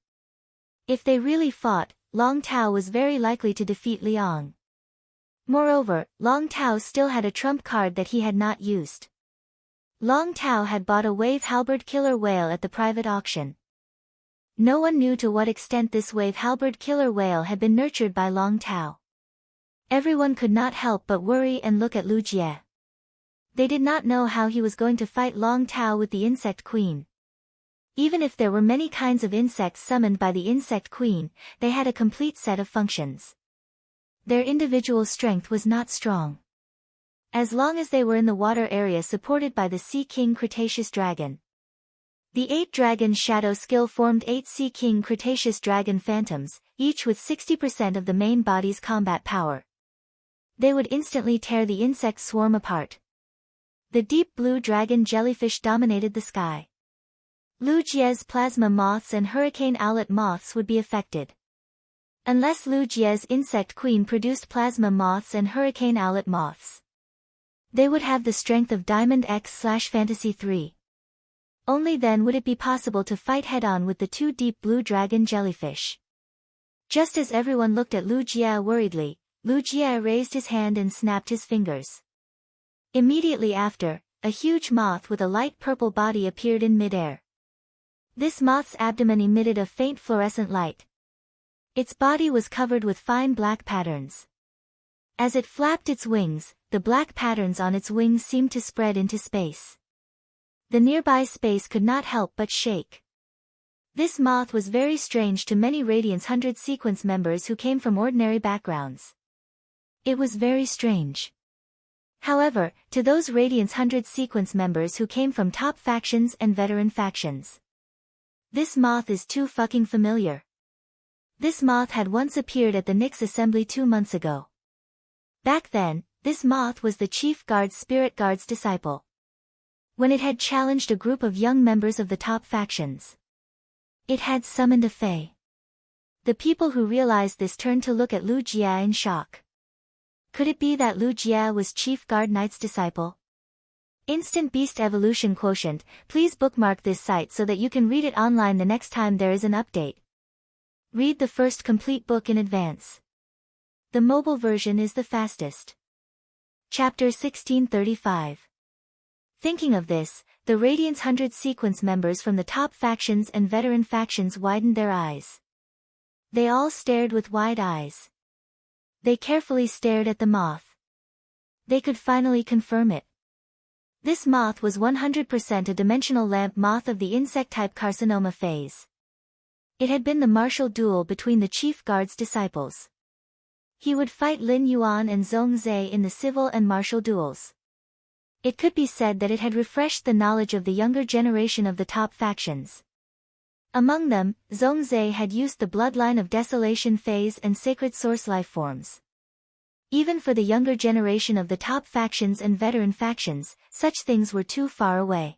If they really fought, Long Tao was very likely to defeat Liang. Moreover, Long Tao still had a trump card that he had not used. Long Tao had bought a wave halberd killer whale at the private auction. No one knew to what extent this wave halberd killer whale had been nurtured by Long Tao. Everyone could not help but worry and look at Lu Jie. They did not know how he was going to fight Long Tao with the Insect Queen. Even if there were many kinds of insects summoned by the Insect Queen, they had a complete set of functions. Their individual strength was not strong. As long as they were in the water area supported by the Sea King Cretaceous Dragon. The 8 Dragon Shadow skill formed 8 Sea King Cretaceous Dragon Phantoms, each with 60% of the main body's combat power. They would instantly tear the insect swarm apart. The deep blue dragon jellyfish dominated the sky. Lu Jie's plasma moths and hurricane owlet moths would be affected. Unless Lu Jie's insect queen produced plasma moths and hurricane owlet moths. They would have the strength of Diamond X/Fantasy 3. Only then would it be possible to fight head-on with the 2 deep blue dragon jellyfish. Just as everyone looked at Lu Jie worriedly, Lu Jie raised his hand and snapped his fingers. Immediately after, a huge moth with a light purple body appeared in midair. This moth's abdomen emitted a faint fluorescent light. Its body was covered with fine black patterns. As it flapped its wings, the black patterns on its wings seemed to spread into space. The nearby space could not help but shake. This moth was very strange to many Radiance 100 sequence members who came from ordinary backgrounds. It was very strange. However, to those Radiance 100 sequence members who came from top factions and veteran factions. This moth is too fucking familiar. This moth had once appeared at the Nyx assembly 2 months ago. Back then, this moth was the Chief Guard's Spirit Guard's disciple. When it had challenged a group of young members of the top factions. It had summoned a fae. The people who realized this turned to look at Lu Jie in shock. Could it be that Lu Jie was Chief Guard Knight's disciple? Instant Beast Evolution Quotient, please bookmark this site so that you can read it online the next time there is an update. Read the first complete book in advance. The mobile version is the fastest. Chapter 1635. Thinking of this, the Radiance 100 sequence members from the top factions and veteran factions widened their eyes. They all stared with wide eyes. They carefully stared at the moth. They could finally confirm it. This moth was 100% a dimensional lamp moth of the insect-type carcinoma phase. It had been the martial duel between the Chief Guard's disciples. He would fight Lin Yuan and Zhong Zhe in the civil and martial duels. It could be said that it had refreshed the knowledge of the younger generation of the top factions. Among them, Zhong Zhe had used the Bloodline of Desolation phase and Sacred Source life forms. Even for the younger generation of the top factions and veteran factions, such things were too far away.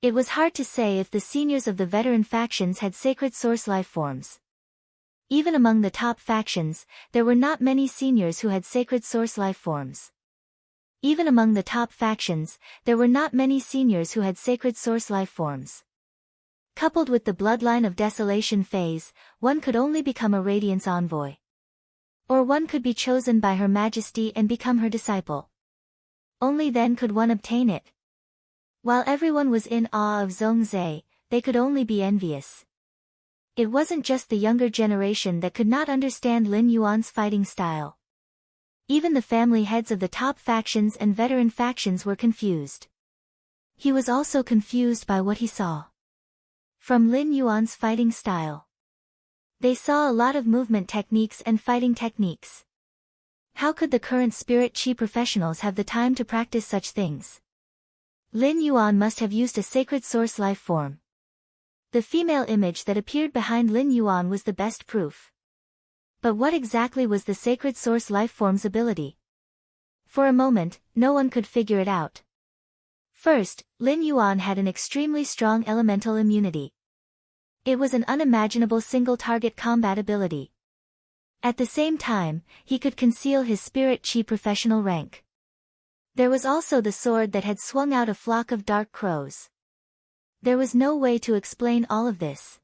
It was hard to say if the seniors of the veteran factions had Sacred Source life forms. Even among the top factions, there were not many seniors who had Sacred Source life forms. Even among the top factions, there were not many seniors who had Sacred Source life forms. Coupled with the bloodline of desolation phase, one could only become a Radiance envoy. Or one could be chosen by Her Majesty and become her disciple. Only then could one obtain it. While everyone was in awe of Zhongzhe, they could only be envious. It wasn't just the younger generation that could not understand Lin Yuan's fighting style. Even the family heads of the top factions and veteran factions were confused. He was also confused by what he saw from Lin Yuan's fighting style. They saw a lot of movement techniques and fighting techniques. How could the current spirit chi professionals have the time to practice such things? Lin Yuan must have used a sacred source life form. The female image that appeared behind Lin Yuan was the best proof. But what exactly was the sacred source life form's ability? For a moment, no one could figure it out. First, Lin Yuan had an extremely strong elemental immunity. It was an unimaginable single-target combat ability. At the same time, he could conceal his spirit chi professional rank. There was also the sword that had swung out a flock of dark crows. There was no way to explain all of this.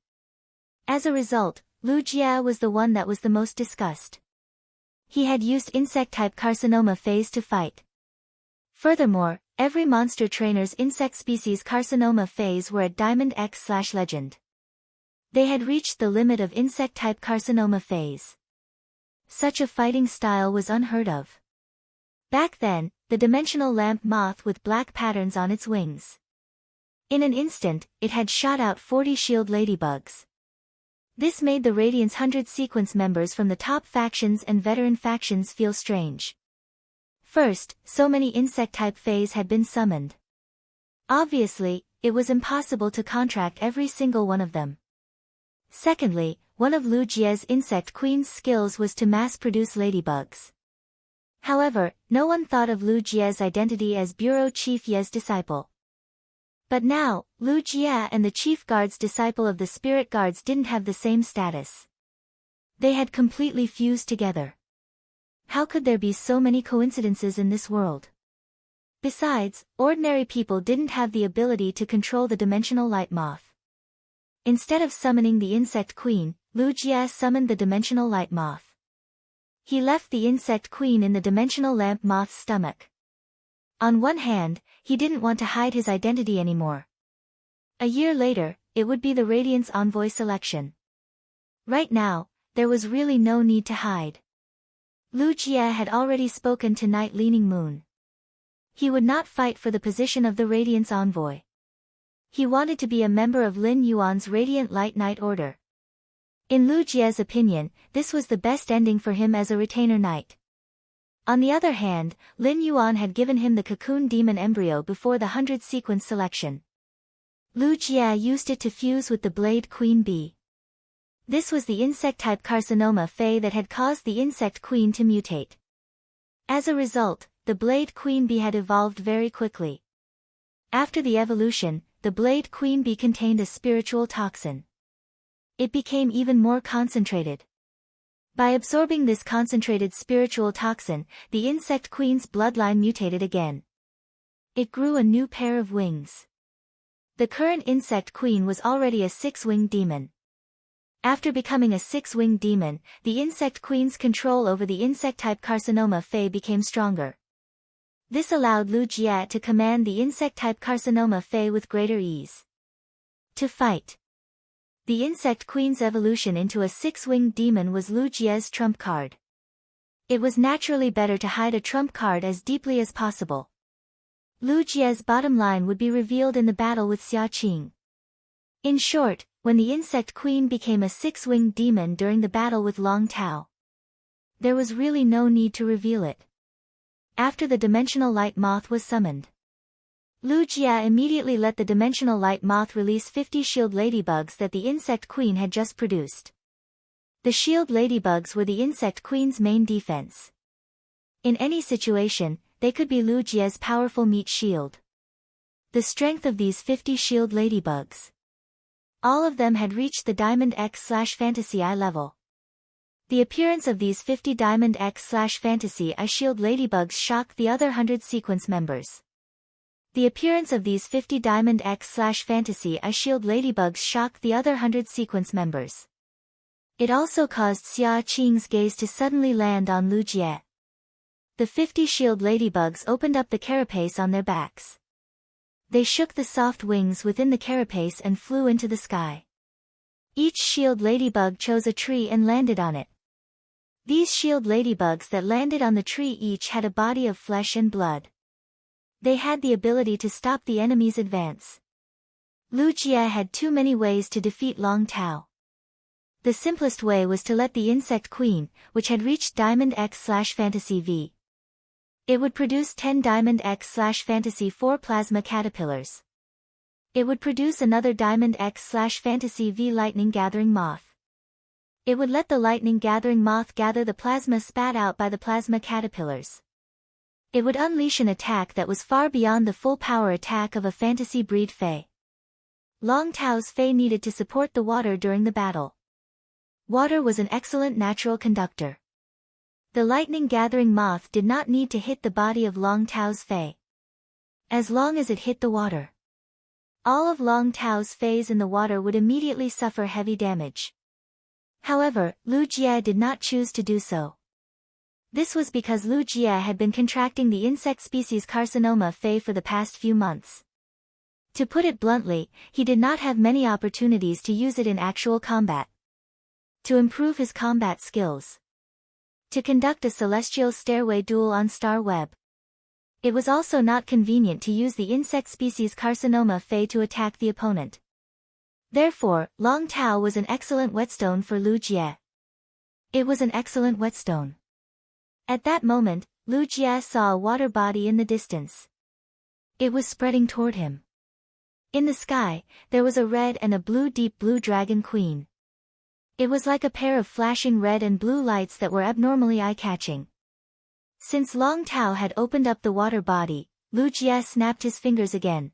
As a result, Lu Jia was the one that was the most discussed. He had used insect-type carcinoma phase to fight. Furthermore, every monster trainer's insect species carcinoma phase were at Diamond X/Legend. They had reached the limit of insect-type carcinoma phase. Such a fighting style was unheard of. Back then, the dimensional lamp moth with black patterns on its wings. In an instant, it had shot out 40 shield ladybugs. This made the Radiance 100 sequence members from the top factions and veteran factions feel strange. First, so many insect-type phase had been summoned. Obviously, it was impossible to contract every single one of them. Secondly, one of Lu Jia's insect queen's skills was to mass-produce ladybugs. However, no one thought of Lu Jia's identity as Bureau Chief Ye's disciple. But now, Lu Jia and the Chief Guard's disciple of the Spirit Guards didn't have the same status. They had completely fused together. How could there be so many coincidences in this world? Besides, ordinary people didn't have the ability to control the dimensional light moth. Instead of summoning the insect queen, Lu Jia summoned the dimensional light moth. He left the insect queen in the dimensional lamp moth's stomach. On one hand, he didn't want to hide his identity anymore. A year later, it would be the Radiance Envoy selection. Right now, there was really no need to hide. Lu Jia had already spoken to Night Leaning Moon. He would not fight for the position of the Radiance Envoy. He wanted to be a member of Lin Yuan's Radiant Light Knight Order. In Lu Jia's opinion, this was the best ending for him as a retainer knight. On the other hand, Lin Yuan had given him the cocoon demon embryo before the 100 sequence selection. Lu Jia used it to fuse with the Blade Queen Bee. This was the insect-type carcinoma Fey that had caused the insect queen to mutate. As a result, the Blade Queen Bee had evolved very quickly. After the evolution, the Blade Queen Bee contained a spiritual toxin. It became even more concentrated. By absorbing this concentrated spiritual toxin, the insect queen's bloodline mutated again. It grew a new pair of wings. The current insect queen was already a 6-winged demon. After becoming a 6-winged demon, the insect queen's control over the insect-type carcinoma Fey became stronger. This allowed Lu Jia to command the insect-type carcinoma Fey with greater ease. To fight. The insect queen's evolution into a 6-winged demon was Lu Jia's trump card. It was naturally better to hide a trump card as deeply as possible. Lu Jia's bottom line would be revealed in the battle with Xia Qing. In short, when the insect queen became a 6-winged demon during the battle with Long Tao, there was really no need to reveal it. After the dimensional light moth was summoned, Lu Jia immediately let the dimensional light moth release 50 shield ladybugs that the insect queen had just produced. The shield ladybugs were the insect queen's main defense. In any situation, they could be Lu Jia's powerful meat shield. The strength of these 50 shield ladybugs. All of them had reached the Diamond X/Fantasy I level. The appearance of these 50 Diamond X/Fantasy I shield ladybugs shocked the other 100 sequence members. The appearance of these 50 Diamond X/Fantasy Eye Shield ladybugs shocked the other 100 sequence members. It also caused Xia Qing's gaze to suddenly land on Lu Jie. The 50 shield ladybugs opened up the carapace on their backs. They shook the soft wings within the carapace and flew into the sky. Each shield ladybug chose a tree and landed on it. These shield ladybugs that landed on the tree each had a body of flesh and blood. They had the ability to stop the enemy's advance. Lu Jie had too many ways to defeat Long Tao. The simplest way was to let the insect queen, which had reached Diamond X/Fantasy V. It would produce 10 Diamond X/Fantasy 4 plasma caterpillars. It would produce another Diamond X/Fantasy V lightning gathering moth. It would let the lightning gathering moth gather the plasma spat out by the plasma caterpillars. It would unleash an attack that was far beyond the full power attack of a fantasy breed Fae. Long Tao's Fae needed to support the water during the battle. Water was an excellent natural conductor. The lightning gathering moth did not need to hit the body of Long Tao's Fae. As long as it hit the water, all of Long Tao's Faes in the water would immediately suffer heavy damage. However, Lu Jie did not choose to do so. This was because Lu Jie had been contracting the insect species carcinoma Fae for the past few months. To put it bluntly, he did not have many opportunities to use it in actual combat. To improve his combat skills. To conduct a celestial stairway duel on Star Web. It was also not convenient to use the insect species carcinoma Fae to attack the opponent. Therefore, Long Tao was an excellent whetstone for Lu Jie. It was an excellent whetstone. At that moment, Lu Jie saw a water body in the distance. It was spreading toward him. In the sky, there was a red and a blue deep blue dragon queen. It was like a pair of flashing red and blue lights that were abnormally eye-catching. Since Long Tao had opened up the water body, Lu Jie snapped his fingers again.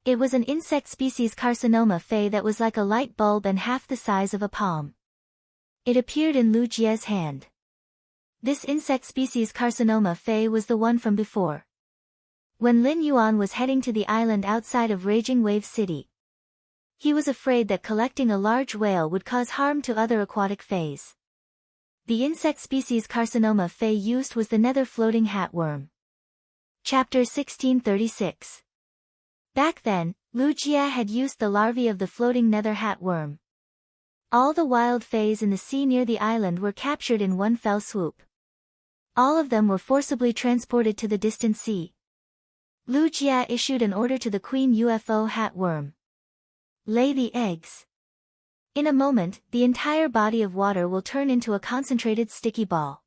It was an insect species carcinoma Fae that was like a light bulb and half the size of a palm. It appeared in Lu Jie's hand. This insect species carcinoma Fae was the one from before. When Lin Yuan was heading to the island outside of Raging Wave City, he was afraid that collecting a large whale would cause harm to other aquatic Faes. The insect species carcinoma Fae used was the nether floating hatworm. Chapter 1636. Back then, Lu Jie had used the larvae of the floating nether hatworm. All the wild Faes in the sea near the island were captured in one fell swoop. All of them were forcibly transported to the distant sea. Lu Jie issued an order to the queen UFO hatworm. Lay the eggs. In a moment, the entire body of water will turn into a concentrated sticky ball.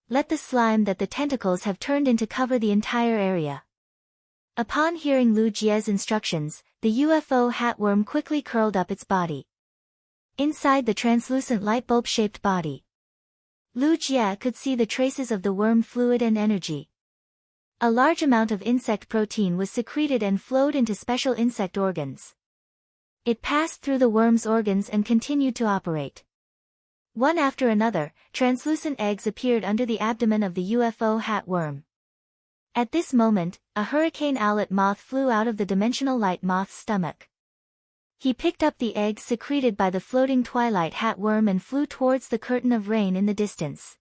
Let the slime that the tentacles have turned into cover the entire area. Upon hearing Lu Jie's instructions, the UFO hatworm quickly curled up its body. Inside the translucent light bulb-shaped body, Lu Jie could see the traces of the worm fluid and energy. A large amount of insect protein was secreted and flowed into special insect organs. It passed through the worm's organs and continued to operate. One after another, translucent eggs appeared under the abdomen of the UFO hatworm. At this moment, a hurricane owlet moth flew out of the dimensional light moth's stomach. He picked up the eggs secreted by the floating twilight hatworm and flew towards the curtain of rain in the distance.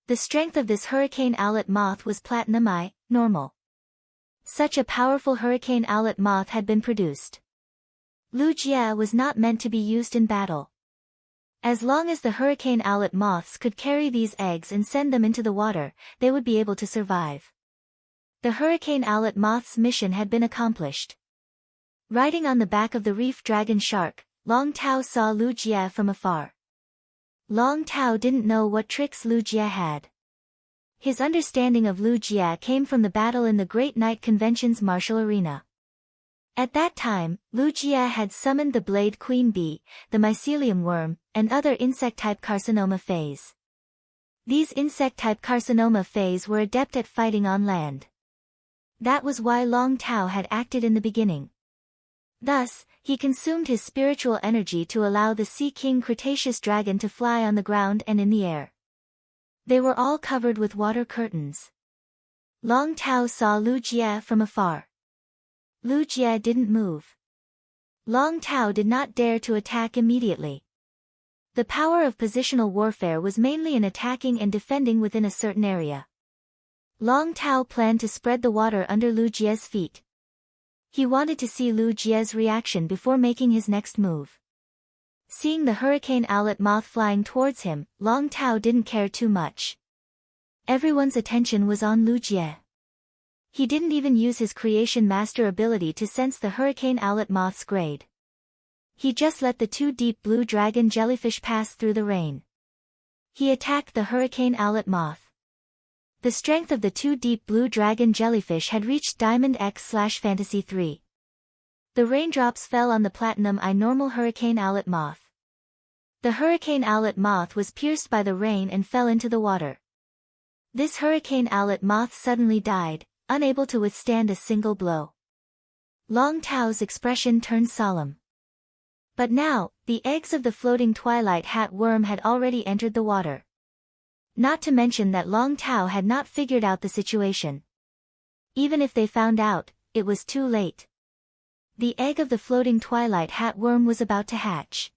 The strength of this hurricane owlet moth was platinum I, normal. Such a powerful hurricane owlet moth had been produced. Lu Jie was not meant to be used in battle. As long as the hurricane owlet moths could carry these eggs and send them into the water, they would be able to survive. The hurricane owlet moth's mission had been accomplished. Riding on the back of the reef dragon shark, Long Tao saw Lu Jie from afar. Long Tao didn't know what tricks Lu Jie had. His understanding of Lu Jie came from the battle in the Great Night Convention's martial arena. At that time, Lu Jie had summoned the blade queen bee, the mycelium worm, and other insect-type carcinoma Faes. These insect-type carcinoma Faes were adept at fighting on land. That was why Long Tao had acted in the beginning. Thus, he consumed his spiritual energy to allow the Sea King Cretaceous dragon to fly on the ground and in the air. They were all covered with water curtains. Long Tao saw Lu Jie from afar. Lu Jie didn't move. Long Tao did not dare to attack immediately. The power of positional warfare was mainly in attacking and defending within a certain area. Long Tao planned to spread the water under Lu Jie's feet. He wanted to see Lu Jie's reaction before making his next move. Seeing the hurricane owlet moth flying towards him, Long Tao didn't care too much. Everyone's attention was on Lu Jie. He didn't even use his creation master ability to sense the hurricane owlet moth's grade. He just let the two deep blue dragon jellyfish pass through the rain. He attacked the hurricane owlet moth. The strength of the two deep blue dragon jellyfish had reached Diamond X/Fantasy 3. The raindrops fell on the Platinum I normal hurricane owlet moth. The hurricane owlet moth was pierced by the rain and fell into the water. This hurricane owlet moth suddenly died, unable to withstand a single blow. Long Tao's expression turned solemn. But now, the eggs of the floating twilight hat worm had already entered the water. Not to mention that Long Tao had not figured out the situation. Even if they found out, it was too late. The egg of the floating twilight hat worm was about to hatch.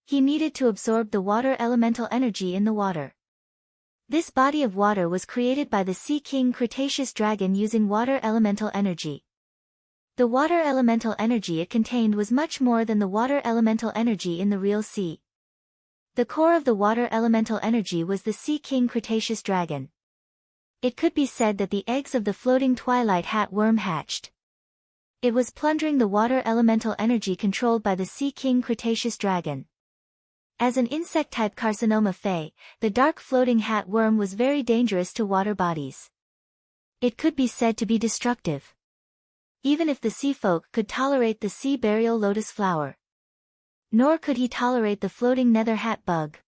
He needed to absorb the water elemental energy in the water. This body of water was created by the Sea King Cretaceous dragon using water elemental energy. The water elemental energy it contained was much more than the water elemental energy in the real sea. The core of the water elemental energy was the Sea King Cretaceous dragon. It could be said that the eggs of the floating twilight hat worm hatched. It was plundering the water elemental energy controlled by the Sea King Cretaceous dragon. As an insect-type carcinoma Fae, the dark floating hat worm was very dangerous to water bodies. It could be said to be destructive. Even if the sea folk could tolerate the sea burial lotus flower. Nor could he tolerate the floating nether hat bug.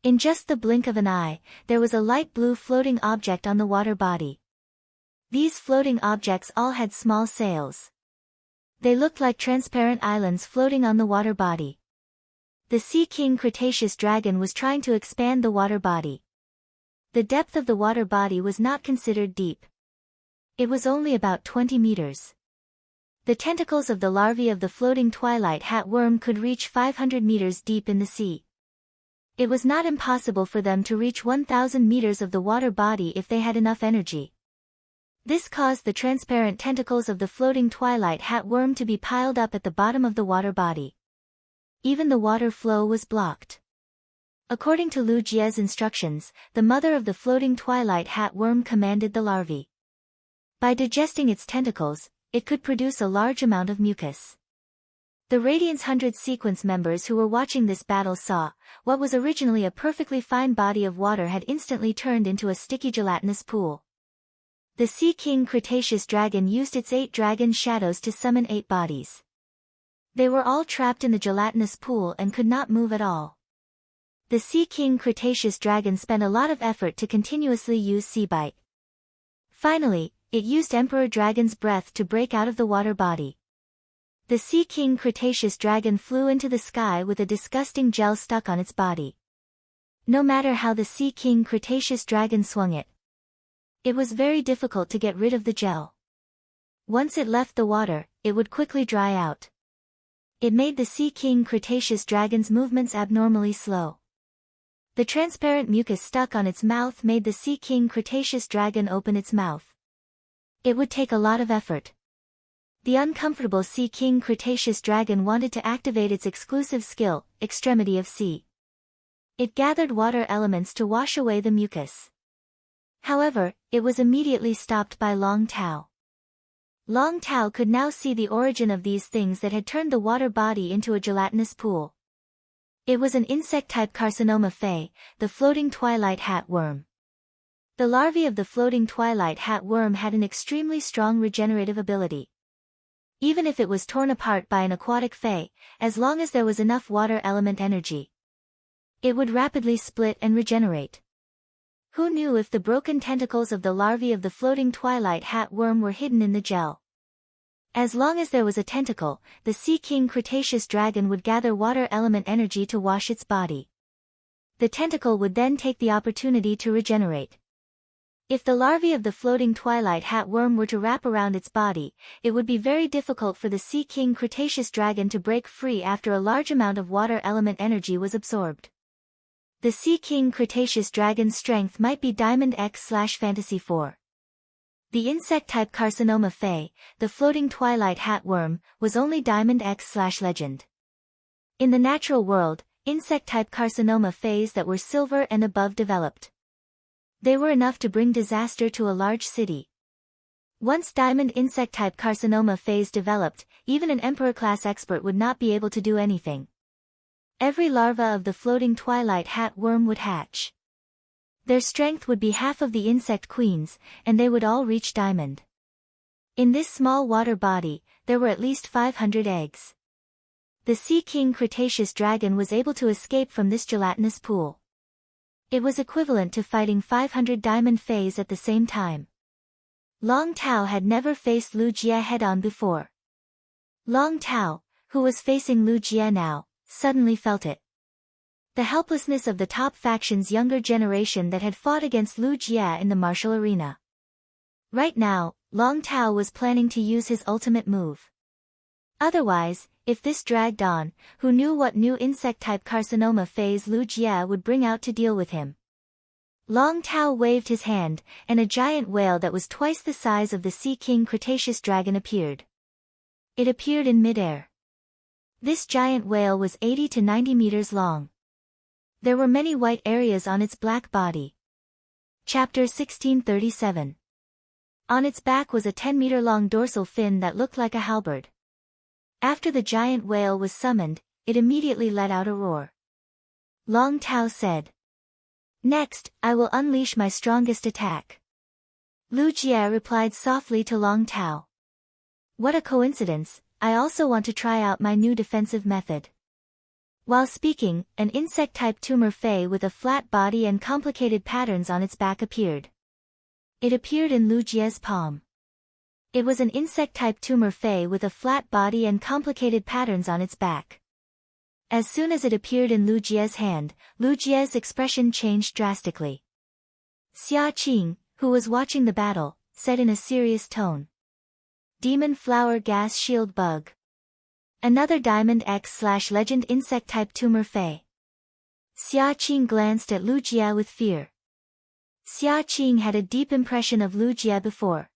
In just the blink of an eye, there was a light blue floating object on the water body. These floating objects all had small sails. They looked like transparent islands floating on the water body. The Sea King Cretaceous dragon was trying to expand the water body. The depth of the water body was not considered deep. It was only about 20 meters. The tentacles of the larvae of the floating twilight hat worm could reach 500 meters deep in the sea. It was not impossible for them to reach 1,000 meters of the water body if they had enough energy. This caused the transparent tentacles of the floating twilight hat worm to be piled up at the bottom of the water body. Even the water flow was blocked. According to Lu Jie's instructions, the mother of the floating twilight hat worm commanded the larvae. By digesting its tentacles, it could produce a large amount of mucus. The Radiance 100 sequence members who were watching this battle saw, what was originally a perfectly fine body of water had instantly turned into a sticky gelatinous pool. The Sea King Cretaceous dragon used its 8 dragon shadows to summon 8 bodies. They were all trapped in the gelatinous pool and could not move at all. The Sea King Cretaceous dragon spent a lot of effort to continuously use sea bite. Finally, it used Emperor Dragon's breath to break out of the water body. The Sea King Cretaceous dragon flew into the sky with a disgusting gel stuck on its body. No matter how the Sea King Cretaceous dragon swung it, it was very difficult to get rid of the gel. Once it left the water, it would quickly dry out. It made the Sea King Cretaceous dragon's movements abnormally slow. The transparent mucus stuck on its mouth made the Sea King Cretaceous dragon open its mouth. It would take a lot of effort. The uncomfortable Sea King Cretaceous dragon wanted to activate its exclusive skill, Extremity of Sea. It gathered water elements to wash away the mucus. However, it was immediately stopped by Long Tao. Long Tao could now see the origin of these things that had turned the water body into a gelatinous pool. It was an insect-type carcinoma Fae, the floating twilight hat worm. The larvae of the floating twilight hat worm had an extremely strong regenerative ability. Even if it was torn apart by an aquatic Fae, as long as there was enough water element energy, it would rapidly split and regenerate. Who knew if the broken tentacles of the larvae of the floating twilight hat worm were hidden in the gel? As long as there was a tentacle, the Sea King Cretaceous dragon would gather water element energy to wash its body. The tentacle would then take the opportunity to regenerate. If the larvae of the floating twilight hat worm were to wrap around its body, it would be very difficult for the Sea King Cretaceous dragon to break free after a large amount of water element energy was absorbed. The Sea King Cretaceous dragon's strength might be Diamond X/Fantasy 4. The insect-type Carcinoma Fae, the floating twilight hat worm, was only Diamond X/Legend. In the natural world, insect-type Carcinoma Faes that were silver and above developed. They were enough to bring disaster to a large city. Once diamond insect-type Carcinoma Faes developed, even an Emperor-class expert would not be able to do anything. Every larva of the floating twilight hat worm would hatch. Their strength would be half of the insect queen's, and they would all reach diamond. In this small water body, there were at least 500 eggs. The Sea King Cretaceous dragon was able to escape from this gelatinous pool. It was equivalent to fighting 500 diamond fays at the same time. Long Tao had never faced Lu Jie head-on before. Long Tao, who was facing Lu Jie now, suddenly felt it. The helplessness of the top faction's younger generation that had fought against Lu Jie in the martial arena. Right now, Long Tao was planning to use his ultimate move. Otherwise, if this dragged on, who knew what new insect-type Carcinoma phase Lu Jie would bring out to deal with him. Long Tao waved his hand, and a giant whale that was twice the size of the Sea King Cretaceous dragon appeared. It appeared in midair. This giant whale was 80 to 90 meters long. There were many white areas on its black body. Chapter 1637. On its back was a 10-meter-long dorsal fin that looked like a halberd. After the giant whale was summoned, it immediately let out a roar. Long Tao said, "Next, I will unleash my strongest attack." Lu Jie replied softly to Long Tao. "What a coincidence, I also want to try out my new defensive method." While speaking, an insect-type tumor fey with a flat body and complicated patterns on its back appeared. It appeared in Lu Jie's palm. It was an insect-type tumor fey with a flat body and complicated patterns on its back. As soon as it appeared in Lu Jie's hand, Lu Jie's expression changed drastically. Xia Qing, who was watching the battle, said in a serious tone. "Demon flower gas shield bug. Another Diamond X/Legend insect-type tumor fey." Xia Qing glanced at Lu Jie with fear. Xia Qing had a deep impression of Lu Jie before.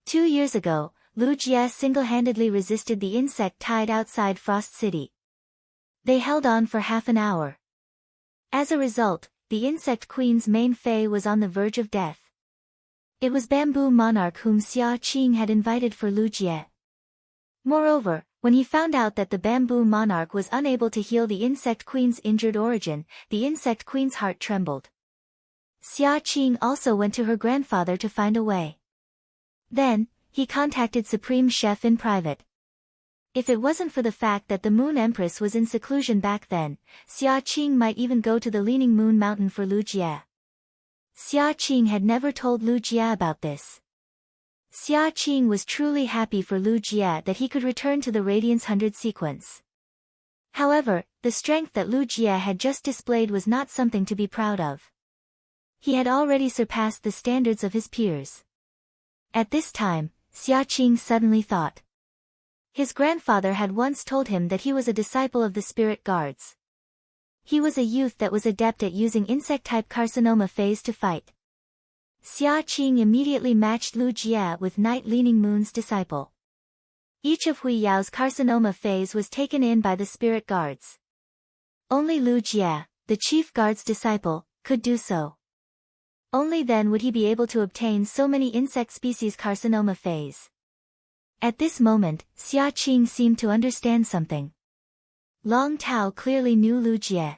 2 years ago, Lu Jie single-handedly resisted the insect tied outside Frost City. They held on for half an hour. As a result, the insect queen's main fey was on the verge of death. It was Bamboo Monarch whom Xia Qing had invited for Lu Jie. Moreover, when he found out that the Bamboo Monarch was unable to heal the insect queen's injured origin, the insect queen's heart trembled. Xia Qing also went to her grandfather to find a way. Then, he contacted Supreme Chef in private. If it wasn't for the fact that the Moon Empress was in seclusion back then, Xia Qing might even go to the Leaning Moon Mountain for Lu Jie. Xia Qing had never told Lu Jie about this. Xia Qing was truly happy for Lu Jie that he could return to the Radiance 100 sequence. However, the strength that Lu Jie had just displayed was not something to be proud of. He had already surpassed the standards of his peers. At this time, Xia Qing suddenly thought. His grandfather had once told him that he was a disciple of the spirit guards. He was a youth that was adept at using insect-type Carcinoma phase to fight. Xia Qing immediately matched Lu Jie with Night Leaning Moon's disciple. Each of Hui Yao's Carcinoma phase was taken in by the spirit guards. Only Lu Jie, the chief guard's disciple, could do so. Only then would he be able to obtain so many insect species Carcinoma phase. At this moment, Xia Qing seemed to understand something. Long Tao clearly knew Lu Jie.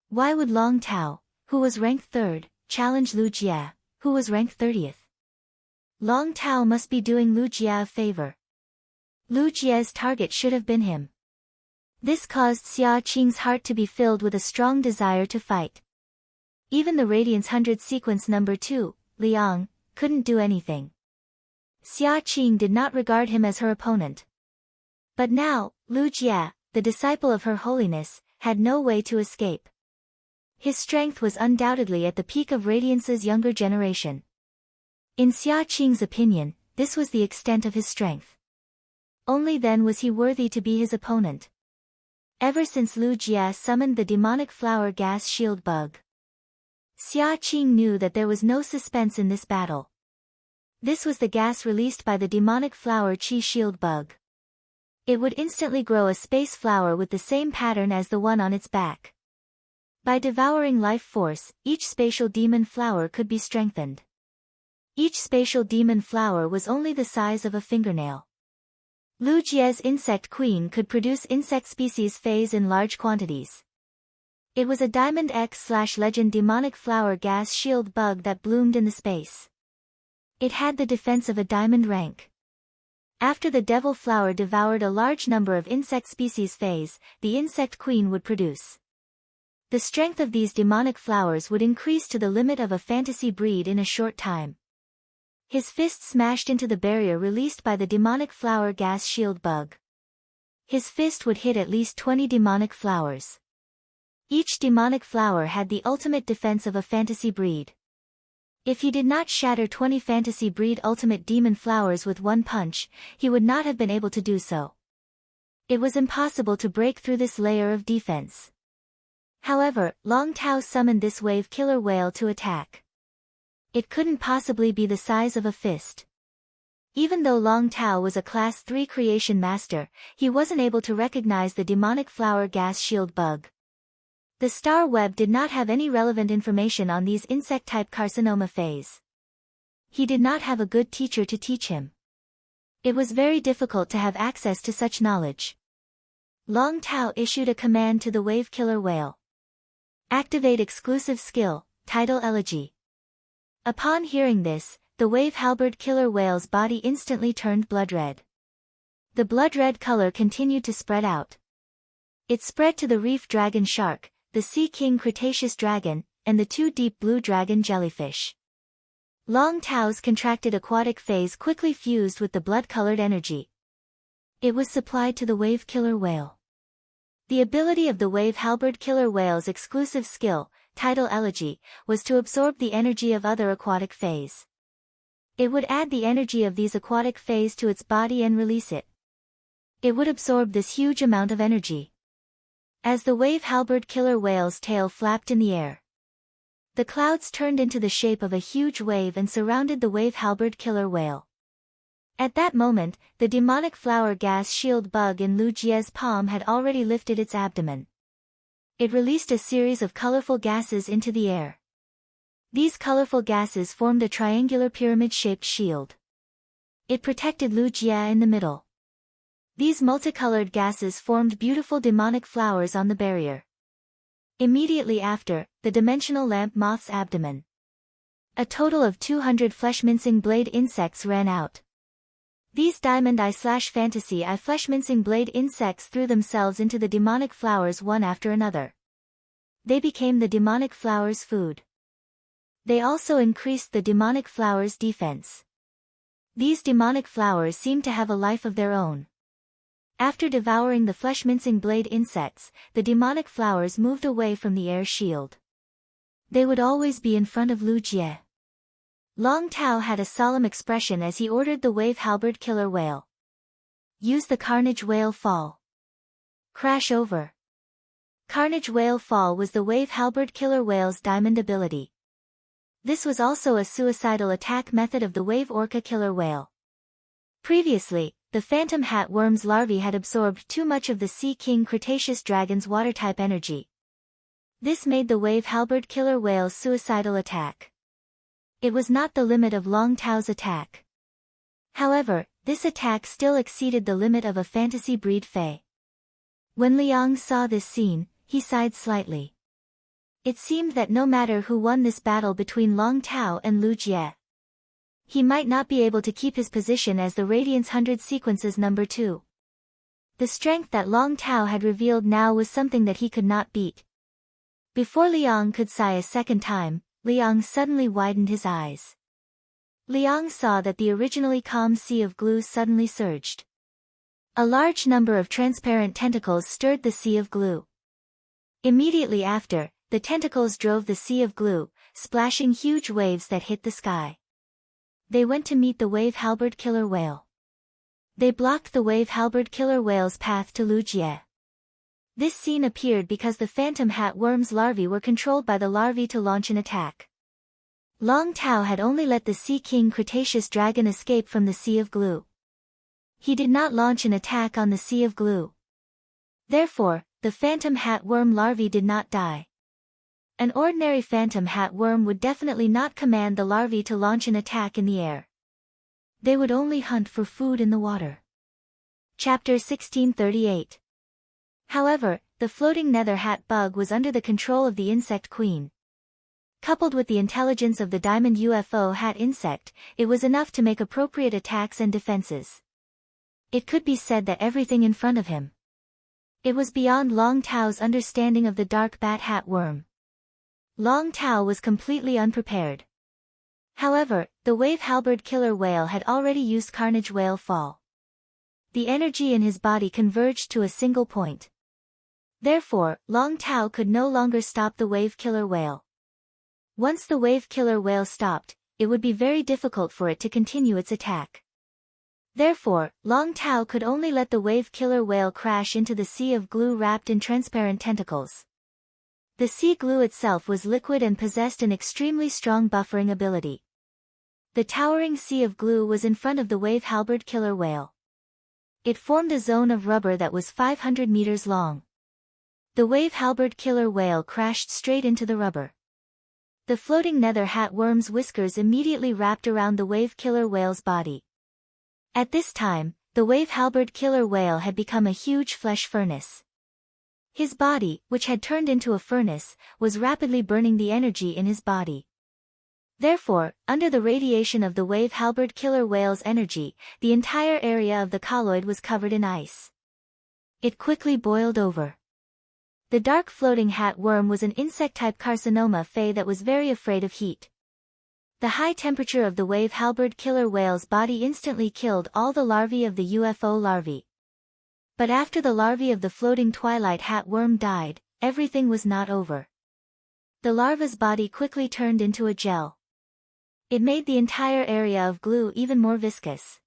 Why would Long Tao, who was ranked 3rd, challenge Lu Jie, who was ranked 30th? Long Tao must be doing Lu Jie a favor. Lu Jie's target should have been him. This caused Xia Qing's heart to be filled with a strong desire to fight. Even the Radiance 100 sequence number 2, Liang, couldn't do anything. Xia Qing did not regard him as her opponent. But now, Lu Jie, the disciple of Her Holiness, had no way to escape. His strength was undoubtedly at the peak of Radiance's younger generation. In Xia Qing's opinion, this was the extent of his strength. Only then was he worthy to be his opponent. Ever since Lu Jie summoned the demonic flower gas shield bug, Xia Qing knew that there was no suspense in this battle. This was the gas released by the demonic flower chi shield bug. It would instantly grow a space flower with the same pattern as the one on its back. By devouring life force, each spatial demon flower could be strengthened. Each spatial demon flower was only the size of a fingernail. Lu Jie's insect queen could produce insect species phase in large quantities. It was a Diamond X/Legend demonic flower gas shield bug that bloomed in the space. It had the defense of a diamond rank. After the devil flower devoured a large number of insect species phase, the insect queen would produce. The strength of these demonic flowers would increase to the limit of a fantasy breed in a short time. His fist smashed into the barrier released by the demonic flower gas shield bug. His fist would hit at least 20 demonic flowers. Each demonic flower had the ultimate defense of a fantasy breed. If he did not shatter 20 fantasy breed ultimate demon flowers with one punch, he would not have been able to do so. It was impossible to break through this layer of defense. However, Long Tao summoned this wave killer whale to attack. It couldn't possibly be the size of a fist. Even though Long Tao was a Class 3 creation master, he wasn't able to recognize the demonic flower gas shield bug. The star web did not have any relevant information on these insect-type carcinoma phase. He did not have a good teacher to teach him. It was very difficult to have access to such knowledge. Long Tao issued a command to the wave killer whale. Activate exclusive skill, Tidal Elegy. Upon hearing this, the wave halberd killer whale's body instantly turned blood red. The blood red color continued to spread out. It spread to the reef dragon shark, the Sea King Cretaceous dragon, and the 2 deep blue dragon jellyfish. Long Tao's contracted aquatic phase quickly fused with the blood-colored energy. It was supplied to the wave killer whale. The ability of the wave halberd killer whale's exclusive skill, Tidal Elegy, was to absorb the energy of other aquatic phase. It would add the energy of these aquatic phase to its body and release it. It would absorb this huge amount of energy. As the wave halberd killer whale's tail flapped in the air, the clouds turned into the shape of a huge wave and surrounded the wave halberd killer whale. At that moment, the demonic flower gas shield bug in Lu Jie's palm had already lifted its abdomen. It released a series of colorful gases into the air. These colorful gases formed a triangular pyramid-shaped shield. It protected Lu Jie in the middle. These multicolored gases formed beautiful demonic flowers on the barrier. Immediately after, the dimensional lamp moth's abdomen. A total of 200 flesh-mincing blade insects ran out. These diamond eye/fantasy eye flesh-mincing blade insects threw themselves into the demonic flowers one after another. They became the demonic flowers' food. They also increased the demonic flowers' defense. These demonic flowers seemed to have a life of their own. After devouring the flesh-mincing blade insects, the demonic flowers moved away from the air shield. They would always be in front of Lu Jie. Long Tao had a solemn expression as he ordered the wave halberd killer whale. Use the Carnage Whale Fall. Crash over. Carnage Whale Fall was the wave halberd killer whale's diamond ability. This was also a suicidal attack method of the wave orca killer whale. Previously, the phantom hat worm's larvae had absorbed too much of the Sea King Cretaceous dragon's water-type energy. This made the wave halberd killer whale's suicidal attack. It was not the limit of Long Tao's attack. However, this attack still exceeded the limit of a fantasy breed Fey. When Liang saw this scene, he sighed slightly. It seemed that no matter who won this battle between Long Tao and Lu Jie, he might not be able to keep his position as the Radiance 100 Sequences number 2. The strength that Long Tao had revealed now was something that he could not beat. Before Liang could sigh a second time, Liang suddenly widened his eyes. Liang saw that the originally calm sea of glue suddenly surged. A large number of transparent tentacles stirred the sea of glue. Immediately after, the tentacles drove the sea of glue, splashing huge waves that hit the sky. They went to meet the wave-halberd killer whale. They blocked the wave-halberd killer whale's path to Lu Jie. This scene appeared because the phantom hat worm's larvae were controlled by the larvae to launch an attack. Long Tao had only let the Sea King Cretaceous dragon escape from the Sea of Glue. He did not launch an attack on the Sea of Glue. Therefore, the phantom hat worm larvae did not die. An ordinary phantom hat worm would definitely not command the larvae to launch an attack in the air. They would only hunt for food in the water. Chapter 1638. However, the floating nether hat bug was under the control of the insect queen. Coupled with the intelligence of the diamond UFO hat insect, it was enough to make appropriate attacks and defenses. It could be said that everything in front of him. It was beyond Long Tao's understanding of the dark bat hat worm. Long Tao was completely unprepared. However, the wave-halberd killer whale had already used Carnage Whale Fall. The energy in his body converged to a single point. Therefore, Long Tao could no longer stop the wave killer whale. Once the wave killer whale stopped, it would be very difficult for it to continue its attack. Therefore, Long Tao could only let the wave killer whale crash into the sea of glue wrapped in transparent tentacles. The sea glue itself was liquid and possessed an extremely strong buffering ability. The towering sea of glue was in front of the wave-halberd killer whale. It formed a zone of rubber that was 500 meters long. The wave-halberd killer whale crashed straight into the rubber. The floating nether hat worm's whiskers immediately wrapped around the wave killer whale's body. At this time, the wave-halberd killer whale had become a huge flesh furnace. His body, which had turned into a furnace, was rapidly burning the energy in his body. Therefore, under the radiation of the wave-halberd killer whale's energy, the entire area of the colloid was covered in ice. It quickly boiled over. The dark floating hat worm was an insect-type carcinoma fey that was very afraid of heat. The high temperature of the wave-halberd killer whale's body instantly killed all the larvae of the UFO larvae. But after the larvae of the floating twilight hat worm died, everything was not over. The larva's body quickly turned into a gel. It made the entire area of glue even more viscous.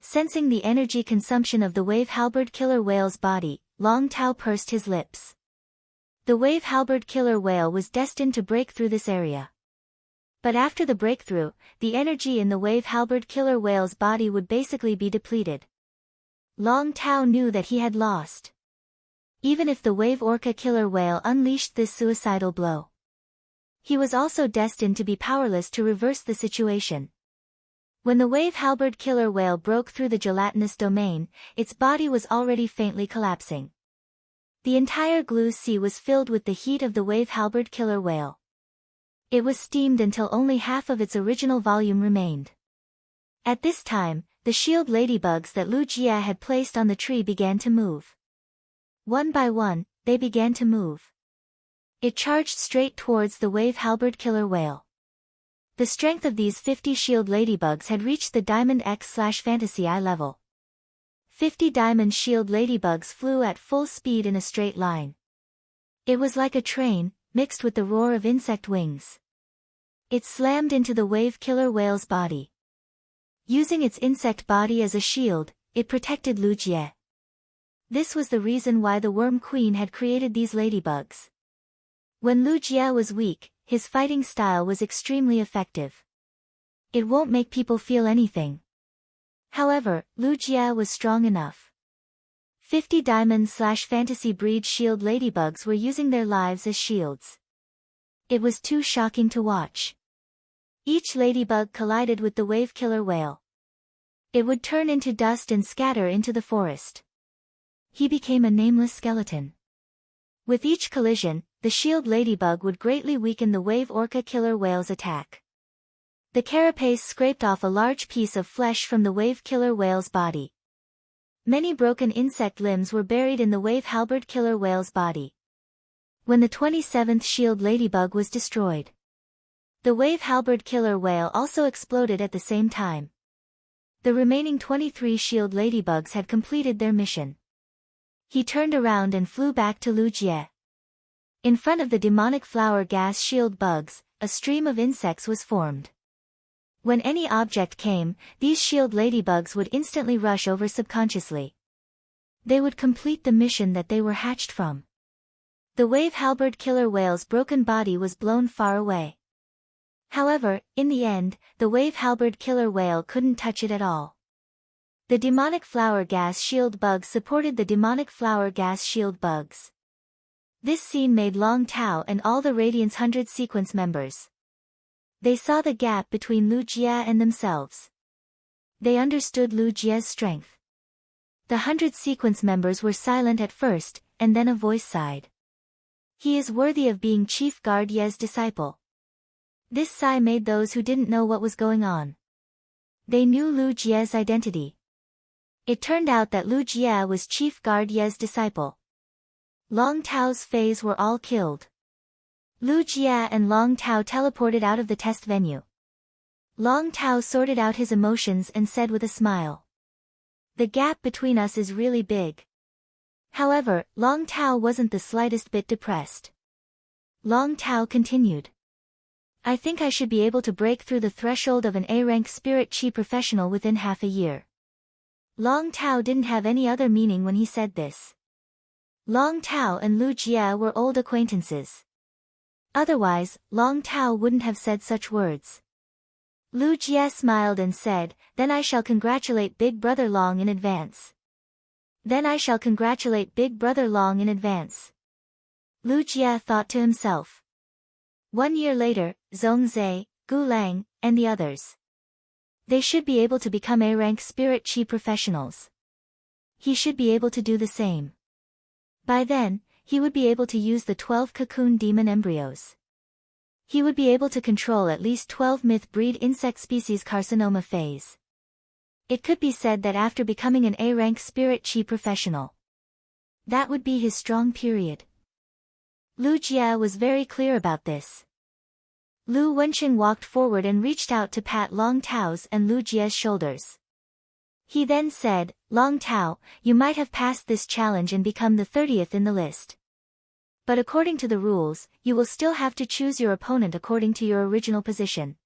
Sensing the energy consumption of the wave-halberd killer whale's body, Long Tao pursed his lips. The wave-halberd killer whale was destined to break through this area. But after the breakthrough, the energy in the wave-halberd killer whale's body would basically be depleted. Long Tao knew that he had lost. Even if the wave-orca killer whale unleashed this suicidal blow, he was also destined to be powerless to reverse the situation. When the wave-halberd killer whale broke through the gelatinous domain, its body was already faintly collapsing. The entire glue sea was filled with the heat of the wave-halberd killer whale. It was steamed until only half of its original volume remained. At this time, the shield ladybugs that Lu Jie had placed on the tree began to move. One by one, they began to move. It charged straight towards the wave-halberd killer whale. The strength of these 50 shield ladybugs had reached the Diamond X/Fantasy eye level. 50 diamond shield ladybugs flew at full speed in a straight line. It was like a train, mixed with the roar of insect wings. It slammed into the wave killer whale's body. Using its insect body as a shield, it protected Lu Jie. This was the reason why the Worm Queen had created these ladybugs. When Lu Jie was weak, his fighting style was extremely effective. It won't make people feel anything. However, Lu Jie was strong enough. 50 diamond/fantasy breed shield ladybugs were using their lives as shields. It was too shocking to watch. Each ladybug collided with the wave killer whale. It would turn into dust and scatter into the forest. He became a nameless skeleton. With each collision, the shield ladybug would greatly weaken the wave orca killer whale's attack. The carapace scraped off a large piece of flesh from the wave killer whale's body. Many broken insect limbs were buried in the wave-halberd killer whale's body. When the 27th shield ladybug was destroyed, the wave-halberd killer whale also exploded at the same time. The remaining 23 shield ladybugs had completed their mission. He turned around and flew back to Lu Jie. In front of the demonic flower gas shield bugs, a stream of insects was formed. When any object came, these shield ladybugs would instantly rush over subconsciously. They would complete the mission that they were hatched from. The wave halberd killer whale's broken body was blown far away. However, in the end, the wave halberd killer whale couldn't touch it at all. The demonic flower gas shield bugs supported the demonic flower gas shield bugs. This scene made Long Tao and all the Radiance 100 sequence members. They saw the gap between Lu Jie and themselves. They understood Lu Jie's strength. The 100 sequence members were silent at first, and then a voice sighed. He is worthy of being Chief Guard Ye's disciple. This sigh made those who didn't know what was going on. They knew Lu Jie's identity. It turned out that Lu Jie was Chief Guard Ye's disciple. Long Tao's Fays were all killed. Lu Jie and Long Tao teleported out of the test venue. Long Tao sorted out his emotions and said with a smile. The gap between us is really big. However, Long Tao wasn't the slightest bit depressed. Long Tao continued. I think I should be able to break through the threshold of an A-rank spirit chi professional within half a year. Long Tao didn't have any other meaning when he said this. Long Tao and Lu Jie were old acquaintances. Otherwise, Long Tao wouldn't have said such words. Lu Jie smiled and said, Then I shall congratulate Big Brother Long in advance. Then I shall congratulate Big Brother Long in advance. Lu Jie thought to himself. 1 year later, Zhongzhe, Gu Lang, and the others. They should be able to become A-rank spirit chi professionals. He should be able to do the same. By then, he would be able to use the 12 cocoon demon embryos. He would be able to control at least 12 myth-breed insect species carcinoma phase. It could be said that after becoming an A-rank spirit chi professional, that would be his strong period. Lu Jie was very clear about this. Lu Wenqing walked forward and reached out to pat Long Tao's and Lu Jie's shoulders. He then said, Long Tao, you might have passed this challenge and become the 30th in the list. But according to the rules, you will still have to choose your opponent according to your original position.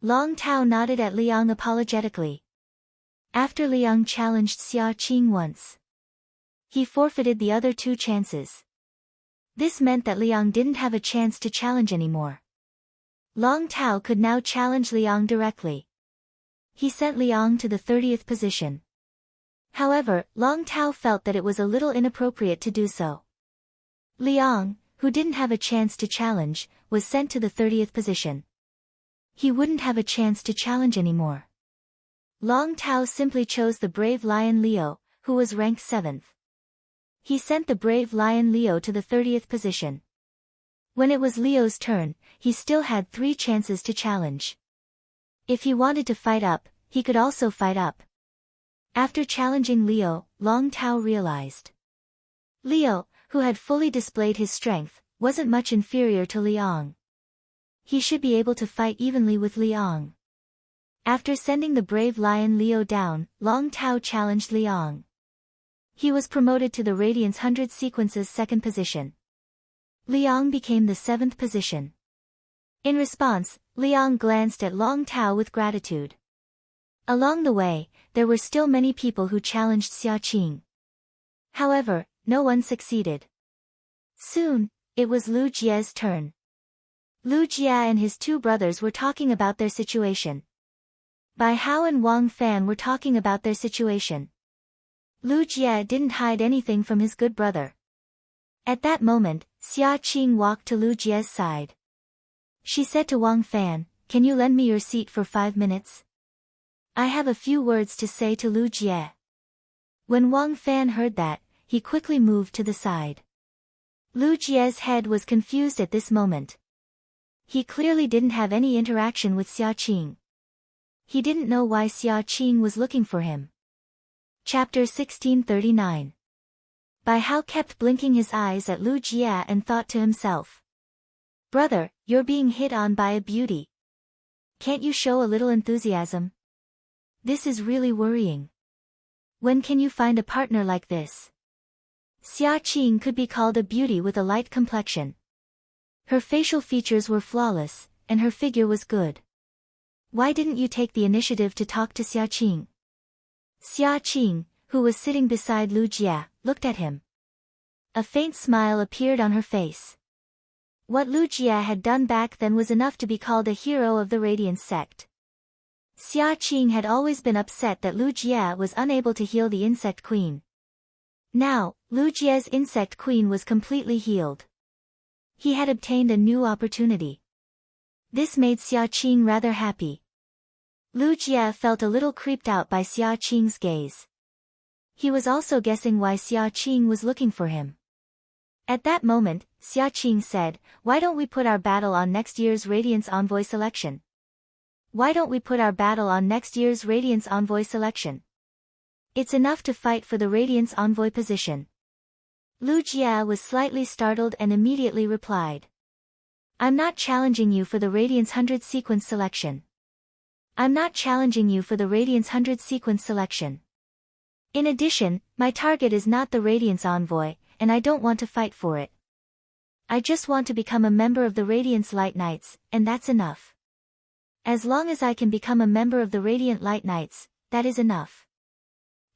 Long Tao nodded at Liang apologetically. After Liang challenged Xia Qing once, he forfeited the other 2 chances. This meant that Liang didn't have a chance to challenge anymore. Long Tao could now challenge Liang directly. He sent Liang to the 30th position. However, Long Tao felt that it was a little inappropriate to do so. Liang, who didn't have a chance to challenge, was sent to the 30th position. He wouldn't have a chance to challenge anymore. Long Tao simply chose the brave lion Leo, who was ranked 7th. He sent the brave lion Leo to the 30th position. When it was Leo's turn, he still had 3 chances to challenge. If he wanted to fight up, he could also fight up. After challenging Leo, Long Tao realized Leo, who had fully displayed his strength, wasn't much inferior to Liang. He should be able to fight evenly with Liang. After sending the brave lion Leo down, Long Tao challenged Liang. He was promoted to the Radiance 100 sequence's 2nd position. Liang became the 7th position. In response, Liang glanced at Long Tao with gratitude. Along the way, there were still many people who challenged Xia Qing. However, no one succeeded. Soon, it was Lu Jie's turn. Lu Jie and his 2 brothers were talking about their situation. Bai Hao and Wang Fan were talking about their situation. Lu Jie didn't hide anything from his good brother. At that moment, Xia Qing walked to Lu Jie's side. She said to Wang Fan, Can you lend me your seat for 5 minutes? I have a few words to say to Lu Jie. When Wang Fan heard that, he quickly moved to the side. Lu Jie's head was confused at this moment. He clearly didn't have any interaction with Xia Qing. He didn't know why Xia Qing was looking for him. Chapter 1639. Bai Hao kept blinking his eyes at Lu Jie and thought to himself. Brother, you're being hit on by a beauty. Can't you show a little enthusiasm? This is really worrying. When can you find a partner like this? Xia Qing could be called a beauty with a light complexion. Her facial features were flawless, and her figure was good. Why didn't you take the initiative to talk to Xia Qing? Xia Qing, who was sitting beside Lu Jie, looked at him. A faint smile appeared on her face. What Lu Jie had done back then was enough to be called a hero of the Radiance sect. Xia Qing had always been upset that Lu Jie was unable to heal the Insect Queen. Now, Lu Jie's Insect Queen was completely healed. He had obtained a new opportunity. This made Xia Qing rather happy. Lu Jie felt a little creeped out by Xia Qing's gaze. He was also guessing why Xia Qing was looking for him. At that moment, Xia Qing said, "Why don't we put our battle on next year's Radiance Envoy selection? Why don't we put our battle on next year's Radiance Envoy selection? It's enough to fight for the Radiance Envoy position." Lu Jie was slightly startled and immediately replied. "I'm not challenging you for the Radiance 100 sequence selection. I'm not challenging you for the Radiance 100 sequence selection. In addition, my target is not the Radiance Envoy, and I don't want to fight for it. I just want to become a member of the Radiance Light Knights, and that's enough. As long as I can become a member of the Radiant Light Knights, that is enough."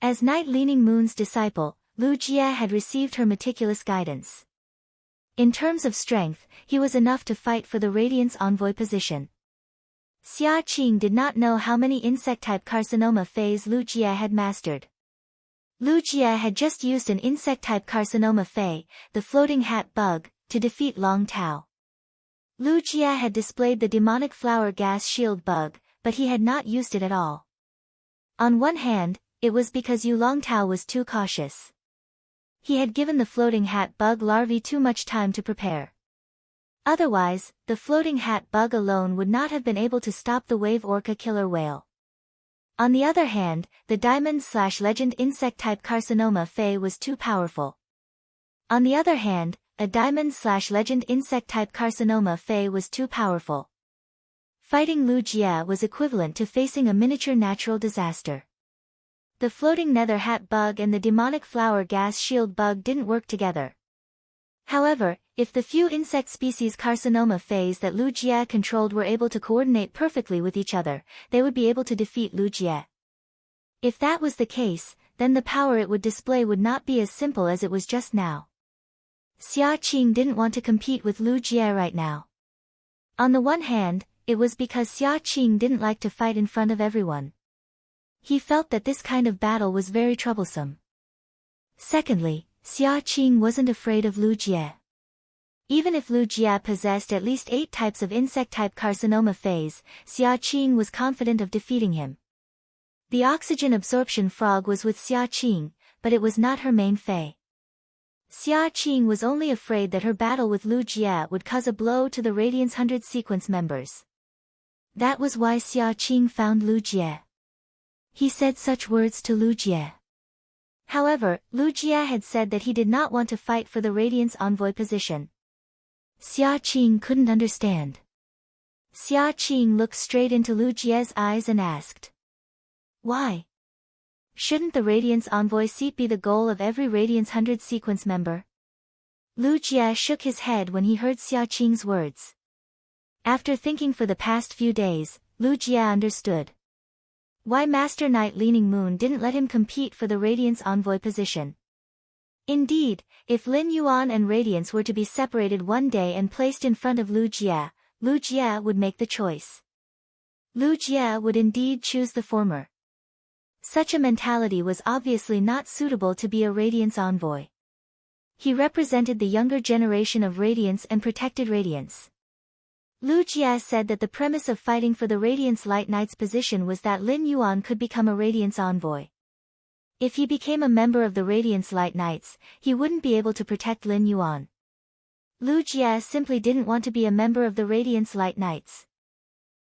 As Night Leaning Moon's disciple, Lu Jie had received her meticulous guidance. In terms of strength, he was enough to fight for the Radiance Envoy position. Xia Qing did not know how many insect-type carcinoma phase Lu Jie had mastered. Lu Jie had just used an insect-type carcinoma phase, the floating hat bug, to defeat Long Tao. Lu Jie had displayed the demonic flower gas shield bug, but he had not used it at all. On one hand, it was because Yu Longtao was too cautious. He had given the floating hat bug larvae too much time to prepare. Otherwise, the floating hat bug alone would not have been able to stop the wave orca killer whale. On the other hand, the diamond/legend insect-type carcinoma phase was too powerful. On the other hand, a diamond/legend insect-type carcinoma phase was too powerful. Fighting Lu Jie was equivalent to facing a miniature natural disaster. The floating nether hat bug and the demonic flower gas shield bug didn't work together. However, if the few insect species carcinoma phase that Lu Jie controlled were able to coordinate perfectly with each other, they would be able to defeat Lu Jie. If that was the case, then the power it would display would not be as simple as it was just now. Xia Qing didn't want to compete with Lu Jie right now. On the one hand, it was because Xia Qing didn't like to fight in front of everyone. He felt that this kind of battle was very troublesome. Secondly, Xia Qing wasn't afraid of Lu Jie. Even if Lu Jie possessed at least 8 types of insect-type carcinoma phase, Xia Qing was confident of defeating him. The oxygen absorption frog was with Xia Qing, but it was not her main phase. Xia Qing was only afraid that her battle with Lu Jie would cause a blow to the Radiance 100 sequence members. That was why Xia Qing found Lu Jie. He said such words to Lu Jie. However, Lu Jie had said that he did not want to fight for the Radiance Envoy position. Xia Qing couldn't understand. Xia Qing looked straight into Lu Jie's eyes and asked, "Why? Shouldn't the Radiance Envoy seat be the goal of every Radiance 100 sequence member?" Lu Jie shook his head when he heard Xia Qing's words. After thinking for the past few days, Lu Jie understood why Master Night Leaning Moon didn't let him compete for the Radiance Envoy position. Indeed, if Lin Yuan and Radiance were to be separated one day and placed in front of Lu Jie would make the choice. Lu Jie would indeed choose the former. Such a mentality was obviously not suitable to be a Radiance Envoy. He represented the younger generation of Radiance and protected Radiance. Lu Jie said that the premise of fighting for the Radiance Light Knight's position was that Lin Yuan could become a Radiance Envoy. If he became a member of the Radiance Light Knights, he wouldn't be able to protect Lin Yuan. Lu Jie simply didn't want to be a member of the Radiance Light Knights.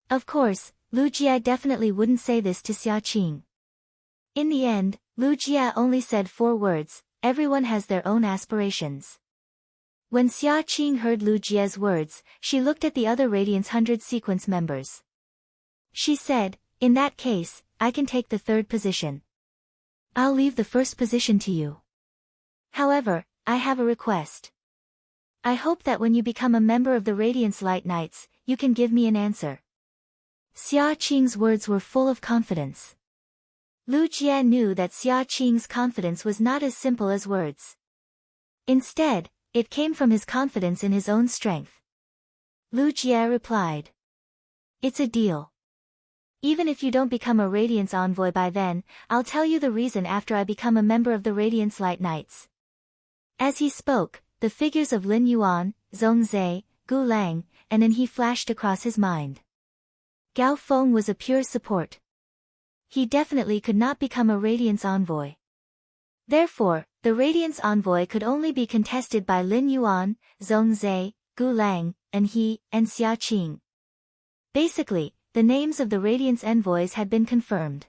Of course, Lu Jie definitely wouldn't say this to Xia Qing. In the end, Lu Jie only said 4 words, "Everyone has their own aspirations." When Xia Qing heard Lu Jie's words, she looked at the other Radiance 100 sequence members. She said, "In that case, I can take the 3rd position. I'll leave the 1st position to you." However, I have a request. I hope that when you become a member of the Radiance Light Knights, you can give me an answer. Xia Qing's words were full of confidence. Lu Jie knew that Xia Qing's confidence was not as simple as words. Instead, it came from his confidence in his own strength. Lu Jie replied. It's a deal. Even if you don't become a Radiance Envoy by then, I'll tell you the reason after I become a member of the Radiance Light Knights. As he spoke, the figures of Lin Yuan, Zhong Zhe, Gu Lang, and An He flashed across his mind. Gao Feng was a pure support. He definitely could not become a Radiance Envoy. Therefore, the Radiance Envoy could only be contested by Lin Yuan, Zhong Zhe, Gu Lang, An He, and Xia Qing. Basically, the names of the Radiance Envoys had been confirmed.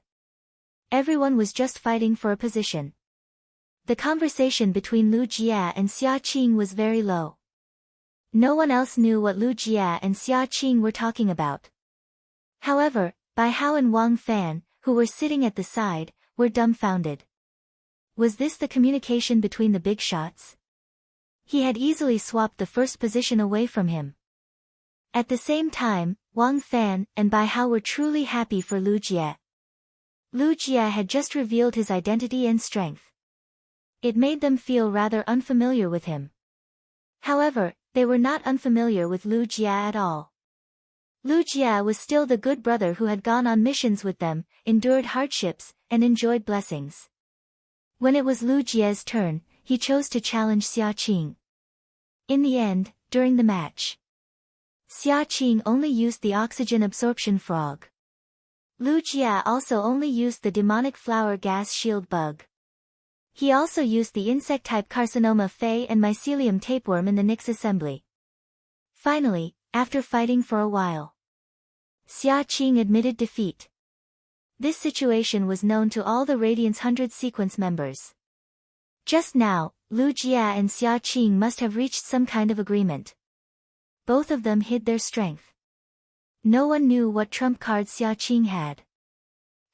Everyone was just fighting for a position. The conversation between Lu Jie and Xia Qing was very low. No one else knew what Lu Jie and Xia Qing were talking about. However, Bai Hao and Wang Fan, who were sitting at the side, were dumbfounded. Was this the communication between the big shots? He had easily swapped the first position away from him. At the same time, Wang Fan and Bai Hao were truly happy for Lu Jie. Lu Jie had just revealed his identity and strength. It made them feel rather unfamiliar with him. However, they were not unfamiliar with Lu Jie at all. Lu Jie was still the good brother who had gone on missions with them, endured hardships, and enjoyed blessings. When it was Lu Jie's turn, he chose to challenge Xia Qing. In the end, during the match, Xia Qing only used the oxygen absorption frog. Lu Jie also only used the demonic flower gas shield bug. He also used the insect-type carcinoma Fey and mycelium tapeworm in the Nyx assembly. Finally, after fighting for a while, Xia Qing admitted defeat. This situation was known to all the Radiance 100 sequence members. Just now, Lu Jie and Xia Qing must have reached some kind of agreement. Both of them hid their strength. No one knew what trump cards Xia Qing had.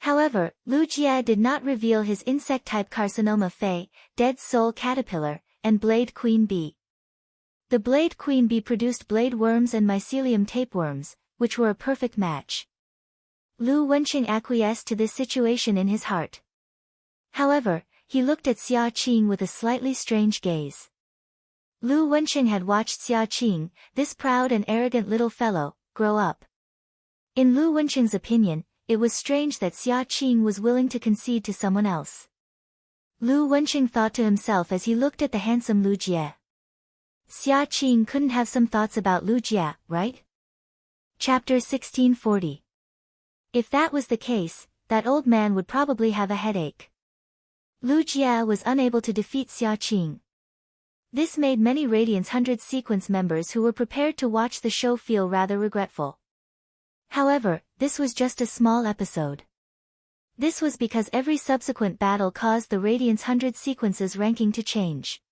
However, Lu Jie did not reveal his insect-type carcinoma Fey, dead soul caterpillar, and blade queen bee. The blade queen bee produced blade worms and mycelium tapeworms, which were a perfect match. Lu Wenqing acquiesced to this situation in his heart. However, he looked at Xia Qing with a slightly strange gaze. Lu Wenqing had watched Xia Qing, this proud and arrogant little fellow, grow up. In Lu Wenqing's opinion, it was strange that Xia Qing was willing to concede to someone else. Lu Wenqing thought to himself as he looked at the handsome Lu Jie. Xia Qing couldn't have some thoughts about Lu Jie, right? Chapter 1640. If that was the case, that old man would probably have a headache. Lu Jie was unable to defeat Xia Qing. This made many Radiance 100 sequence members who were prepared to watch the show feel rather regretful. However, this was just a small episode. This was because every subsequent battle caused the Radiance 100 sequences ranking to change.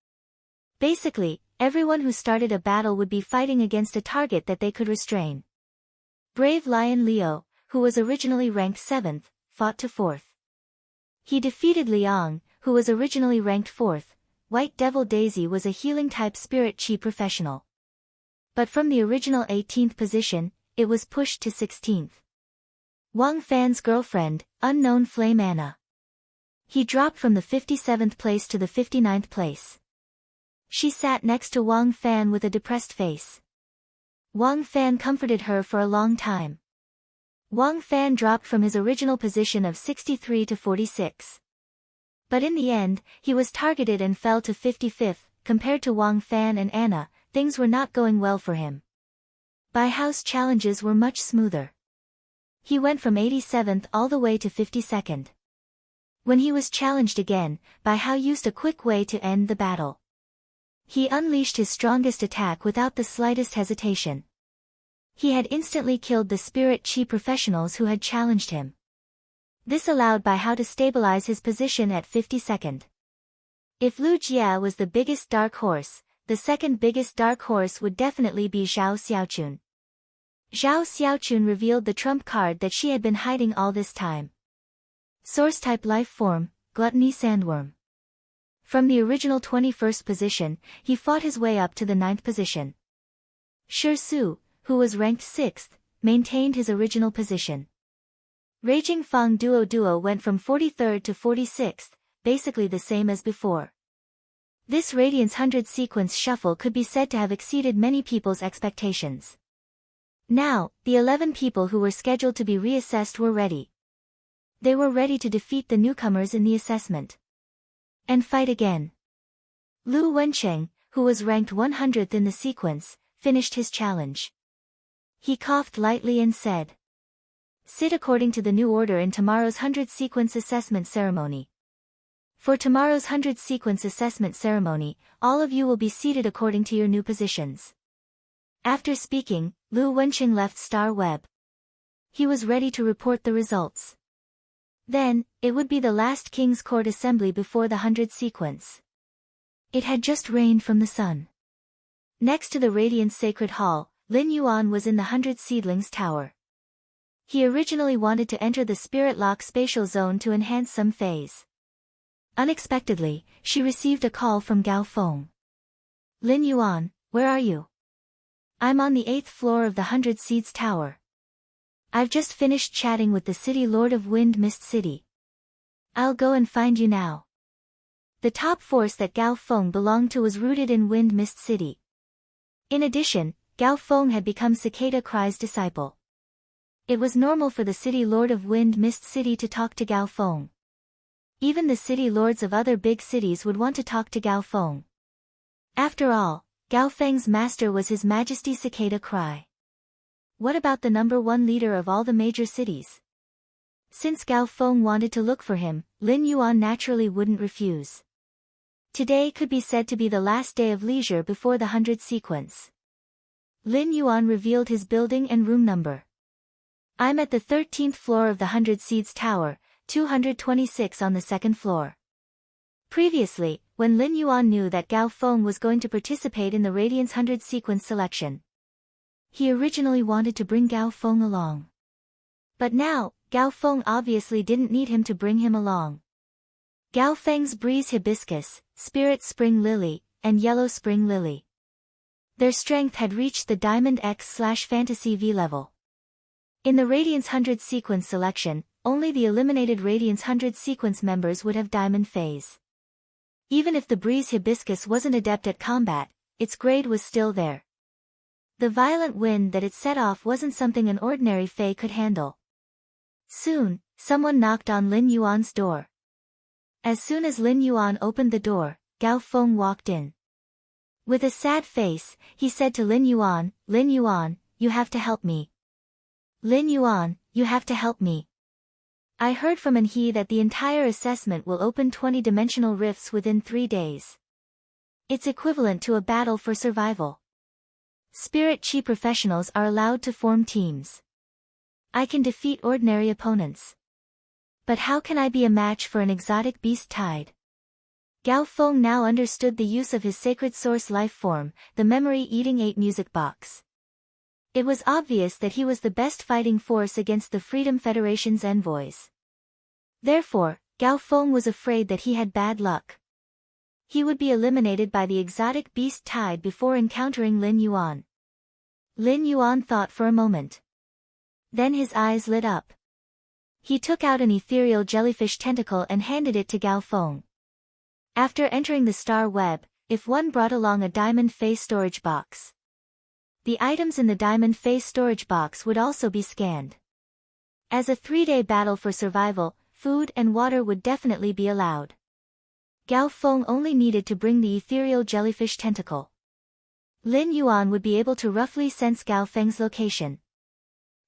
Basically, everyone who started a battle would be fighting against a target that they could restrain. Brave Lion Leo, who was originally ranked 7th, fought to 4th. He defeated Liang, who was originally ranked 4th. White Devil Daisy was a healing-type spirit chi professional. But from the original 18th position, it was pushed to 16th. Wang Fan's girlfriend, Unknown Flame Anna. He dropped from the 57th place to the 59th place. She sat next to Wang Fan with a depressed face. Wang Fan comforted her for a long time. Wang Fan dropped from his original position of 63 to 46. But in the end, he was targeted and fell to 55th. Compared to Wang Fan and Anna, things were not going well for him. Bai Hao's challenges were much smoother. He went from 87th all the way to 52nd. When he was challenged again, Bai Hao used a quick way to end the battle. He unleashed his strongest attack without the slightest hesitation. He had instantly killed the spirit chi professionals who had challenged him. This allowed Bai Hao to stabilize his position at 52nd. If Lu Jie was the biggest dark horse, the second biggest dark horse would definitely be Zhao Xiaochun. Zhao Xiaochun revealed the trump card that she had been hiding all this time. Source-type life form, Gluttony Sandworm. From the original 21st position, he fought his way up to the 9th position. Shi Su, who was ranked 6th, maintained his original position. Raging Fang Duo went from 43rd to 46th, basically the same as before. This Radiance 100 sequence shuffle could be said to have exceeded many people's expectations. Now, the 11 people who were scheduled to be reassessed were ready. They were ready to defeat the newcomers in the assessment. And fight again. Lu Wencheng, who was ranked 100th in the sequence, finished his challenge. He coughed lightly and said, "Sit according to the new order in tomorrow's 100 sequence assessment ceremony. For tomorrow's 100 sequence assessment ceremony, all of you will be seated according to your new positions." After speaking, Lu Wencheng left Star Web. He was ready to report the results. Then, it would be the last King's Court assembly before the 100 sequence. It had just rained from the sun. Next to the Radiance Sacred Hall, Lin Yuan was in the 100 Seedlings Tower. He originally wanted to enter the Spirit Lock spatial zone to enhance some phase. Unexpectedly, she received a call from Gao Feng. "Lin Yuan, where are you?" "I'm on the 8th floor of the 100 Seeds Tower. I've just finished chatting with the City Lord of Wind Mist City. I'll go and find you now." The top force that Gao Feng belonged to was rooted in Wind Mist City. In addition, Gao Feng had become Cicada Cry's disciple. It was normal for the City Lord of Wind Mist City to talk to Gao Feng. Even the city lords of other big cities would want to talk to Gao Feng. After all, Gao Feng's master was His Majesty Cicada Cry. What about the #1 leader of all the major cities? Since Gao Feng wanted to look for him, Lin Yuan naturally wouldn't refuse. Today could be said to be the last day of leisure before the 100 sequence. Lin Yuan revealed his building and room number. "I'm at the 13th floor of the 100 Seeds Tower, 226 on the 2nd floor." Previously, when Lin Yuan knew that Gao Feng was going to participate in the Radiance 100 sequence selection, he originally wanted to bring Gao Feng along. But now, Gao Feng obviously didn't need him to bring him along. Gao Feng's Breeze Hibiscus, Spirit Spring Lily, and Yellow Spring Lily. Their strength had reached the Diamond X/Fantasy V level. In the Radiance 100 sequence selection, only the eliminated Radiance 100 sequence members would have Diamond phase. Even if the Breeze Hibiscus wasn't adept at combat, its grade was still there. The violent wind that it set off wasn't something an ordinary Fae could handle. Soon, someone knocked on Lin Yuan's door. As soon as Lin Yuan opened the door, Gao Feng walked in. With a sad face, he said to Lin Yuan, "Lin Yuan, you have to help me. Lin Yuan, you have to help me. I heard from an he that the entire assessment will open 20-dimensional rifts within 3 days. It's equivalent to a battle for survival. Spirit Chi professionals are allowed to form teams. I can defeat ordinary opponents. But how can I be a match for an exotic beast tide?" Gao Feng now understood the use of his sacred source life form, the memory-eating 8 music box. It was obvious that he was the best fighting force against the Freedom Federation's envoys. Therefore, Gao Feng was afraid that he had bad luck. He would be eliminated by the exotic beast tide before encountering Lin Yuan. Lin Yuan thought for a moment. Then his eyes lit up. He took out an ethereal jellyfish tentacle and handed it to Gao Feng. After entering the star web, if one brought along a diamond face storage box, the items in the diamond face storage box would also be scanned. As a 3-day battle for survival, food and water would definitely be allowed. Gao Feng only needed to bring the ethereal jellyfish tentacle. Lin Yuan would be able to roughly sense Gao Feng's location.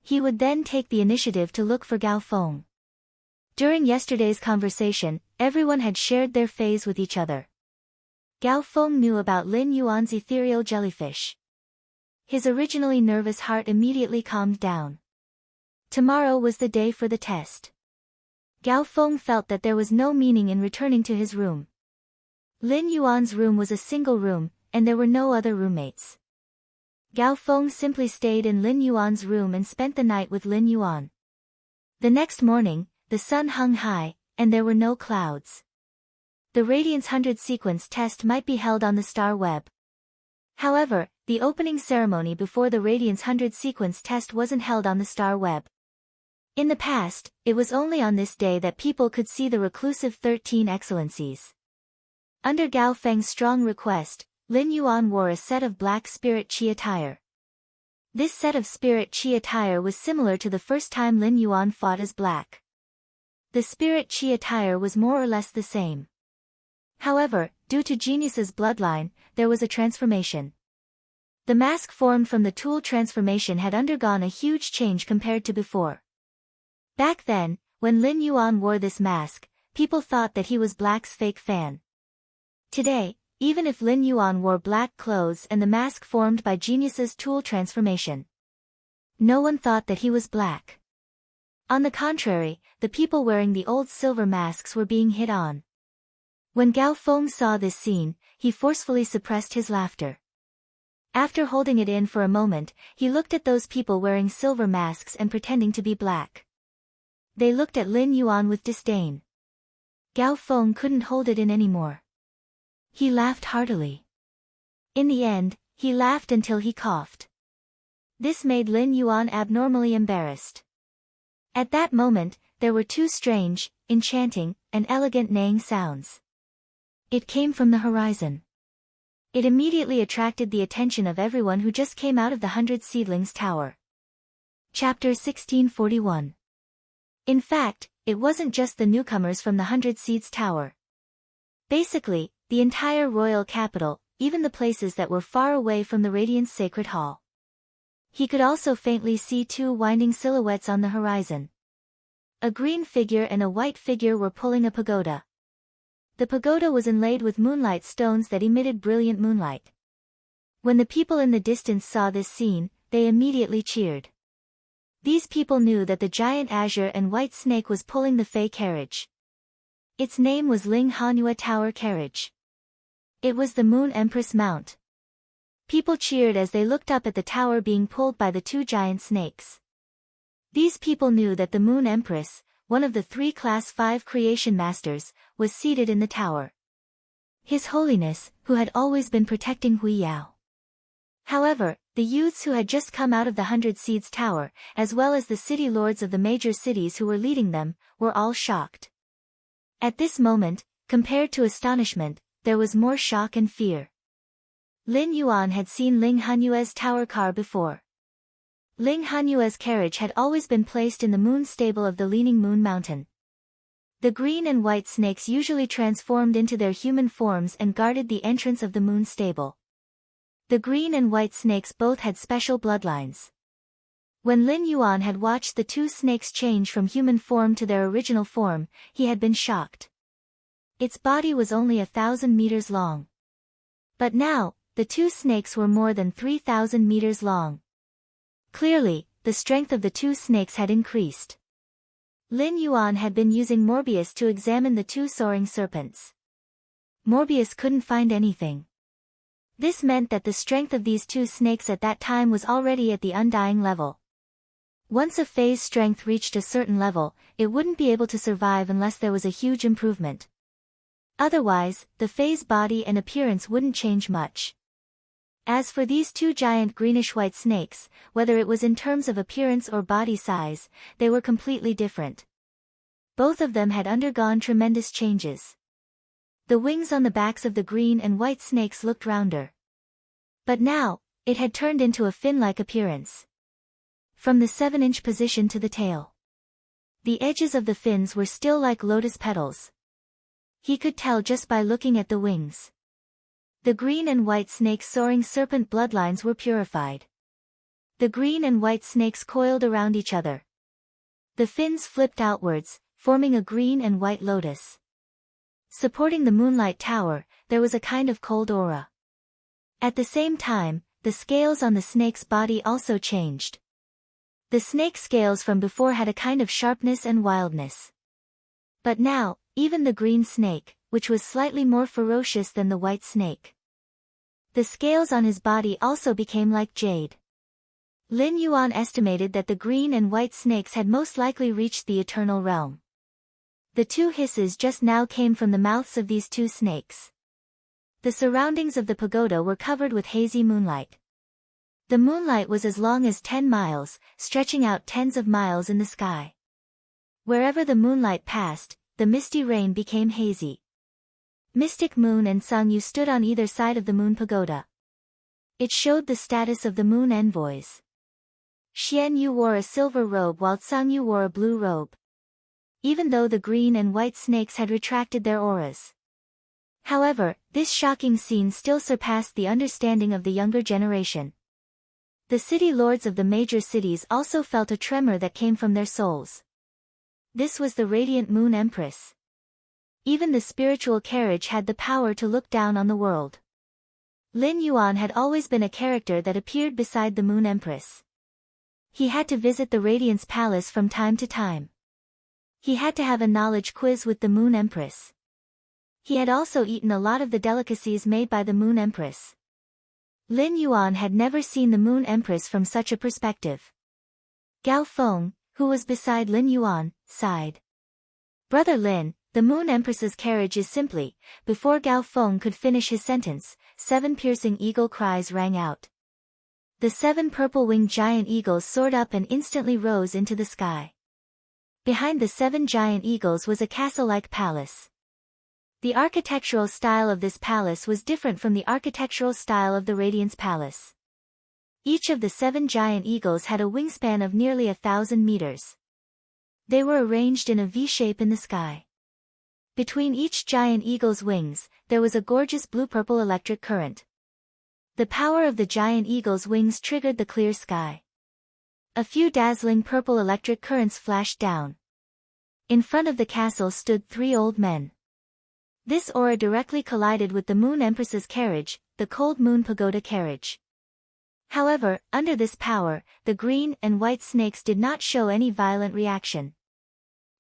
He would then take the initiative to look for Gao Feng. During yesterday's conversation, everyone had shared their phase with each other. Gao Feng knew about Lin Yuan's ethereal jellyfish. His originally nervous heart immediately calmed down. Tomorrow was the day for the test. Gao Feng felt that there was no meaning in returning to his room. Lin Yuan's room was a single room, and there were no other roommates. Gao Feng simply stayed in Lin Yuan's room and spent the night with Lin Yuan. The next morning, the sun hung high, and there were no clouds. the Radiance 100 sequence test might be held on the star web. However, the opening ceremony before the Radiance 100 sequence test wasn't held on the star web. In the past, it was only on this day that people could see the reclusive 13 excellencies. Under Gao Feng's strong request, Lin Yuan wore a set of black spirit chi attire. This set of spirit chi attire was similar to the first time Lin Yuan fought as black. The spirit chi attire was more or less the same. However, due to Genius's bloodline, there was a transformation. The mask formed from the tool transformation had undergone a huge change compared to before. Back then, when Lin Yuan wore this mask, people thought that he was Black's fake fan. Today, even if Lin Yuan wore black clothes and the mask formed by Genius's tool transformation, no one thought that he was black. On the contrary, the people wearing the old silver masks were being hit on. When Gao Feng saw this scene, he forcefully suppressed his laughter. After holding it in for a moment, he looked at those people wearing silver masks and pretending to be black. They looked at Lin Yuan with disdain. Gao Feng couldn't hold it in anymore. He laughed heartily. In the end, he laughed until he coughed. This made Lin Yuan abnormally embarrassed. At that moment, there were two strange, enchanting, and elegant neighing sounds. It came from the horizon. It immediately attracted the attention of everyone who just came out of the 100 Seedlings Tower. Chapter 1641. In fact, it wasn't just the newcomers from the 100 Seeds Tower. Basically, the entire royal capital, even the places that were far away from the Radiance Sacred Hall. He could also faintly see two winding silhouettes on the horizon. A green figure and a white figure were pulling a pagoda. The pagoda was inlaid with moonlight stones that emitted brilliant moonlight. When the people in the distance saw this scene, they immediately cheered. These people knew that the giant azure and white snake was pulling the Fey carriage. Its name was Ling Hanhua Tower Carriage. It was the Moon Empress mount. People cheered as they looked up at the tower being pulled by the two giant snakes. These people knew that the Moon Empress, one of the 3 Class 5 creation masters, was seated in the tower. His Holiness, who had always been protecting Hui Yao. However, the youths who had just come out of the 100 Seeds Tower, as well as the city lords of the major cities who were leading them, were all shocked. At this moment, compared to astonishment, there was more shock and fear. Lin Yuan had seen Ling Hanhua's tower car before. Ling Hanhua's carriage had always been placed in the moon stable of the Leaning Moon Mountain. The green and white snakes usually transformed into their human forms and guarded the entrance of the moon stable. The green and white snakes both had special bloodlines. When Lin Yuan had watched the two snakes change from human form to their original form, he had been shocked. Its body was only 1,000 meters long. But now, the two snakes were more than 3,000 meters long. Clearly, the strength of the two snakes had increased. Lin Yuan had been using Morbius to examine the two soaring serpents. Morbius couldn't find anything. This meant that the strength of these two snakes at that time was already at the undying level. Once a Fey's strength reached a certain level, it wouldn't be able to survive unless there was a huge improvement. Otherwise, the Fey's body and appearance wouldn't change much. As for these two giant greenish-white snakes, whether it was in terms of appearance or body size, they were completely different. Both of them had undergone tremendous changes. The wings on the backs of the green and white snakes looked rounder. But now, it had turned into a fin-like appearance. From the 7-inch position to the tail, the edges of the fins were still like lotus petals. He could tell just by looking at the wings. The green and white snake's soaring serpent bloodlines were purified. The green and white snakes coiled around each other. The fins flipped outwards, forming a green and white lotus. Supporting the Moonlight Tower, there was a kind of cold aura. At the same time, the scales on the snake's body also changed. The snake scales from before had a kind of sharpness and wildness. But now, even the green snake, which was slightly more ferocious than the white snake. The scales on his body also became like jade. Lin Yuan estimated that the green and white snakes had most likely reached the eternal realm. The two hisses just now came from the mouths of these two snakes. The surroundings of the pagoda were covered with hazy moonlight. The moonlight was as long as 10 miles, stretching out tens of miles in the sky. Wherever the moonlight passed, the misty rain became hazy. Mystic Moon and Sung Yu stood on either side of the moon pagoda. It showed the status of the moon envoys. Xian Yu wore a silver robe while Sung Yu wore a blue robe. Even though the green and white snakes had retracted their auras. However, this shocking scene still surpassed the understanding of the younger generation. The city lords of the major cities also felt a tremor that came from their souls. This was the radiant Moon Empress. Even the spiritual carriage had the power to look down on the world. Lin Yuan had always been a character that appeared beside the Moon Empress. He had to visit the Radiance Palace from time to time. He had to have a knowledge quiz with the Moon Empress. He had also eaten a lot of the delicacies made by the Moon Empress. Lin Yuan had never seen the Moon Empress from such a perspective. Gao Feng, who was beside Lin Yuan, sighed. Brother Lin, the Moon Empress's carriage is simply, before Gao Feng could finish his sentence, 7 piercing eagle cries rang out. The 7 purple-winged giant eagles soared up and instantly rose into the sky. Behind the 7 giant eagles was a castle-like palace. The architectural style of this palace was different from the architectural style of the Radiance Palace. Each of the 7 giant eagles had a wingspan of nearly 1,000 meters. They were arranged in a V-shape in the sky. Between each giant eagle's wings, there was a gorgeous blue-purple electric current. The power of the giant eagle's wings triggered the clear sky. A few dazzling purple electric currents flashed down. In front of the castle stood 3 old men. This aura directly collided with the Moon Empress's carriage, the Cold Moon Pagoda carriage. However, under this power, the green and white snakes did not show any violent reaction.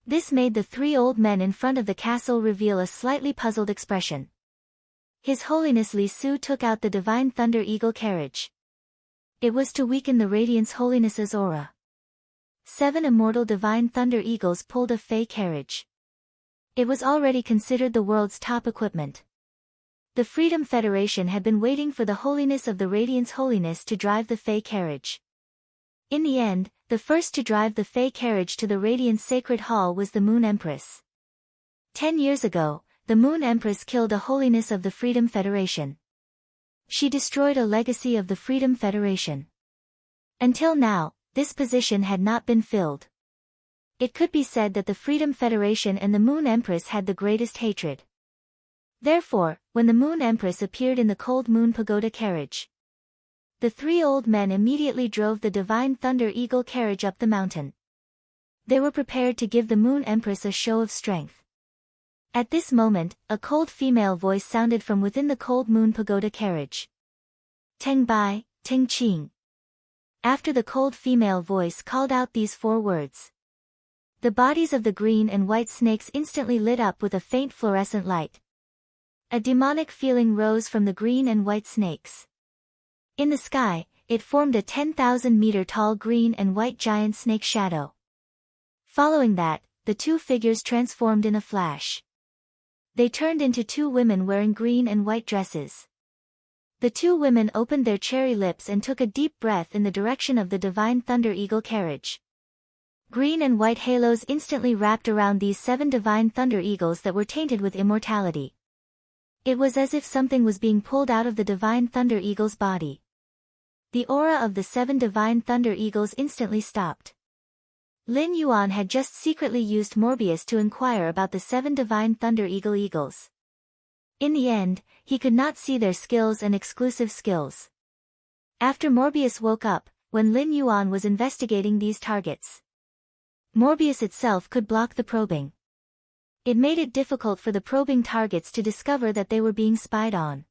This made the 3 old men in front of the castle reveal a slightly puzzled expression. His Holiness Li Su took out the Divine Thunder Eagle carriage. It was to weaken the Radiance Holiness's aura. 7 immortal Divine Thunder Eagles pulled a Fey carriage. It was already considered the world's top equipment. The Freedom Federation had been waiting for the Holiness of the Radiance Holiness to drive the Fey carriage. In the end, the first to drive the Fey carriage to the Radiance Sacred Hall was the Moon Empress. 10 years ago, the Moon Empress killed a Holiness of the Freedom Federation. She destroyed a legacy of the Freedom Federation. Until now, this position had not been filled. It could be said that the Freedom Federation and the Moon Empress had the greatest hatred. Therefore, when the Moon Empress appeared in the Cold Moon Pagoda carriage, the 3 old men immediately drove the Divine Thunder Eagle carriage up the mountain. They were prepared to give the Moon Empress a show of strength. At this moment, a cold female voice sounded from within the Cold Moon Pagoda carriage. Teng Bai, Teng Qing. After the cold female voice called out these 4 words, the bodies of the green and white snakes instantly lit up with a faint fluorescent light. A demonic feeling rose from the green and white snakes. In the sky, it formed a 10,000-meter tall green and white giant snake shadow. Following that, the 2 figures transformed in a flash. They turned into 2 women wearing green and white dresses. The 2 women opened their cherry lips and took a deep breath in the direction of the Divine Thunder Eagle carriage. Green and white halos instantly wrapped around these 7 Divine Thunder Eagles that were tainted with immortality. It was as if something was being pulled out of the Divine Thunder Eagle's body. The aura of the 7 Divine Thunder Eagles instantly stopped. Lin Yuan had just secretly used Morbius to inquire about the 7 Divine Thunder Eagles. In the end, he could not see their skills and exclusive skills. After Morbius woke up, when Lin Yuan was investigating these targets, Morbius itself could block the probing. It made it difficult for the probing targets to discover that they were being spied on.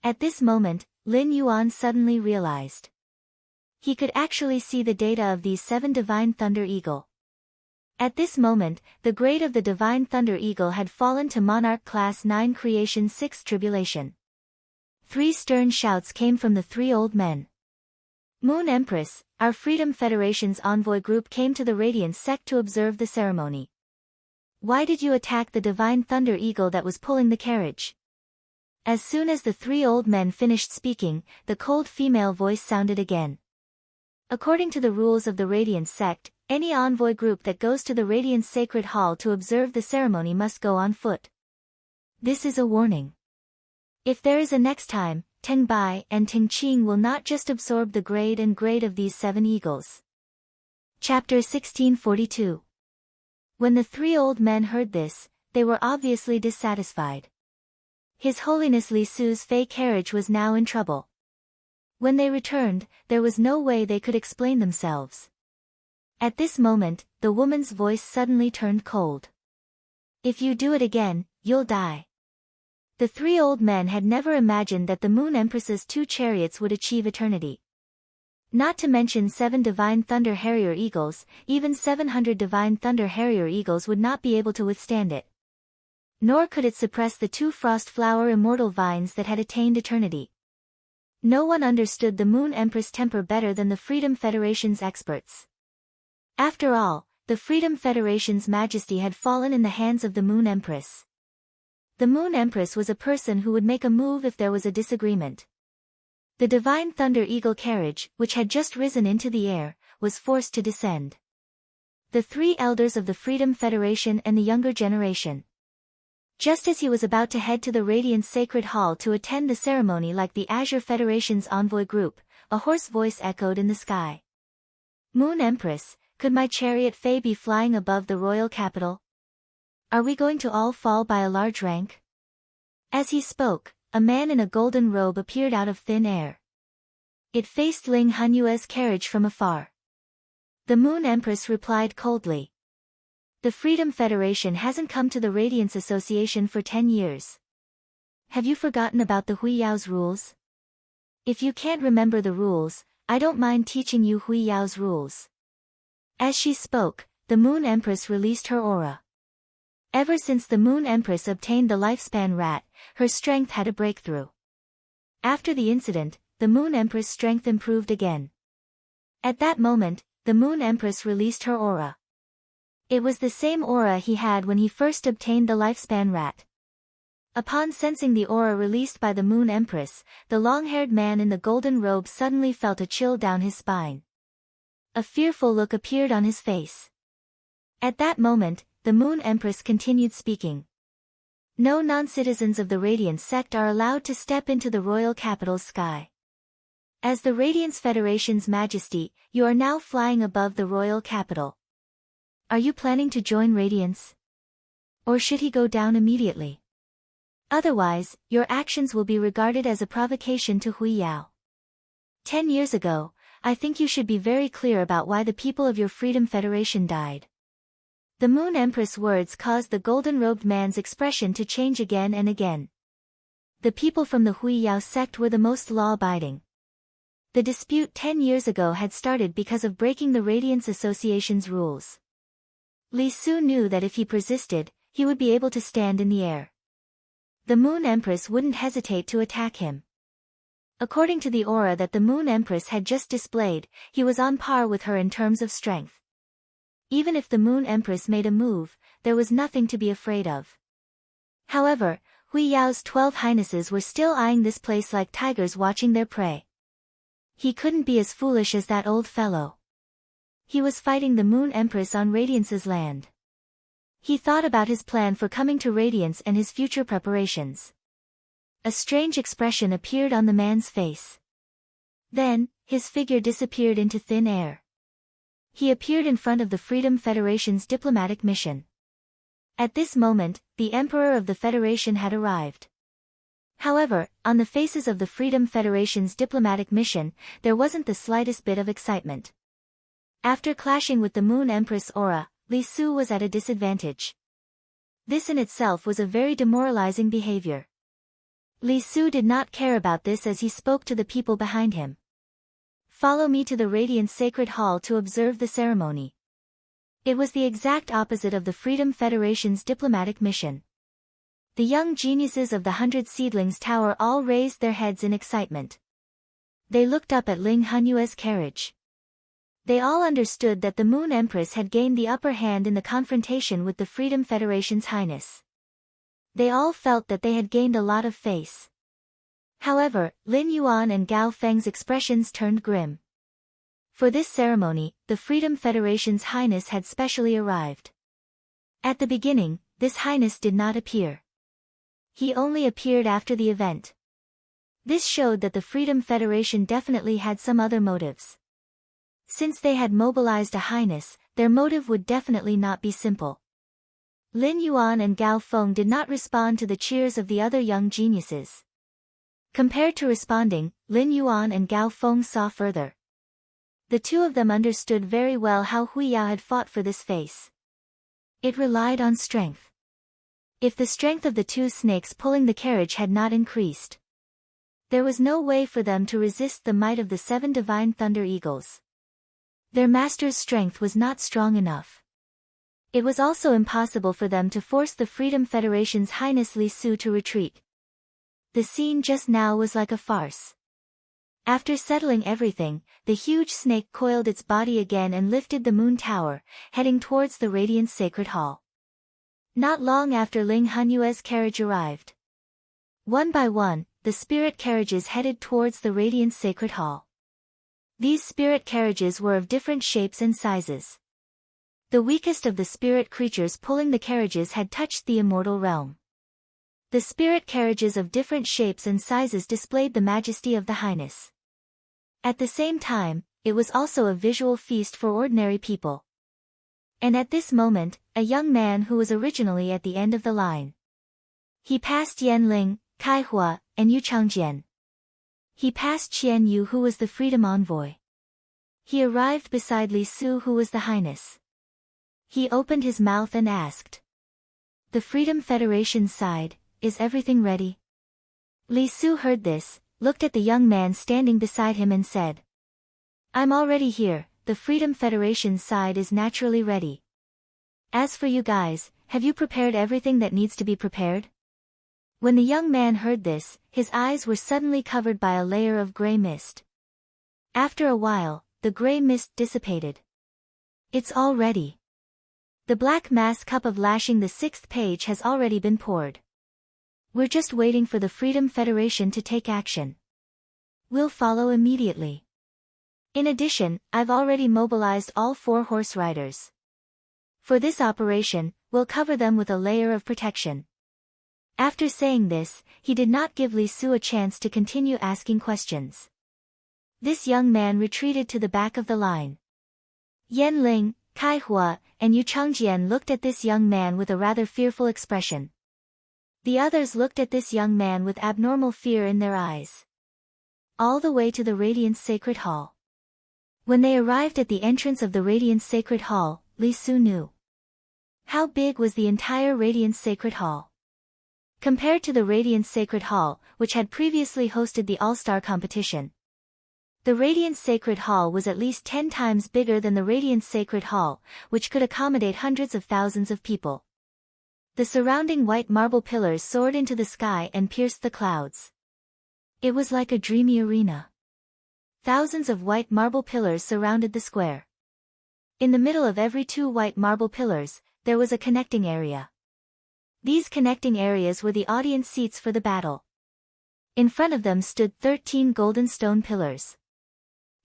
At this moment, Lin Yuan suddenly realized. He could actually see the data of these 7 Divine Thunder Eagle. At this moment, the grade of the Divine Thunder Eagle had fallen to Monarch Class 9 Creation 6 Tribulation. 3 stern shouts came from the 3 old men. Moon Empress, our Freedom Federation's envoy group came to the Radiance sect to observe the ceremony. Why did you attack the divine thunder eagle that was pulling the carriage? As soon as the three old men finished speaking, the cold female voice sounded again. According to the rules of the Radiance sect, any envoy group that goes to the Radiance Sacred Hall to observe the ceremony must go on foot. This is a warning. If there is a next time, Teng Bai and Ting Qing will not just absorb the grade and grade of these 7 eagles. Chapter 1642. When the 3 old men heard this, they were obviously dissatisfied. His Holiness Li Su's Fei carriage was now in trouble. When they returned, there was no way they could explain themselves. At this moment, the woman's voice suddenly turned cold. If you do it again, you'll die. The 3 old men had never imagined that the Moon Empress's 2 chariots would achieve eternity. Not to mention 7 Divine Thunder Harrier Eagles, even 700 Divine Thunder Harrier Eagles would not be able to withstand it. Nor could it suppress the 2 Frost Flower Immortal Vines that had attained eternity. No one understood the Moon Empress' temper better than the Freedom Federation's experts. After all, the Freedom Federation's majesty had fallen in the hands of the Moon Empress. The Moon Empress was a person who would make a move if there was a disagreement. The Divine Thunder Eagle carriage, which had just risen into the air, was forced to descend. The 3 elders of the Freedom Federation and the younger generation. Just as he was about to head to the Radiance Sacred Hall to attend the ceremony like the Azure Federation's envoy group, a hoarse voice echoed in the sky. Moon Empress, could my chariot Fei be flying above the royal capital? Are we going to all fall by a large rank? As he spoke, a man in a golden robe appeared out of thin air. It faced Ling Hunyue's carriage from afar. The Moon Empress replied coldly. The Freedom Federation hasn't come to the Radiance Association for 10 years. Have you forgotten about the Hui Yao's rules? If you can't remember the rules, I don't mind teaching you Hui Yao's rules. As she spoke, the Moon Empress released her aura. Ever since the Moon Empress obtained the lifespan rat, her strength had a breakthrough. After the incident, the Moon Empress' strength improved again. At that moment, the Moon Empress released her aura. It was the same aura he had when he first obtained the lifespan rat. Upon sensing the aura released by the Moon Empress, the long-haired man in the golden robe suddenly felt a chill down his spine. A fearful look appeared on his face. At that moment, the Moon Empress continued speaking. No non-citizens of the Radiance sect are allowed to step into the royal capital's sky. As the Radiance Federation's majesty, you are now flying above the royal capital. Are you planning to join Radiance? Or should he go down immediately? Otherwise, your actions will be regarded as a provocation to Hui Yao. 10 years ago, I think you should be very clear about why the people of your Freedom Federation died. The Moon Empress' words caused the golden-robed man's expression to change again and again. The people from the Hui Yao sect were the most law-abiding. The dispute 10 years ago had started because of breaking the Radiance Association's rules. Li Su knew that if he persisted, he would be able to stand in the air. The Moon Empress wouldn't hesitate to attack him. According to the aura that the Moon Empress had just displayed, he was on par with her in terms of strength. Even if the Moon Empress made a move, there was nothing to be afraid of. However, Hui Yao's 12 highnesses were still eyeing this place like tigers watching their prey. He couldn't be as foolish as that old fellow. He was fighting the Moon Empress on Radiance's land. He thought about his plan for coming to Radiance and his future preparations. A strange expression appeared on the man's face. Then, his figure disappeared into thin air. He appeared in front of the Freedom Federation's diplomatic mission. At this moment, the Emperor of the Federation had arrived. However, on the faces of the Freedom Federation's diplomatic mission, there wasn't the slightest bit of excitement. After clashing with the Moon Empress aura, Li Su was at a disadvantage. This in itself was a very demoralizing behavior. Li Su did not care about this as he spoke to the people behind him. Follow me to the Radiance Sacred Hall to observe the ceremony. It was the exact opposite of the Freedom Federation's diplomatic mission. The young geniuses of the 100 Seedlings Tower all raised their heads in excitement. They looked up at Ling Hunyue's carriage. They all understood that the Moon Empress had gained the upper hand in the confrontation with the Freedom Federation's Highness. They all felt that they had gained a lot of face. However, Lin Yuan and Gao Feng's expressions turned grim. For this ceremony, the Freedom Federation's Highness had specially arrived. At the beginning, this Highness did not appear. He only appeared after the event. This showed that the Freedom Federation definitely had some other motives. Since they had mobilized a Highness, their motive would definitely not be simple. Lin Yuan and Gao Feng did not respond to the cheers of the other young geniuses. Compared to responding, Lin Yuan and Gao Feng saw further. The two of them understood very well how Hui Yao had fought for this face. It relied on strength. If the strength of the two snakes pulling the carriage had not increased, there was no way for them to resist the might of the 7 divine thunder eagles. Their master's strength was not strong enough. It was also impossible for them to force the Freedom Federation's Highness Li Su to retreat. The scene just now was like a farce. After settling everything, the huge snake coiled its body again and lifted the moon tower, heading towards the Radiant Sacred Hall. Not long after Ling Hunyue's carriage arrived. One by one, the spirit carriages headed towards the Radiant Sacred Hall. These spirit carriages were of different shapes and sizes. The weakest of the spirit creatures pulling the carriages had touched the immortal realm. The spirit carriages of different shapes and sizes displayed the majesty of the Highness. At the same time, it was also a visual feast for ordinary people. And at this moment, a young man who was originally at the end of the line. He passed Yan Ling, Kai Hua, and Yu Changjian. He passed Qian Yu, who was the freedom envoy. He arrived beside Li Su, who was the Highness. He opened his mouth and asked. The Freedom Federation sighed, "Is everything ready?" Li Su heard this, looked at the young man standing beside him and said. I'm already here, the Freedom Federation's side is naturally ready. As for you guys, have you prepared everything that needs to be prepared? When the young man heard this, his eyes were suddenly covered by a layer of gray mist. After a while, the gray mist dissipated. It's all ready. The black mass cup of lashing the 6th page has already been poured. We're just waiting for the Freedom Federation to take action. We'll follow immediately. In addition, I've already mobilized all 4 horse riders. For this operation, we'll cover them with a layer of protection. After saying this, he did not give Li Su a chance to continue asking questions. This young man retreated to the back of the line. Yan Ling, Kai Hua, and Yu Changjian looked at this young man with a rather fearful expression. The others looked at this young man with abnormal fear in their eyes. All the way to the Radiant Sacred Hall. When they arrived at the entrance of the Radiant Sacred Hall, Li Su knew. How big was the entire Radiant Sacred Hall? Compared to the Radiant Sacred Hall, which had previously hosted the All-Star competition, the Radiant Sacred Hall was at least 10 times bigger than the Radiant Sacred Hall, which could accommodate hundreds of thousands of people. The surrounding white marble pillars soared into the sky and pierced the clouds. It was like a dreamy arena. Thousands of white marble pillars surrounded the square. In the middle of every 2 white marble pillars, there was a connecting area. These connecting areas were the audience seats for the battle. In front of them stood 13 golden stone pillars.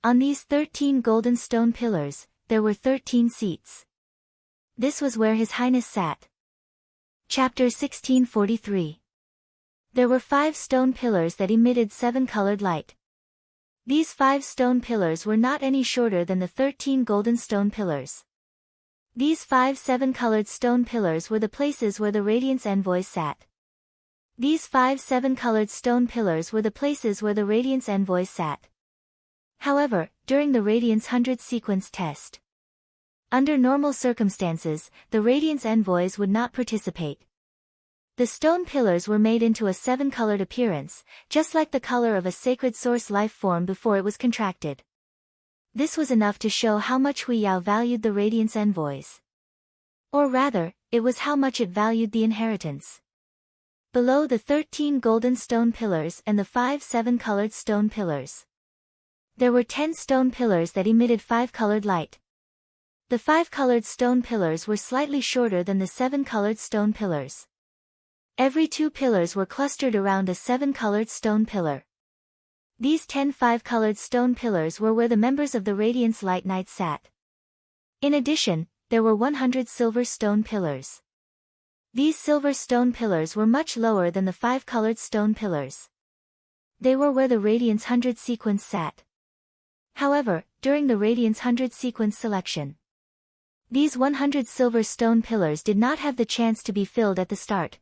On these 13 golden stone pillars, there were 13 seats. This was where His Highness sat. Chapter 1643. There were 5 stone pillars that emitted 7-colored light. These 5 stone pillars were not any shorter than the 13 golden stone pillars. These 5 7-colored stone pillars were the places where the Radiance envoys sat. These 5 7-colored stone pillars were the places where the Radiance envoys sat. However, during the Radiance 100 sequence test, under normal circumstances, the Radiance envoys would not participate. The stone pillars were made into a 7-colored appearance, just like the color of a sacred source life form before it was contracted. This was enough to show how much Hui Yao valued the Radiance envoys. Or rather, it was how much it valued the inheritance. Below the 13 golden stone pillars and the 5 7-colored stone pillars, There were 10 stone pillars that emitted 5-colored light. The 5-colored stone pillars were slightly shorter than the 7-colored stone pillars. Every 2 pillars were clustered around a 7-colored stone pillar. These 10 5-colored stone pillars were where the members of the Radiance Light Knight sat. In addition, there were 100 silver stone pillars. These silver stone pillars were much lower than the 5-colored stone pillars. They were where the Radiance 100 sequence sat. However, during the Radiance 100 sequence selection, these 100 silver stone pillars did not have the chance to be filled at the start.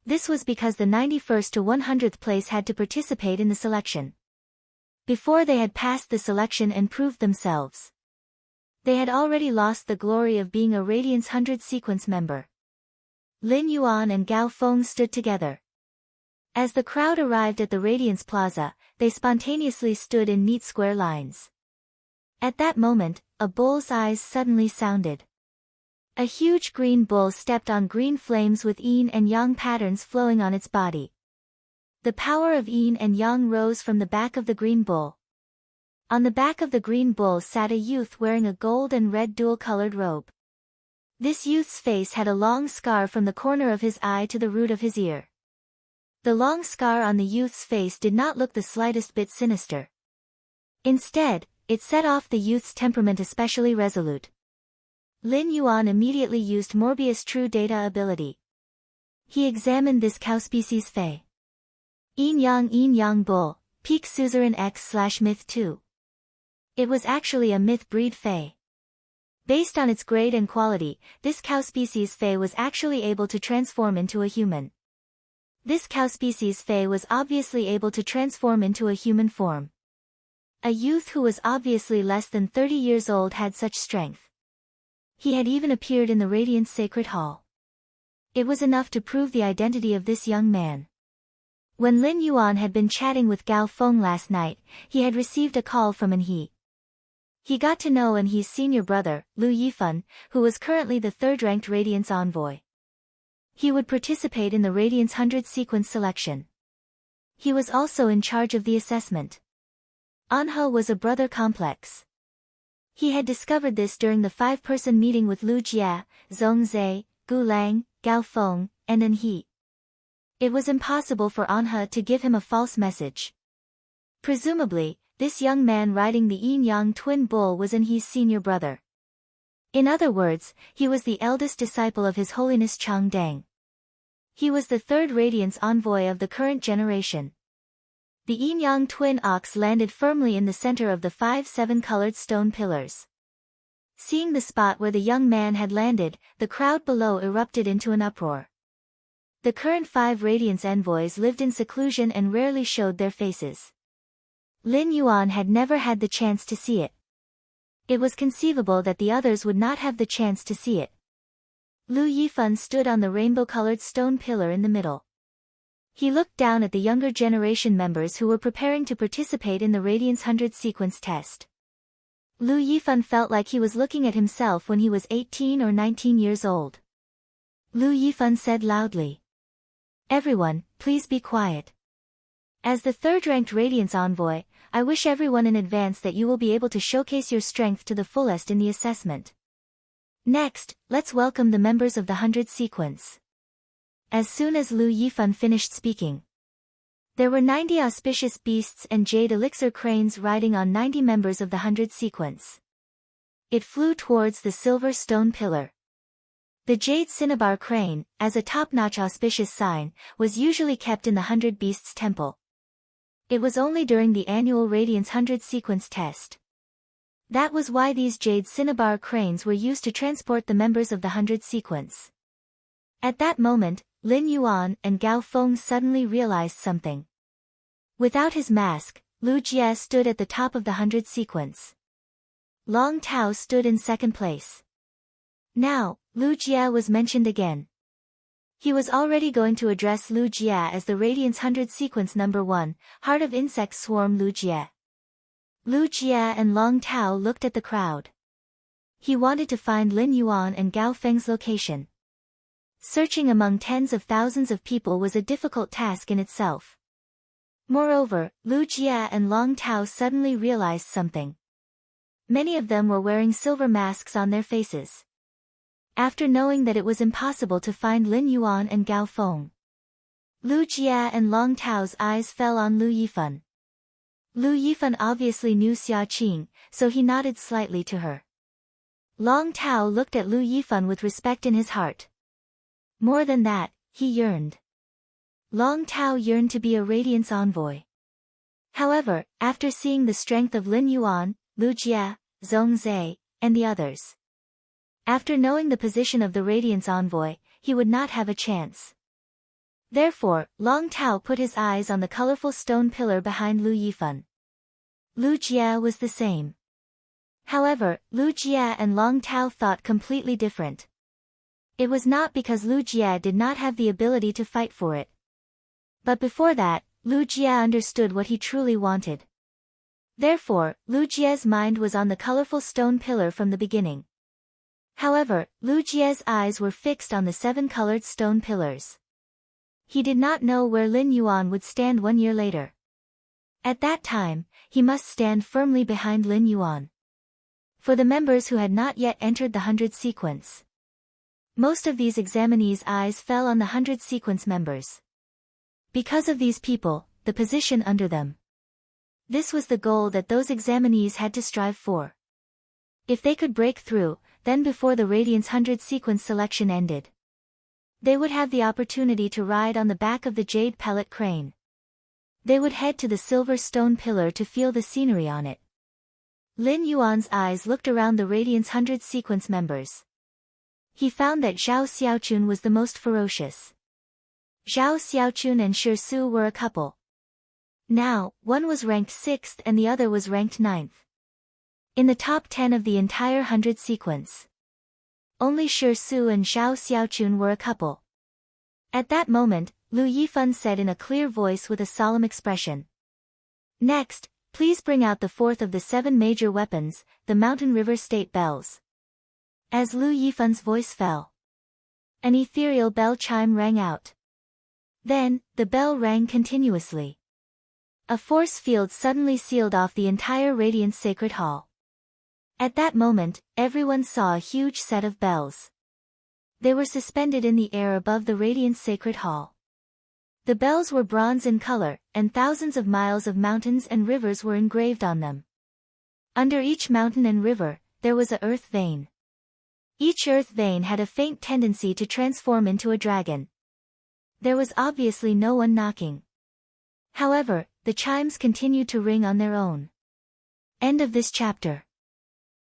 This was because the 91st to 100th place had to participate in the selection. Before they had passed the selection and proved themselves, they had already lost the glory of being a Radiance 100 sequence member. Lin Yuan and Gao Feng stood together. As the crowd arrived at the Radiance Plaza, they spontaneously stood in neat square lines. At that moment, a bull's eyes suddenly sounded. A huge green bull stepped on green flames with yin and yang patterns flowing on its body. The power of yin and yang rose from the back of the green bull. On the back of the green bull sat a youth wearing a gold and red dual-colored robe. This youth's face had a long scar from the corner of his eye to the root of his ear. The long scar on the youth's face did not look the slightest bit sinister. Instead, it set off the youth's temperament especially resolute. Lin Yuan immediately used Morbius' True Data ability. He examined this cow species Fei. Yin Yang Bull, Peak Suzerain X/Myth 2. It was actually a myth breed Fei. Based on its grade and quality, this cow species Fei was actually able to transform into a human. This cow species Fei was obviously able to transform into a human form. A youth who was obviously less than 30 years old had such strength. He had even appeared in the Radiance Sacred Hall. It was enough to prove the identity of this young man. When Lin Yuan had been chatting with Gao Feng last night, he had received a call from An He. He got to know An He's senior brother, Lu Yifan, who was currently the 3rd-ranked Radiance Envoy. He would participate in the Radiance 100 sequence selection. He was also in charge of the assessment. Anhe was a brother complex. He had discovered this during the 5-person meeting with Lu Jia, Zhong Zhe, Gu Lang, Gao Feng, and An He. It was impossible for Anhe to give him a false message. Presumably, this young man riding the yin-yang twin bull was An He's senior brother. In other words, he was the eldest disciple of His Holiness Changdang. He was the 3rd Radiance Envoy of the current generation. The yin-yang twin ox landed firmly in the center of the 5 7-colored stone pillars. Seeing the spot where the young man had landed, the crowd below erupted into an uproar. The current 5 Radiance envoys lived in seclusion and rarely showed their faces. Lin Yuan had never had the chance to see it. It was conceivable that the others would not have the chance to see it. Lu Yifan stood on the rainbow-colored stone pillar in the middle. He looked down at the younger generation members who were preparing to participate in the Radiance 100 sequence test. Lu Yifan felt like he was looking at himself when he was 18 or 19 years old. Lu Yifan said loudly, "Everyone, please be quiet. As the 3rd-ranked Radiance Envoy, I wish everyone in advance that you will be able to showcase your strength to the fullest in the assessment. Next, let's welcome the members of the 100 sequence." As soon as Lu Yifan finished speaking, there were 90 auspicious beasts and jade elixir cranes riding on 90 members of the 100 sequence. It flew towards the silver stone pillar. The jade cinnabar crane, as a top-notch auspicious sign, was usually kept in the 100 Beasts Temple. It was only during the annual Radiance 100 sequence test. That was why these jade cinnabar cranes were used to transport the members of the 100 sequence. At that moment, Lin Yuan and Gao Feng suddenly realized something. Without his mask, Lu Jie stood at the top of the 100 sequence. Long Tao stood in 2nd place. Now, Lu Jie was mentioned again. He was already going to address Lu Jie as the Radiance 100 sequence number 1, Heart of Insects Swarm Lu Jie. Lu Jie and Long Tao looked at the crowd. He wanted to find Lin Yuan and Gao Feng's location. Searching among tens of thousands of people was a difficult task in itself. Moreover, Lu Jia and Long Tao suddenly realized something. Many of them were wearing silver masks on their faces. After knowing that it was impossible to find Lin Yuan and Gao Feng, Lu Jia and Long Tao's eyes fell on Lu Yifan. Lu Yifan obviously knew Xia Qing, so he nodded slightly to her. Long Tao looked at Lu Yifan with respect in his heart. More than that, he yearned. Long Tao yearned to be a Radiance envoy. However, after seeing the strength of Lin Yuan, Lu Jia, Zhong Zhe, and the others, after knowing the position of the Radiance envoy, he would not have a chance. Therefore, Long Tao put his eyes on the colorful stone pillar behind Lu Yifan. Lu Jia was the same. However, Lu Jia and Long Tao thought completely different. It was not because Lu Jia did not have the ability to fight for it. But before that, Lu Jia understood what he truly wanted. Therefore, Lu Jia's mind was on the colorful stone pillar from the beginning. However, Lu Jia's eyes were fixed on the 7 colored stone pillars. He did not know where Lin Yuan would stand 1 year later. At that time, he must stand firmly behind Lin Yuan. For the members who had not yet entered the 100 sequence, most of these examinees' eyes fell on the 100 sequence members. Because of these people, the position under them. This was the goal that those examinees had to strive for. If they could break through, then before the Radiance 100 sequence selection ended, they would have the opportunity to ride on the back of the jade pellet crane. They would head to the silver stone pillar to feel the scenery on it. Lin Yuan's eyes looked around the Radiance 100 sequence members. He found that Zhao Xiaochun was the most ferocious. Zhao Xiaochun and Shi Su were a couple. Now, one was ranked 6th and the other was ranked 9th. In the top 10 of the entire 100 sequence, only Shi Su and Zhao Xiaochun were a couple. At that moment, Lu Yifan said in a clear voice with a solemn expression. Next, please bring out the 4th of the 7 major weapons, the Mountain River State Bells. As Lu Yifan's voice fell, an ethereal bell chime rang out. Then, the bell rang continuously. A force field suddenly sealed off the entire Radiant Sacred Hall. At that moment, everyone saw a huge set of bells. They were suspended in the air above the Radiant Sacred Hall. The bells were bronze in color, and thousands of miles of mountains and rivers were engraved on them. Under each mountain and river, there was a earth vein. Each earth vein had a faint tendency to transform into a dragon. There was obviously no one knocking. However, the chimes continued to ring on their own. End of this chapter.